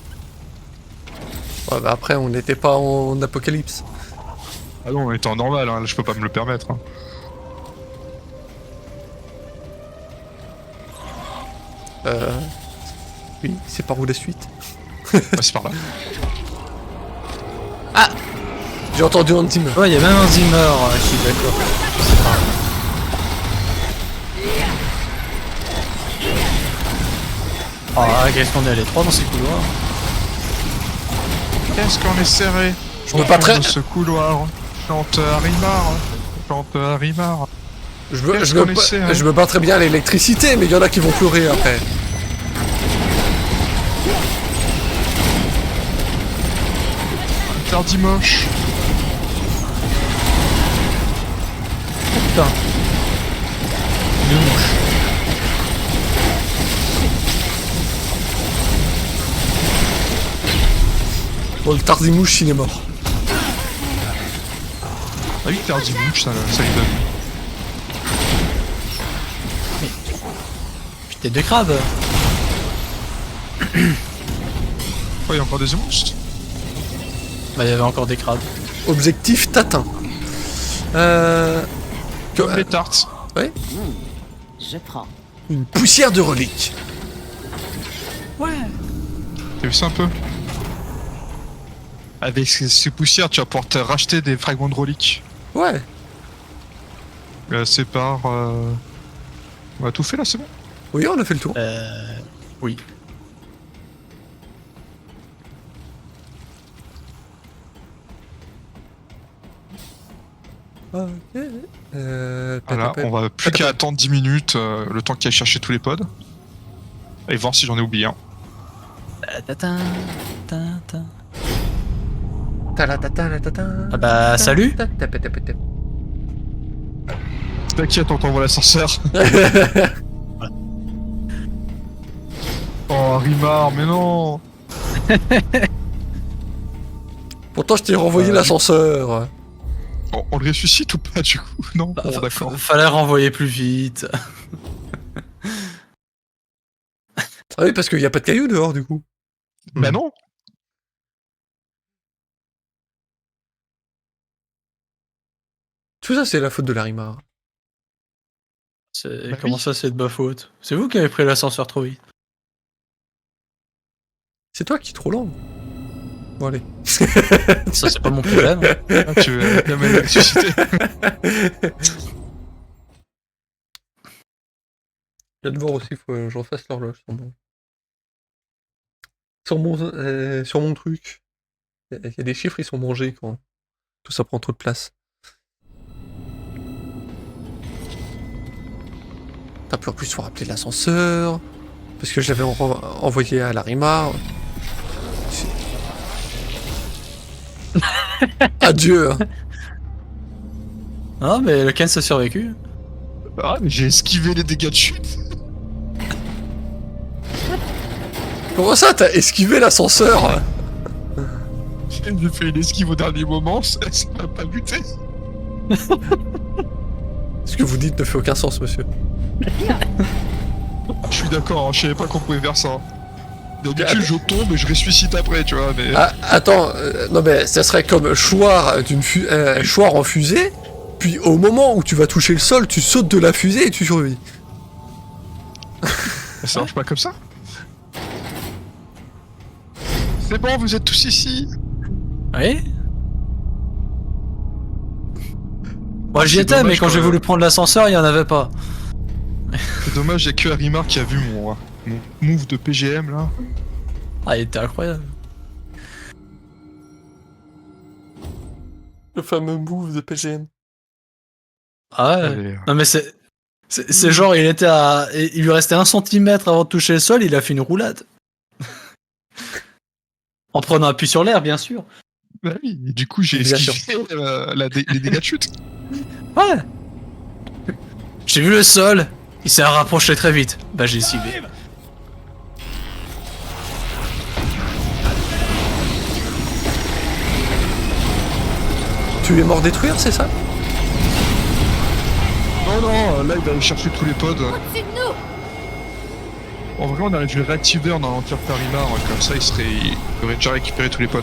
[SPEAKER 1] Ouais, bah après, on n'était pas en apocalypse.
[SPEAKER 2] Ah non, on était en normal, hein, là, je peux pas me le permettre. Hein.
[SPEAKER 1] Oui, c'est par où la suite?
[SPEAKER 2] Ouais, c'est par là.
[SPEAKER 1] J'ai entendu Hans Zimmer.
[SPEAKER 3] Ouais, il y a même un Zimmer qui est d'accord. C'est pas grave. Ah, qu'est-ce qu'on est à l'étroit dans ces couloirs?
[SPEAKER 2] Qu'est-ce qu'on est serré?
[SPEAKER 1] Je me battrai.
[SPEAKER 2] Dans ce couloir. Chante Harimar. Chante Harimar. Qu'est-ce qu'on essaie, hein?
[SPEAKER 1] Je me battrais bien à l'électricité, mais il y en a qui vont pleurer après.
[SPEAKER 2] Interdit moche.
[SPEAKER 3] Putain. Une mouche.
[SPEAKER 1] Bon, le Tardimouche, il est mort.
[SPEAKER 2] Ah oui, interdit moche, ça lui donne.
[SPEAKER 3] Putain de crabes.
[SPEAKER 2] Oh, il y a encore des monstres.
[SPEAKER 3] Bah, il y avait encore des crabes.
[SPEAKER 1] Objectif Tatin.
[SPEAKER 2] Comme les tartes.
[SPEAKER 5] Je prends.
[SPEAKER 1] Une poussière de relique.
[SPEAKER 3] Ouais.
[SPEAKER 2] T'as vu ça un peu? Avec ces poussières, tu vas pouvoir te racheter des fragments de reliques.
[SPEAKER 1] Ouais.
[SPEAKER 2] C'est par... On a tout fait là, c'est bon?
[SPEAKER 1] Oui, on a fait le tour.
[SPEAKER 3] Oui.
[SPEAKER 1] Ok.
[SPEAKER 2] Voilà, on va plus qu'à attendre 10 minutes, le temps qu'il aille chercher tous les pods. Et voir si j'en ai oublié un.
[SPEAKER 3] Ah bah, salut.
[SPEAKER 2] T'inquiète, on t'envoie l'ascenseur. Oh, Rimar, mais non.
[SPEAKER 1] Pourtant, je t'ai renvoyé l'ascenseur.
[SPEAKER 2] On le ressuscite ou pas, du coup? Non, bon, d'accord.
[SPEAKER 3] Fallait renvoyer plus vite.
[SPEAKER 1] Ah oui, parce qu'il n'y a pas de cailloux dehors, du coup.
[SPEAKER 2] Bah non.
[SPEAKER 1] Tout ça, c'est la faute de Larimar.
[SPEAKER 3] C'est-
[SPEAKER 2] Bah
[SPEAKER 3] Comment
[SPEAKER 2] oui.
[SPEAKER 3] ça, c'est de ma faute? C'est vous qui avez pris l'ascenseur trop vite.
[SPEAKER 1] C'est toi qui es trop lent. Bon, allez.
[SPEAKER 3] Ça, c'est pas mon problème.
[SPEAKER 2] Ah, tu veux quand même le ressusciter.
[SPEAKER 1] Je viens de voir aussi, faut que je refasse l'horloge sur mon truc. Il y a des chiffres, ils sont mangés quand tout ça prend trop de place. T'as plus en plus, faut rappeler l'ascenseur. Parce que je l'avais envoyé à Larimar. Adieu. Hein.
[SPEAKER 3] Ah, mais le Ken a survécu.
[SPEAKER 2] Ah, mais j'ai esquivé les dégâts de chute.
[SPEAKER 1] Comment ça, t'as esquivé l'ascenseur?
[SPEAKER 2] J'ai fait une esquive au dernier moment, ça m'a pas buté.
[SPEAKER 1] Ce que vous dites ne fait aucun sens, monsieur.
[SPEAKER 2] Je suis d'accord, hein, je savais pas qu'on pouvait faire ça. D'habitude, je tombe et je ressuscite après, tu vois, mais...
[SPEAKER 1] Ah, attends, non mais ça serait comme choir choir en fusée, puis au moment où tu vas toucher le sol, tu sautes de la fusée et tu survis.
[SPEAKER 2] Ça marche pas comme ça. C'est bon, vous êtes tous ici.
[SPEAKER 3] Oui. Moi j'y
[SPEAKER 2] C'est
[SPEAKER 3] étais, mais
[SPEAKER 2] dommage
[SPEAKER 3] quand j'ai
[SPEAKER 2] que-
[SPEAKER 3] voulu prendre l'ascenseur, il y en avait pas.
[SPEAKER 2] C'est dommage, y'a que Harimar qui a vu mon move de PGM, là.
[SPEAKER 3] Ah, il était incroyable.
[SPEAKER 1] Le fameux move de PGM.
[SPEAKER 3] Ah ouais.
[SPEAKER 2] Allez.
[SPEAKER 3] Non mais c'est genre il était à, il lui restait 1 centimètre avant de toucher le sol, il a fait une roulade. En prenant appui sur l'air, bien sûr.
[SPEAKER 2] Bah oui, et du coup, j'ai
[SPEAKER 1] Bien
[SPEAKER 2] esquivé les dégâts de chute.
[SPEAKER 3] Ouais. J'ai vu le sol, il s'est rapproché très vite. Bah j'ai esquivé.
[SPEAKER 1] Tu es mort détruire, c'est ça?
[SPEAKER 2] Non, non, là, il va aller chercher tous les pods.
[SPEAKER 5] Au-dessus de nous!
[SPEAKER 2] En vrai, on aurait dû le réactiver en allant faire Harimar, comme ça, il aurait déjà récupéré tous les pods.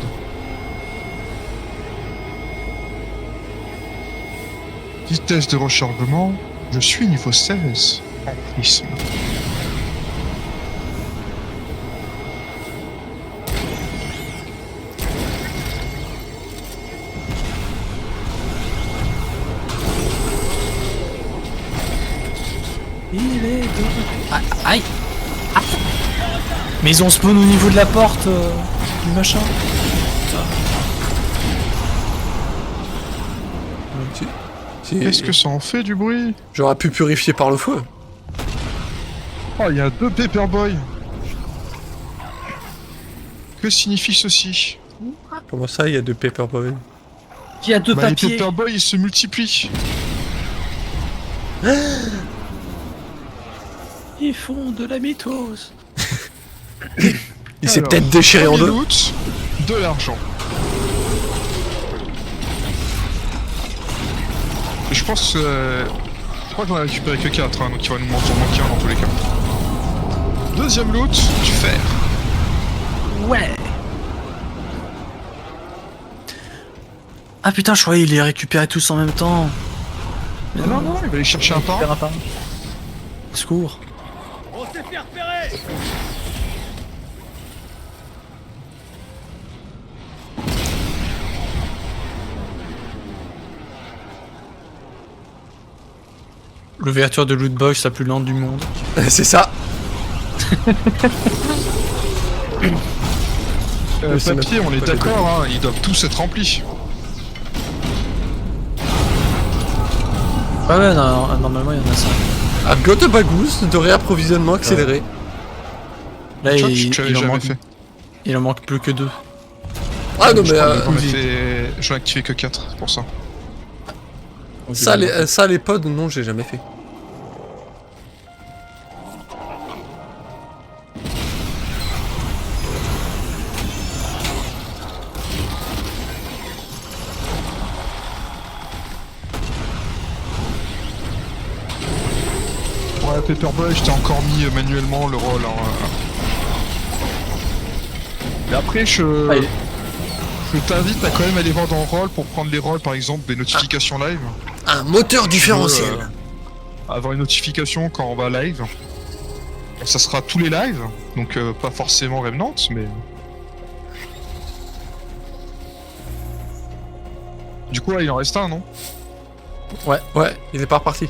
[SPEAKER 2] Vitesse de rechargement, je suis niveau 16. En prisme.
[SPEAKER 3] Il est de... Aïe. Mais ils ont spawn au niveau de la porte du machin.
[SPEAKER 2] Qu'est-ce que ça en fait du bruit?
[SPEAKER 1] J'aurais pu purifier par le feu.
[SPEAKER 2] Oh, il y a 2 Paperboy. Que signifie ceci?
[SPEAKER 1] Comment ça, il y a 2 Paperboy?
[SPEAKER 3] Il y a 2
[SPEAKER 2] Bah, les
[SPEAKER 3] papiers.
[SPEAKER 2] Paperboy, ils se multiplient.
[SPEAKER 3] Ils font de la mitose.
[SPEAKER 1] Il s'est
[SPEAKER 2] Alors,
[SPEAKER 1] peut-être déchiré en
[SPEAKER 2] premier
[SPEAKER 1] deux.
[SPEAKER 2] loot, de l'argent. Et je pense je crois qu'on a récupéré que 4, hein, donc il va nous en manquer un dans tous les cas. Deuxième loot, du fer.
[SPEAKER 3] Ouais. Ah putain, je croyais qu'il les récupérait tous en même temps. Mais
[SPEAKER 2] Non, non, il va aller chercher un par un.
[SPEAKER 3] récupère par un. Secours.
[SPEAKER 6] On s'est fait repérer!
[SPEAKER 3] L'ouverture de Lootbox la plus lente du monde.
[SPEAKER 1] C'est ça. C'est
[SPEAKER 2] Papier,
[SPEAKER 1] notre-
[SPEAKER 2] on est d'accord, hein, ils doivent tous être remplis.
[SPEAKER 3] Ah ouais, non, normalement il y en a 5.
[SPEAKER 1] I've got a bagousse de réapprovisionnement accéléré.
[SPEAKER 3] Là,
[SPEAKER 2] Tu vois,
[SPEAKER 3] il,
[SPEAKER 2] tu l'avais
[SPEAKER 3] il en
[SPEAKER 2] jamais
[SPEAKER 3] manque,
[SPEAKER 2] fait.
[SPEAKER 3] il en manque plus que 2.
[SPEAKER 1] Ah non mais
[SPEAKER 2] J'en ai activé que 4, c'est pour ça.
[SPEAKER 1] ça les pods, non, j'ai jamais fait.
[SPEAKER 2] Ouais, Paperboy, je t'ai encore mis manuellement le rôle. Hein. Mais après, je t'invite à quand même aller voir dans rôle pour prendre les rôles, par exemple, des notifications live.
[SPEAKER 1] Un moteur différentiel.
[SPEAKER 2] Avoir une notification quand on va live. Ça sera tous les lives, donc pas forcément Remnant, mais... Du coup, là, il en reste un, non?
[SPEAKER 1] Ouais, il est pas reparti.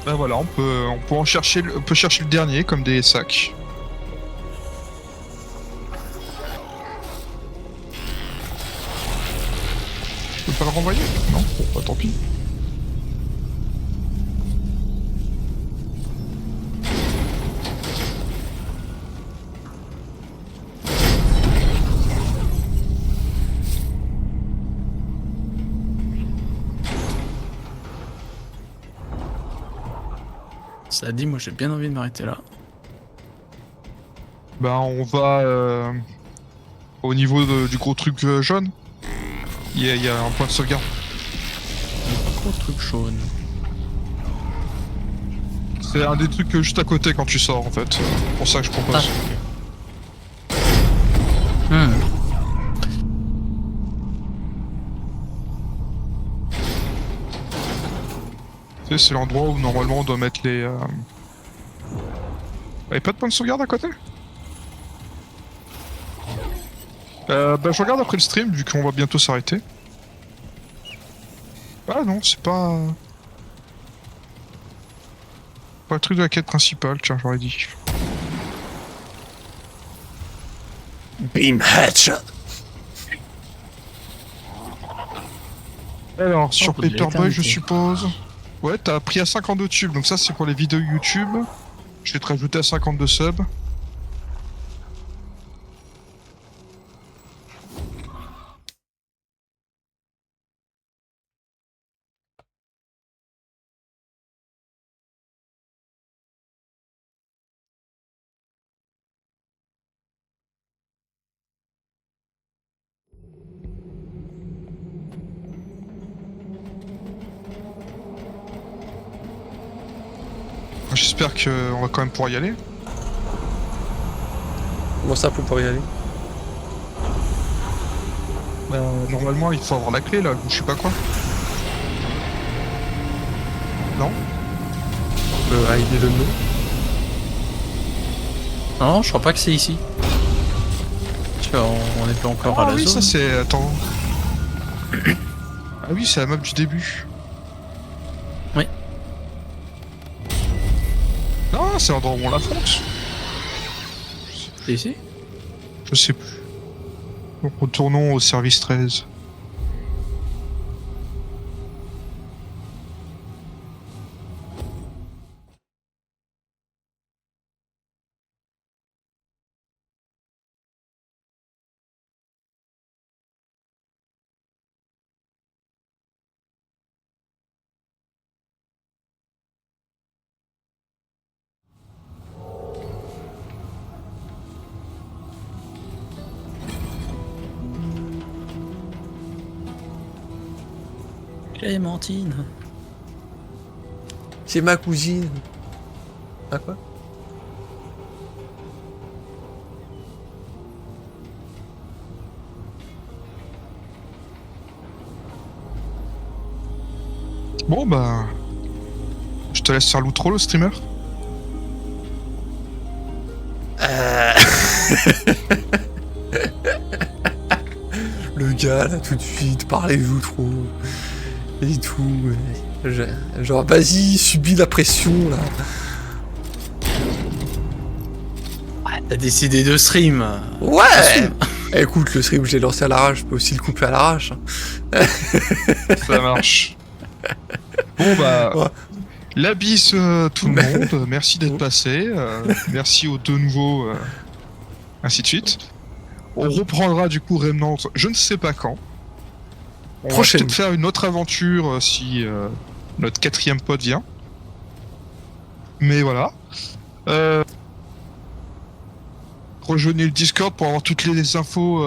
[SPEAKER 2] Ben voilà, on peut en chercher, on peut chercher le dernier, comme des sacs. Je peux pas le renvoyer? Non? Bon, bah tant pis.
[SPEAKER 3] Ça dit, moi j'ai bien envie de m'arrêter là.
[SPEAKER 2] Bah on va au niveau du gros truc jaune. Il y a un point de sauvegarde.
[SPEAKER 3] Gros truc jaune.
[SPEAKER 2] C'est un des trucs juste à côté quand tu sors en fait. C'est pour ça que je propose.
[SPEAKER 3] Hmm.
[SPEAKER 2] Tu sais, c'est l'endroit où normalement on doit mettre les... Y'a pas de point de sauvegarde à côté? Bah je regarde après le stream vu qu'on va bientôt s'arrêter. Ah non, c'est pas... Pas le truc de la quête principale, tiens, j'aurais dit.
[SPEAKER 1] Beam headshot.
[SPEAKER 2] Alors, sur
[SPEAKER 3] pour de
[SPEAKER 2] Paperboy, je
[SPEAKER 3] l'éternité.
[SPEAKER 2] suppose. Ouais, t'as pris à 52 tubes, donc ça c'est pour les vidéos YouTube. Je vais te rajouter à 52 subs. J'espère qu'on va quand même pouvoir y aller.
[SPEAKER 1] Comment ça, pour pas y aller?
[SPEAKER 2] Normalement, il faut avoir la clé là, ou je sais pas quoi. Non?
[SPEAKER 1] ID le nom.
[SPEAKER 3] Non, je crois pas que c'est ici. Parce qu'on n'est pas encore à
[SPEAKER 2] Ah
[SPEAKER 3] la
[SPEAKER 2] oui,
[SPEAKER 3] zone.
[SPEAKER 2] ça c'est... Attends. Ah oui, c'est la map du début.
[SPEAKER 3] Oui.
[SPEAKER 2] Non, c'est l'endroit où on l'affronte.
[SPEAKER 3] C'est ici?
[SPEAKER 2] Je sais plus. Donc retournons au service 13.
[SPEAKER 3] Clémentine.
[SPEAKER 1] C'est ma cousine. Ah quoi?
[SPEAKER 2] Bon bah... Je te laisse faire l'outro, le streamer.
[SPEAKER 1] Le gars là tout de suite, parlez-vous trop. Et tout. Genre vas-y, subis la pression là.
[SPEAKER 3] T'as décidé de stream.
[SPEAKER 1] Ouais. Écoute, le stream je l'ai lancé à l'arrache, je peux aussi le couper à l'arrache.
[SPEAKER 2] Ça marche. Bon bah...
[SPEAKER 1] Ouais.
[SPEAKER 2] La bise tout le monde, merci d'être passé, merci aux deux nouveaux, ainsi de suite. On reprendra du coup Remnant, je ne sais pas quand. On
[SPEAKER 1] Prochaine.
[SPEAKER 2] va peut-être faire une autre aventure si notre quatrième pote vient. Mais voilà. Rejoignez le Discord pour avoir toutes les infos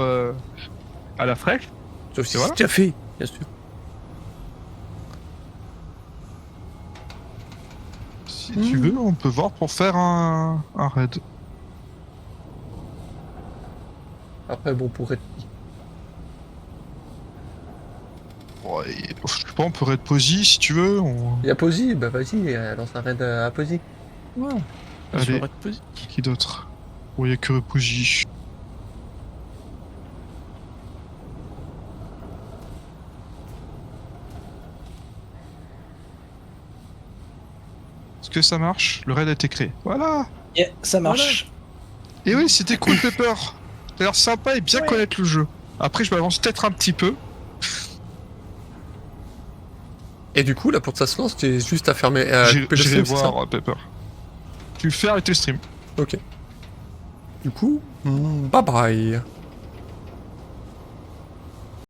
[SPEAKER 2] à la fraîche.
[SPEAKER 1] Sauf si
[SPEAKER 2] Et voilà.
[SPEAKER 1] c'est déjà fait, bien sûr.
[SPEAKER 2] Si tu veux, on peut voir pour faire un raid.
[SPEAKER 1] Après bon pour être...
[SPEAKER 2] Ouais, je sais pas, on peut raid Posy si tu veux.
[SPEAKER 1] Il y a Posy, bah vas-y, lance un raid à Posy.
[SPEAKER 3] Ouais.
[SPEAKER 2] Allez.
[SPEAKER 3] Sur Red
[SPEAKER 2] Qui d'autre? Oh, il y a que Posy. Est-ce que ça marche? Le raid a été créé. Voilà!
[SPEAKER 3] Yeah, ça marche.
[SPEAKER 2] Et oui, c'était cool, Pepper. T'as l'air sympa et bien connaître le jeu. Après, je m'avance peut-être un petit peu.
[SPEAKER 1] Et du coup là pour ta séance, tu es juste à fermer... couper le
[SPEAKER 2] J'irai
[SPEAKER 1] stream, c'est ça?
[SPEAKER 2] voir Pepper. Tu fais arrêter le stream.
[SPEAKER 1] Ok. Du coup, bye bye.